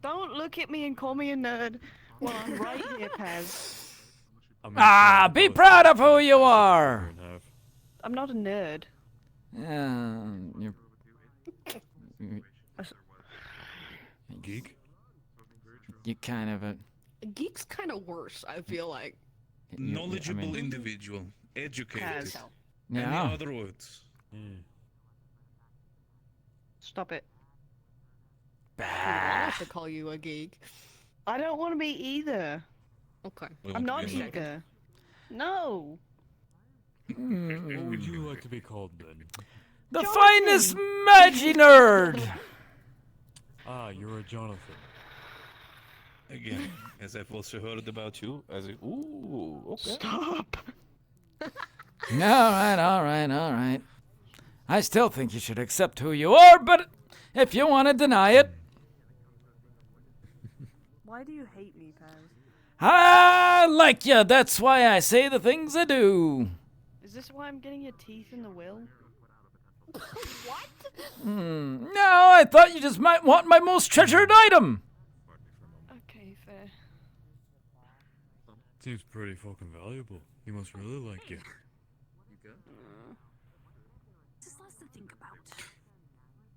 Don't look at me and call me a nerd while I'm right here, Paz. Ah, be proud of who you are. I'm not a nerd. Yeah, you're Geek? you kind of a. Geek's kind of worse, I feel like. Knowledgeable individual, educated. Paz. Any Yeah. other words? Stop it. I have to call you a geek. I don't want to be either. Okay. I'm not either. No. What would you like to be called then? The finest magi nerd. Ah, you're a Jonathan. Again, as I've also heard about you, as a ooh, okay. Stop. All right. I still think you should accept who you are, but if you want to deny it. Why do you hate me, Paz? I like ya. That's why I say the things I do. Is this why I'm getting your teeth in the will? No, I thought you just might want my most treasured item. Okay, fair. Seems pretty fucking valuable. He must really like you. Just lots to think about.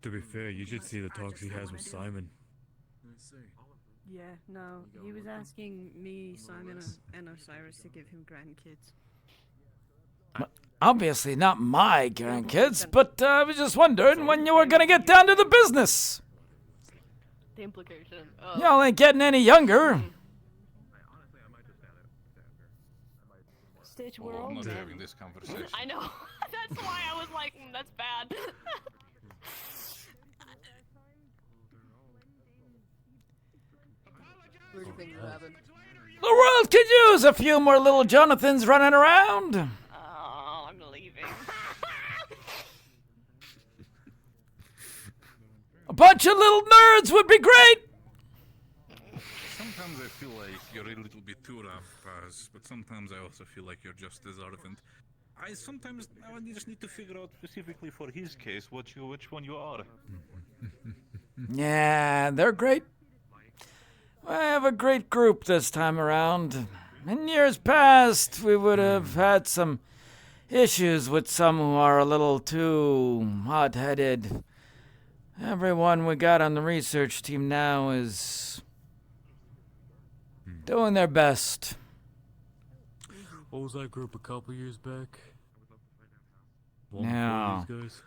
To be fair, you should see the talks he has with Simon. Yeah, no, he was asking me, Simon, and Osiris to give him grandkids. Obviously not my grandkids, but I was just wondering when you were gonna get down to the business. The implication. Y'all ain't getting any younger. Stitch, Oh, we're I'm all not men. having this conversation. I know. That's why I was like, that's bad. Weird things have happened. The world could use a few more little Jonathans running around. Oh, I'm leaving. A bunch of little nerds would be great. Sometimes I feel like you're a little bit too rough, Paz, but sometimes I also feel like you're just as ardent. I just need to figure out specifically for his case which one you are. Yeah, they're great. I have a great group this time around. In years past, we would have had some issues with some who are a little too hot-headed. Everyone we got on the research team now is doing their best. What was that group a couple years back? Yeah. These guys?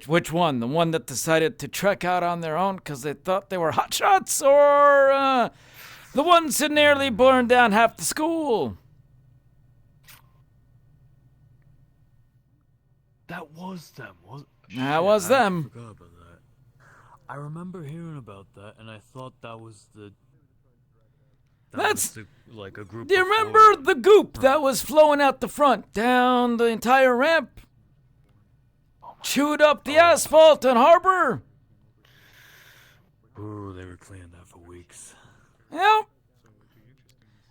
Which one? The one that decided to trek out on their own because they thought they were hotshots, or the ones who nearly burned down half the school? That was them, That was them. I forgot about that. I remember hearing about that, and I thought that was the. That's like a group. Do you remember the goop that was flowing out the front, down the entire ramp? Chewed up the asphalt in Harbor? Ooh, they were cleaning that for weeks. Yep.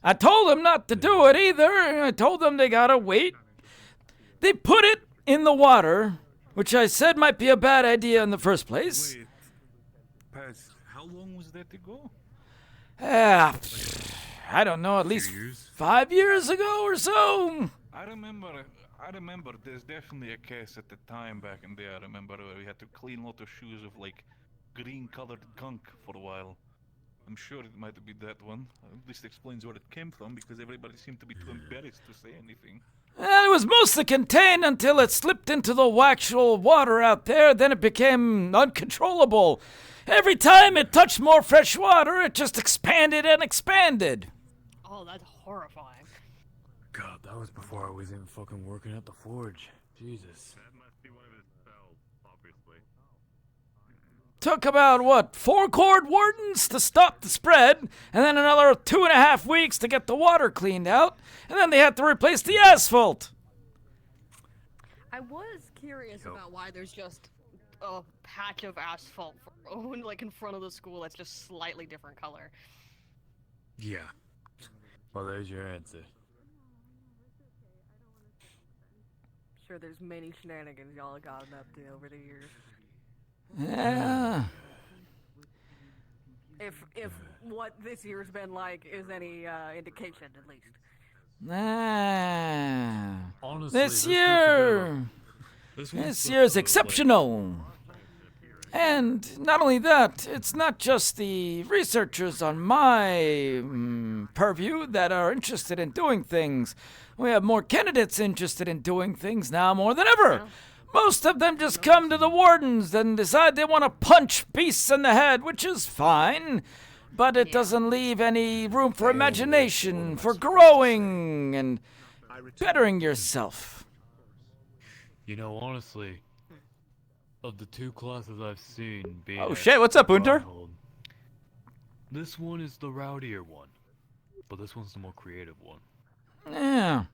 I told them not to do it either. I told them they gotta wait. They put it in the water, which I said might be a bad idea in the first place. Wait, Paz, how long was that ago? I don't know, at least 5 years ago or so. I remember there's definitely a case at the time back in there. I remember where we had to clean a lot of shoes of like green-colored gunk for a while. I'm sure it might be that one. At least explains where it came from because everybody seemed to be too embarrassed to say anything. It was mostly contained until it slipped into the actual water out there. Then it became uncontrollable. Every time it touched more fresh water, it just expanded and expanded. Oh, that's horrifying. God, that was before I was even fucking working at the forge. Jesus. That must be one of his spells, obviously. Took about, 4 cord wardens to stop the spread, and then another 2.5 weeks to get the water cleaned out, and then they had to replace the asphalt. I was curious about why there's just a patch of asphalt like in front of the school that's just slightly different color. Yeah. Well, there's your answer. Sure, there's many shenanigans y'all have gotten up to over the years. Yeah. If what this year's been like is any indication, at least. Honestly, This year's exceptional. And not only that, it's not just the researchers on my purview that are interested in doing things. We have more candidates interested in doing things now more than ever. Most of them just come to the wardens and decide they want to punch beasts in the head, which is fine. But it doesn't leave any room for imagination, for growing and bettering yourself. You know, honestly, of the 2 classes I've seen being Oh shit, what's up, Unter? This one is the rowdier one, but this one's the more creative one. Yeah.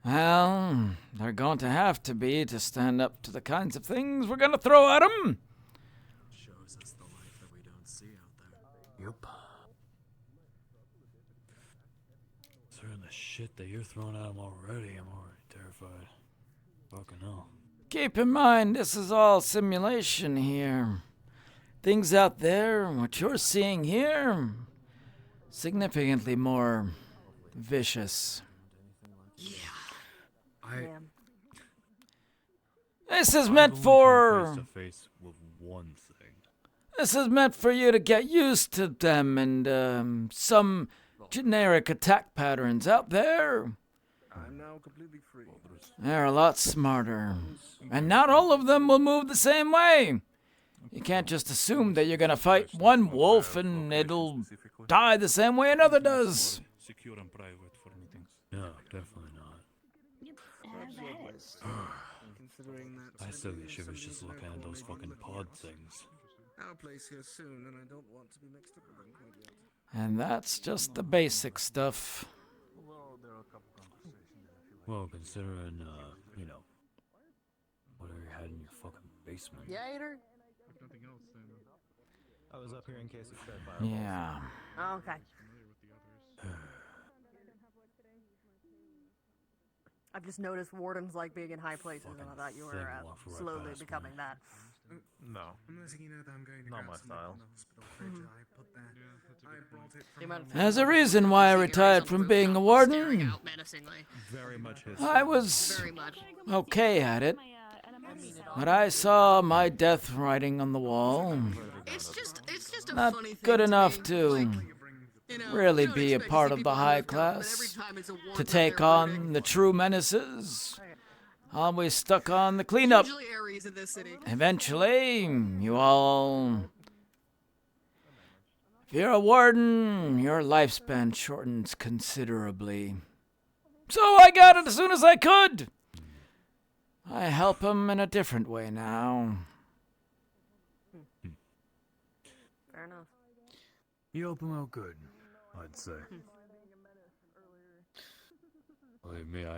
Well, they're going to have to be to stand up to the kinds of things we're going to throw at them. Shows us the life that we don't see out there. Yup. Considering the shit that you're throwing at him already, I'm already terrified. Fucking hell. Keep in mind, this is all simulation here. Things out there, what you're seeing here, significantly more vicious. This is meant for... Face to face with one thing. This is meant for you to get used to them and some generic attack patterns out there. I'm now completely free. They're a lot smarter. And not all of them will move the same way. You can't just assume that you're gonna fight one wolf and it'll die the same way another does. Secure and private for meetings. No, definitely not. I still get shivers just looking at those fucking pod things. Our place here soon, and I don't want to be mixed up with them quite yet. And that's just the basic stuff. Well, considering, you know, whatever you had in your fucking basement. Yeah, Ader? If nothing else, then I was up here in case of threat fire. Yeah. Oh, okay. I've just noticed wardens like being in high places, and I thought you were slowly becoming that. No. I'm letting you know that I'm going to Not grab my some style. from the hospital fridge I put there. I brought it from There's a reason why I retired from being a warden. Very much his. I was okay at it. But I saw my death writing on the wall. It's just a Not funny thing good to enough me. to really be a part of the high class, to take on the true menaces. Always stuck on the cleanup. Usually Aries in this city. Eventually, you all... If you're a warden, your lifespan shortens considerably. So I got it as soon as I could. I help him in a different way now. Fair enough. You help him out good, I'd say. Believe me, I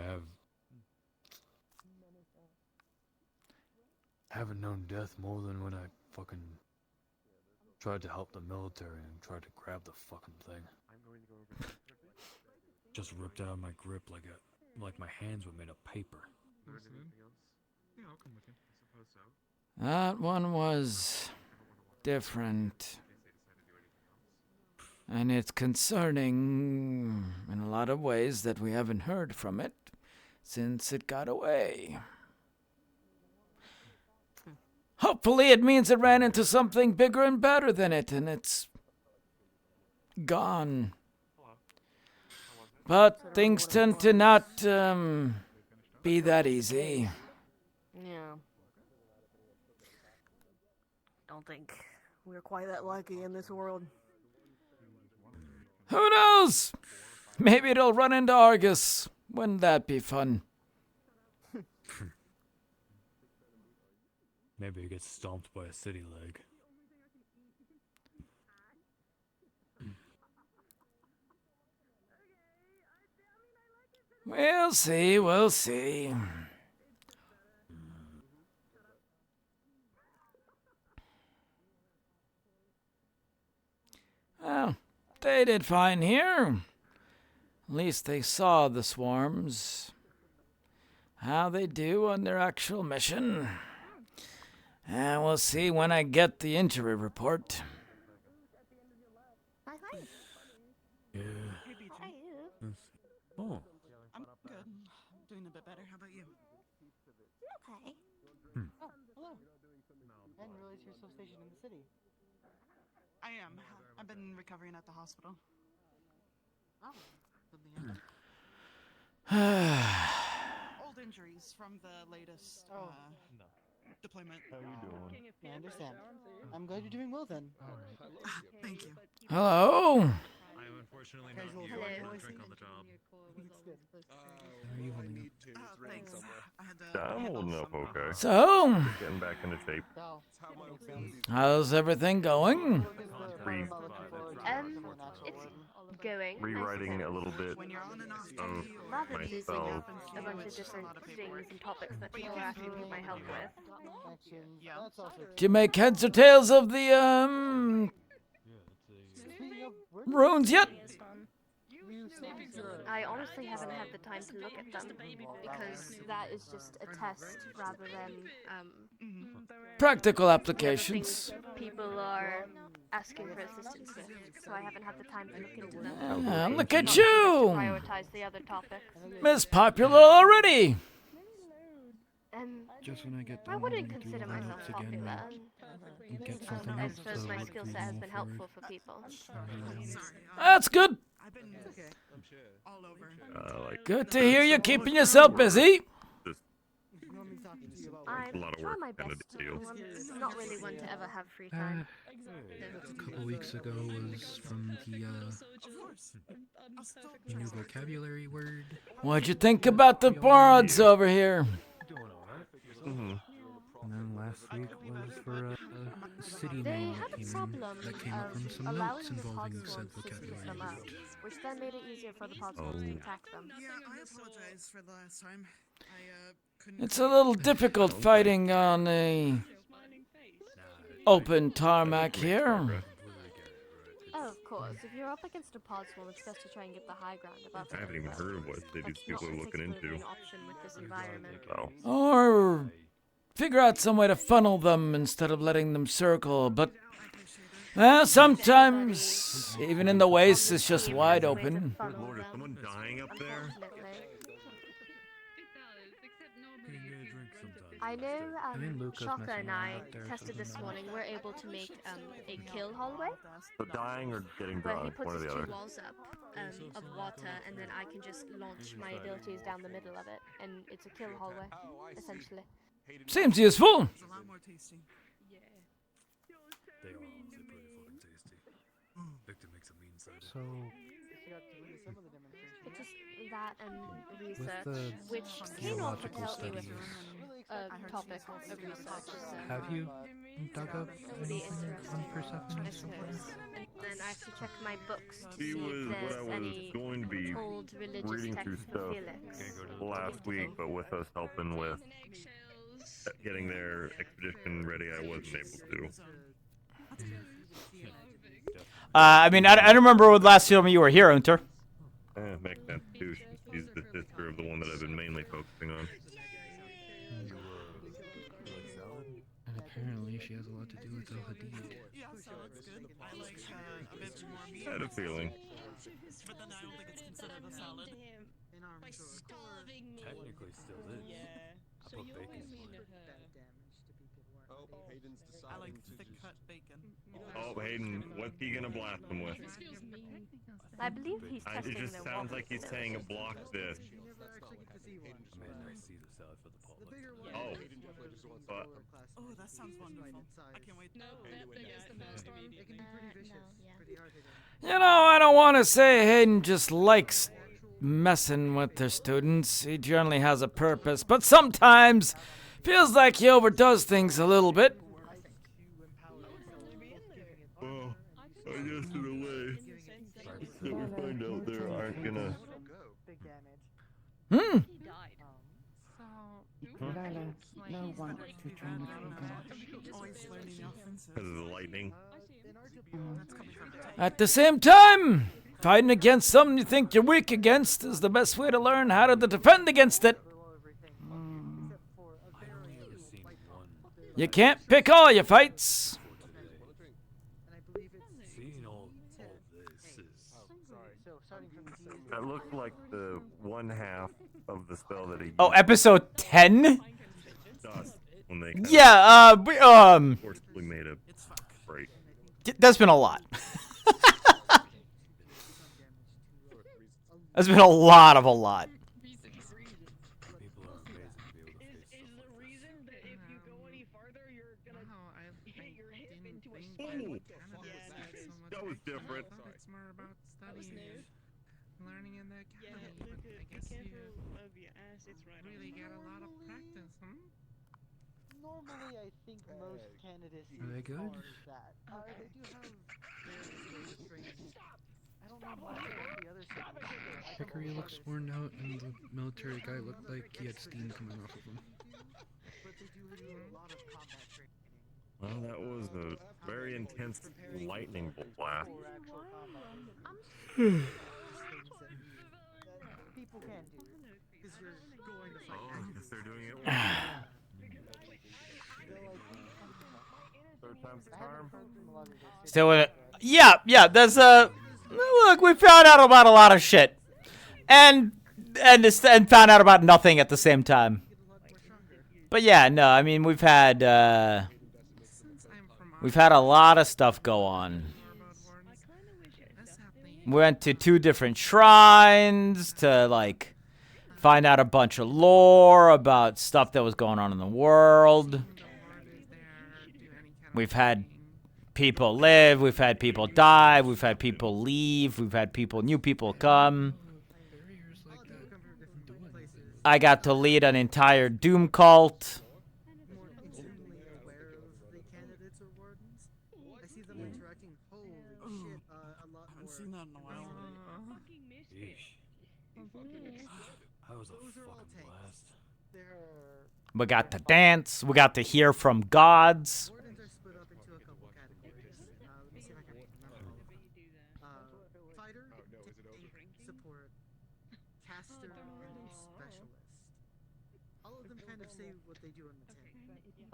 haven't known death more than when I fucking tried to help the military and tried to grab the fucking thing. Just ripped out of my grip like my hands were made of paper. Yeah, I'll come with you. I suppose so. That one was different. And it's concerning in a lot of ways that we haven't heard from it since it got away. Hopefully it means it ran into something bigger and better than it, and it's gone. But things tend to not be that easy. Yeah. Don't think we're quite that lucky in this world. Who knows? Maybe it'll run into Argus. Wouldn't that be fun? Maybe it gets stomped by a city leg. We'll see, we'll see. Well, they did fine here. At least they saw the swarms. How they do on their actual mission. And we'll see when I get the injury report. Yeah. Oh. I'm good. Doing a bit better. How about you? Okay. Oh, hello. I didn't realize you were still stationed in the city. I am. I've been recovering at the hospital. Oh. Old injuries from the latest deployment. How you doing? I understand. I'm glad you're doing well then. Thank you. Hello? I am unfortunately not you. I cannot drink on the job. I need to. It's written somewhere. I'm old enough, okay. So? Just getting back into shape. How's everything going? It's going. rewriting a little bit When you're on an off of rather my losing spells. a bunch of different things and topics that people are asking for my help with. Do you make heads or tails of the runes yet? I honestly haven't had the time to look at them because that is just a test rather than Practical other applications. things people are asking for assistance with, so I haven't had the time to look into them. Ah, look at To you! prioritize the other topics. Miss Popular already! Just when I get I done wouldn't reading through consider all my myself notes again, popular. and get something I else suppose to my look skill through set has going been forward. helpful for people. That's good. Like Good to hear you keeping yourself busy. I a lot of try work my kind of best to. deal. I'm not really one to ever have free time. A couple weeks ago was from the new vocabulary word. What'd you think about the bards over here? And then last week was for a city They name had a problem that came up from some allowing notes the involving podswords said to sneak vocabulary them out, word. which then made it easier for the podswords to attack them. Yeah, I apologize for the last time. I couldn't. It's a little difficult fighting on a open tarmac here. Oh, of course. If you're up against a podsworm, it's best to try and get the high ground above I haven't them, even but heard of what these that's people not are looking particularly into. an option with this environment. Or figure out some way to funnel them instead of letting them circle, but sometimes even in the waste it's just wide open. Good lord, is someone dying up there? I know Luca's Shaka messing and around I up there, tested so this who morning. We're able to make a kill hallway So dying or getting where he drunk, puts one or his the two other. walls up of water, and then I can just launch my abilities down the middle of it, and it's a kill hallway, essentially. Seems useful. It's a lot more tasty. They are honestly pretty fucking tasty. Victor makes a mean side. So, It's just that and with research, the which Kane offered to theological help me with studies, a topic of research. So have you dug up it would be anything interesting, on I Persephone? suppose. And then I have to check my books to He see was if what I there's was any going to be old religious reading through texts stuff of Felix. last week, but with us helping with getting their expedition ready, I wasn't able to. I mean, I don't remember what last time you were here, Unter. Makes sense too. She's the sister of the one that I've been mainly focusing on. And apparently she has a lot to do with El Hadid. Yeah, so it's good. I like a bit more meat. I had a feeling. But then I don't think it's considered a salad. Technically still is. I put bacon in it. Oh, Hayden's deciding I like to thick cut bacon. Oh, Hayden, what's he gonna blast them with? I believe he's It testing just their sounds water like he's saying skills. block this. I mean, I see the salad for the potluck. Oh, but Oh, that sounds wonderful. I can't wait. No, that is the most immediate. You know, I don't want to say Hayden just likes messing with their students. He generally has a purpose, but sometimes feels like he overdoes things a little bit. well, I guess in a way that we find out there aren't gonna. Lila, no one to train with you. Always learning offenses. Because of the lightning. At the same time, fighting against something you think you're weak against is the best way to learn how to defend against it. You can't pick all your fights. Seeing all this is... That looked like the one half of the spell that he used. Oh, episode 10? Dust when they Yeah, forcibly made a break. That's been a lot. That's been a lot of a lot. That was different. It's more about studying, learning in the academy. But I guess you really get a lot of practice, huh? Normally, I think most candidates Are they good? that. They do have various ways of training. I Hickory looks worn out, and the military guy looked like he had steam coming off of him. Well, that was a very intense lightning blast. People can do because you're going to fight. Oh, I guess they're doing it. Third time's the charm. So, yeah, there's look, we found out about a lot of shit. And found out about nothing at the same time. But yeah, no, I mean, we've had a lot of stuff go on. We went to 2 different shrines to, like, find out a bunch of lore about stuff that was going on in the world. We've had people live, we've had people die, we've had people leave, we've had new people come. I got to lead an entire Doom cult. We got to dance. We got to hear from gods.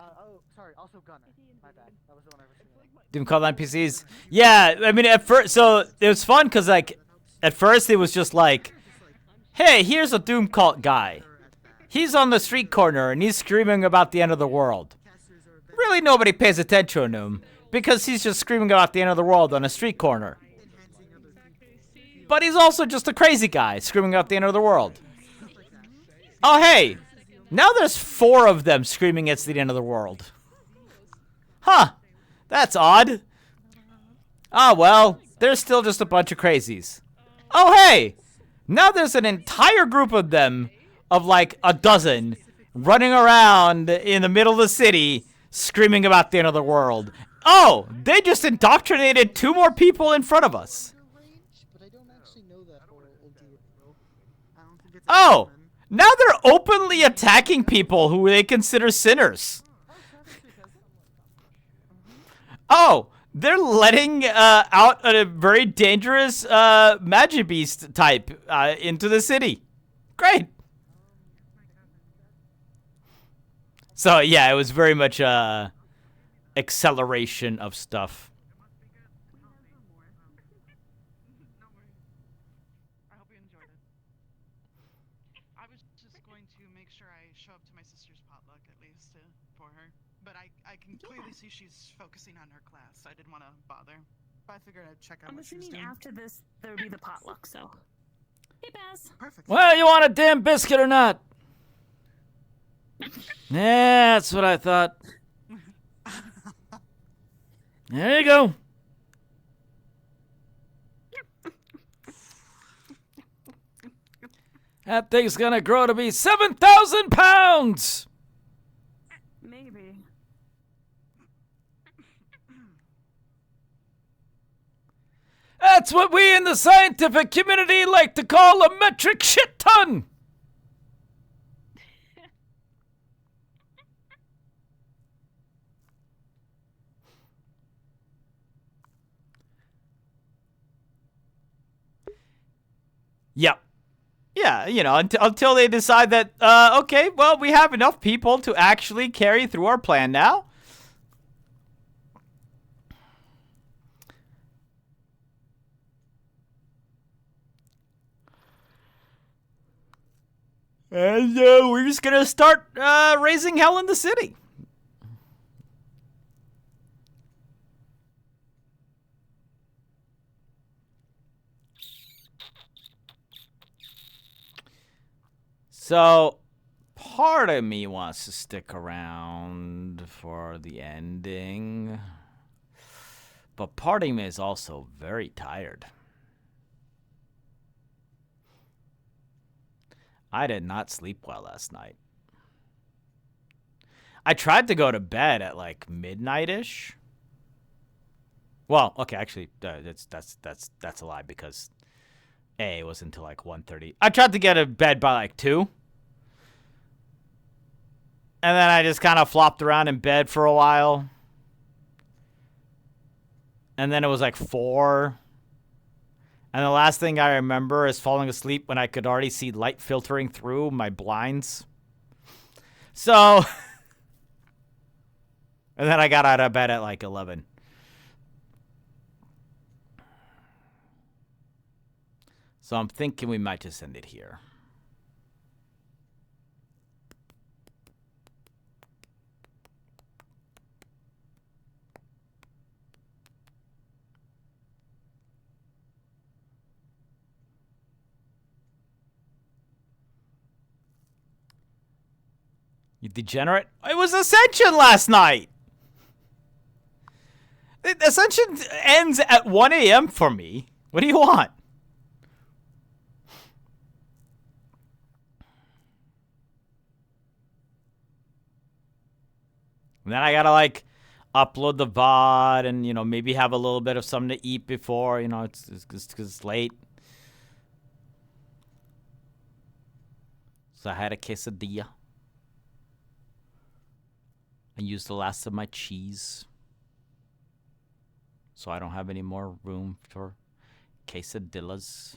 Oh, sorry. Also Gunner. My bad. That was the one I was thinking. Doom called NPCs. Yeah, I mean, at first, so it was fun because, like, at first it was just like, hey, here's a Doom cult guy. He's on the street corner and he's screaming about the end of the world. Really, nobody pays attention to him because he's just screaming about the end of the world on a street corner. But he's also just a crazy guy screaming about the end of the world. Oh, hey. Now there's 4 of them screaming it's the end of the world. Huh. That's odd. Ah, well, there's still just a bunch of crazies. Oh, hey. Now there's an entire group of them, of like a dozen, running around in the middle of the city, screaming about the end of the world. Oh, they just indoctrinated 2 more people in front of us. Oh. Now they're openly attacking people who they consider sinners. Oh, they're letting out a very dangerous Magibeast type into the city. Great. So yeah, it was very much acceleration of stuff. Clearly see she's focusing on her class, so I didn't want to bother. But I figured I'd check out I'm what she was assuming doing. after this there would be the potluck, so. Hey, Baz. Perfect. Well, you want a damn biscuit or not? Yeah, that's what I thought. There you go. That thing's gonna grow to be 7,000 pounds! Maybe. That's what we in the scientific community like to call a metric shit ton! Yep. Yeah, you know, until they decide that, okay, well, we have enough people to actually carry through our plan now. And we're just gonna start raising hell in the city. So, part of me wants to stick around for the ending, but part of me is also very tired. I did not sleep well last night. I tried to go to bed at like midnight-ish, Well, okay, actually, that's a lie because it was until like 1:30. I tried to get to bed by like 2. And then I just kind of flopped around in bed for a while. And then it was like 4. And the last thing I remember is falling asleep when I could already see light filtering through my blinds. So, and then I got out of bed at like 11. So I'm thinking we might just end it here. You degenerate. It was Ascension last night. Ascension ends at 1 a.m. for me. What do you want? And then I gotta like upload the VOD and, you know, maybe have a little bit of something to eat before, you know, it's late. So I had a quesadilla. I used the last of my cheese. So I don't have any more room for quesadillas.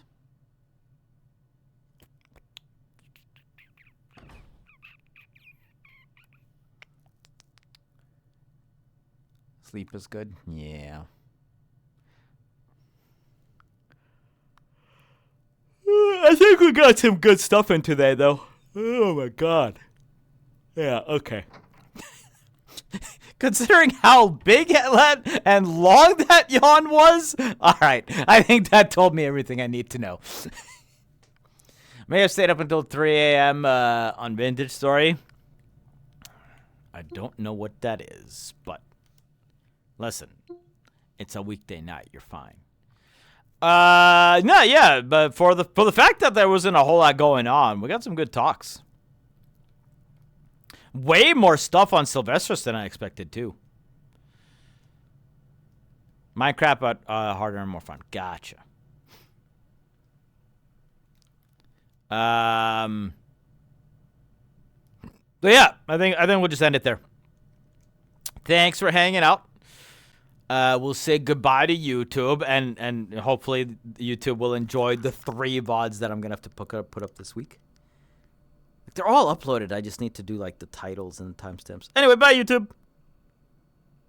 Sleep is good? Yeah. I think we got some good stuff in today, though. Oh my god. Yeah, okay. Considering how big and long that yawn was, alright, I think that told me everything I need to know. May have stayed up until 3 a.m. On Vintage Story. I don't know what that is, but listen, it's a weekday night. You're fine. No, yeah, but for the fact that there wasn't a whole lot going on, we got some good talks. Way more stuff on Sylvestris than I expected, too. Minecraft, but harder and more fun. Gotcha. But yeah, I think we'll just end it there. Thanks for hanging out. We'll say goodbye to YouTube, and hopefully YouTube will enjoy the 3 VODs that I'm gonna have to put up this week. They're all uploaded. I just need to do like the titles and the timestamps. Anyway, bye YouTube.